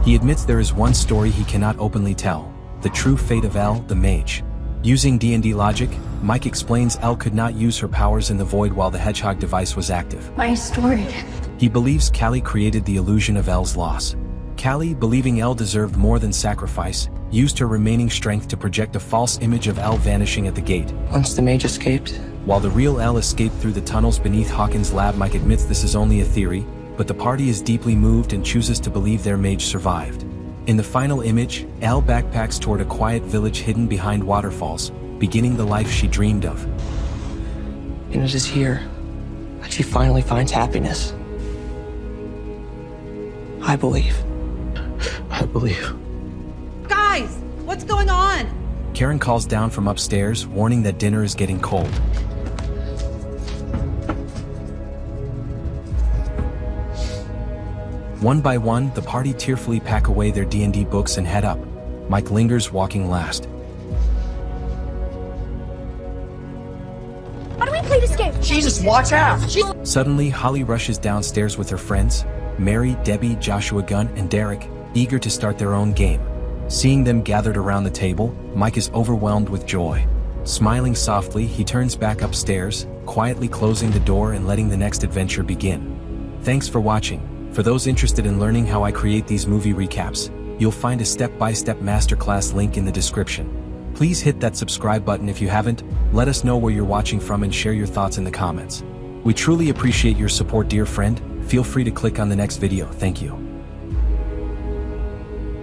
[SPEAKER 1] He admits there is one story he cannot openly tell, the true fate of Elle, the mage. Using D&D logic, Mike explains Elle could not use her powers in the void while the hedgehog device was active.
[SPEAKER 21] My story.
[SPEAKER 1] He believes Callie created the illusion of Elle's loss. Callie, believing Elle deserved more than sacrifice, used her remaining strength to project a false image of Elle vanishing at the gate.
[SPEAKER 7] Once the mage escaped?
[SPEAKER 1] While the real Elle escaped through the tunnels beneath Hawkins' lab, Mike admits this is only a theory, but the party is deeply moved and chooses to believe their mage survived. In the final image, Elle backpacks toward a quiet village hidden behind waterfalls, beginning the life she dreamed of.
[SPEAKER 7] And it is here that she finally finds happiness. I believe.
[SPEAKER 5] Guys, what's going on?
[SPEAKER 1] Karen calls down from upstairs, warning that dinner is getting cold. One by one, the party tearfully pack away their D&D books and head up. Mike lingers, walking last.
[SPEAKER 22] How do we play this game?
[SPEAKER 7] Jesus, watch out!
[SPEAKER 1] Suddenly, Holly rushes downstairs with her friends, Mary, Debbie, Joshua Gunn, and Derek, eager to start their own game. Seeing them gathered around the table, Mike is overwhelmed with joy. Smiling softly, he turns back upstairs, quietly closing the door and letting the next adventure begin. Thanks for watching. For those interested in learning how I create these movie recaps, you'll find a step-by-step masterclass link in the description. Please hit that subscribe button if you haven't, let us know where you're watching from and share your thoughts in the comments. We truly appreciate your support, dear friend. Feel free to click on the next video. Thank you.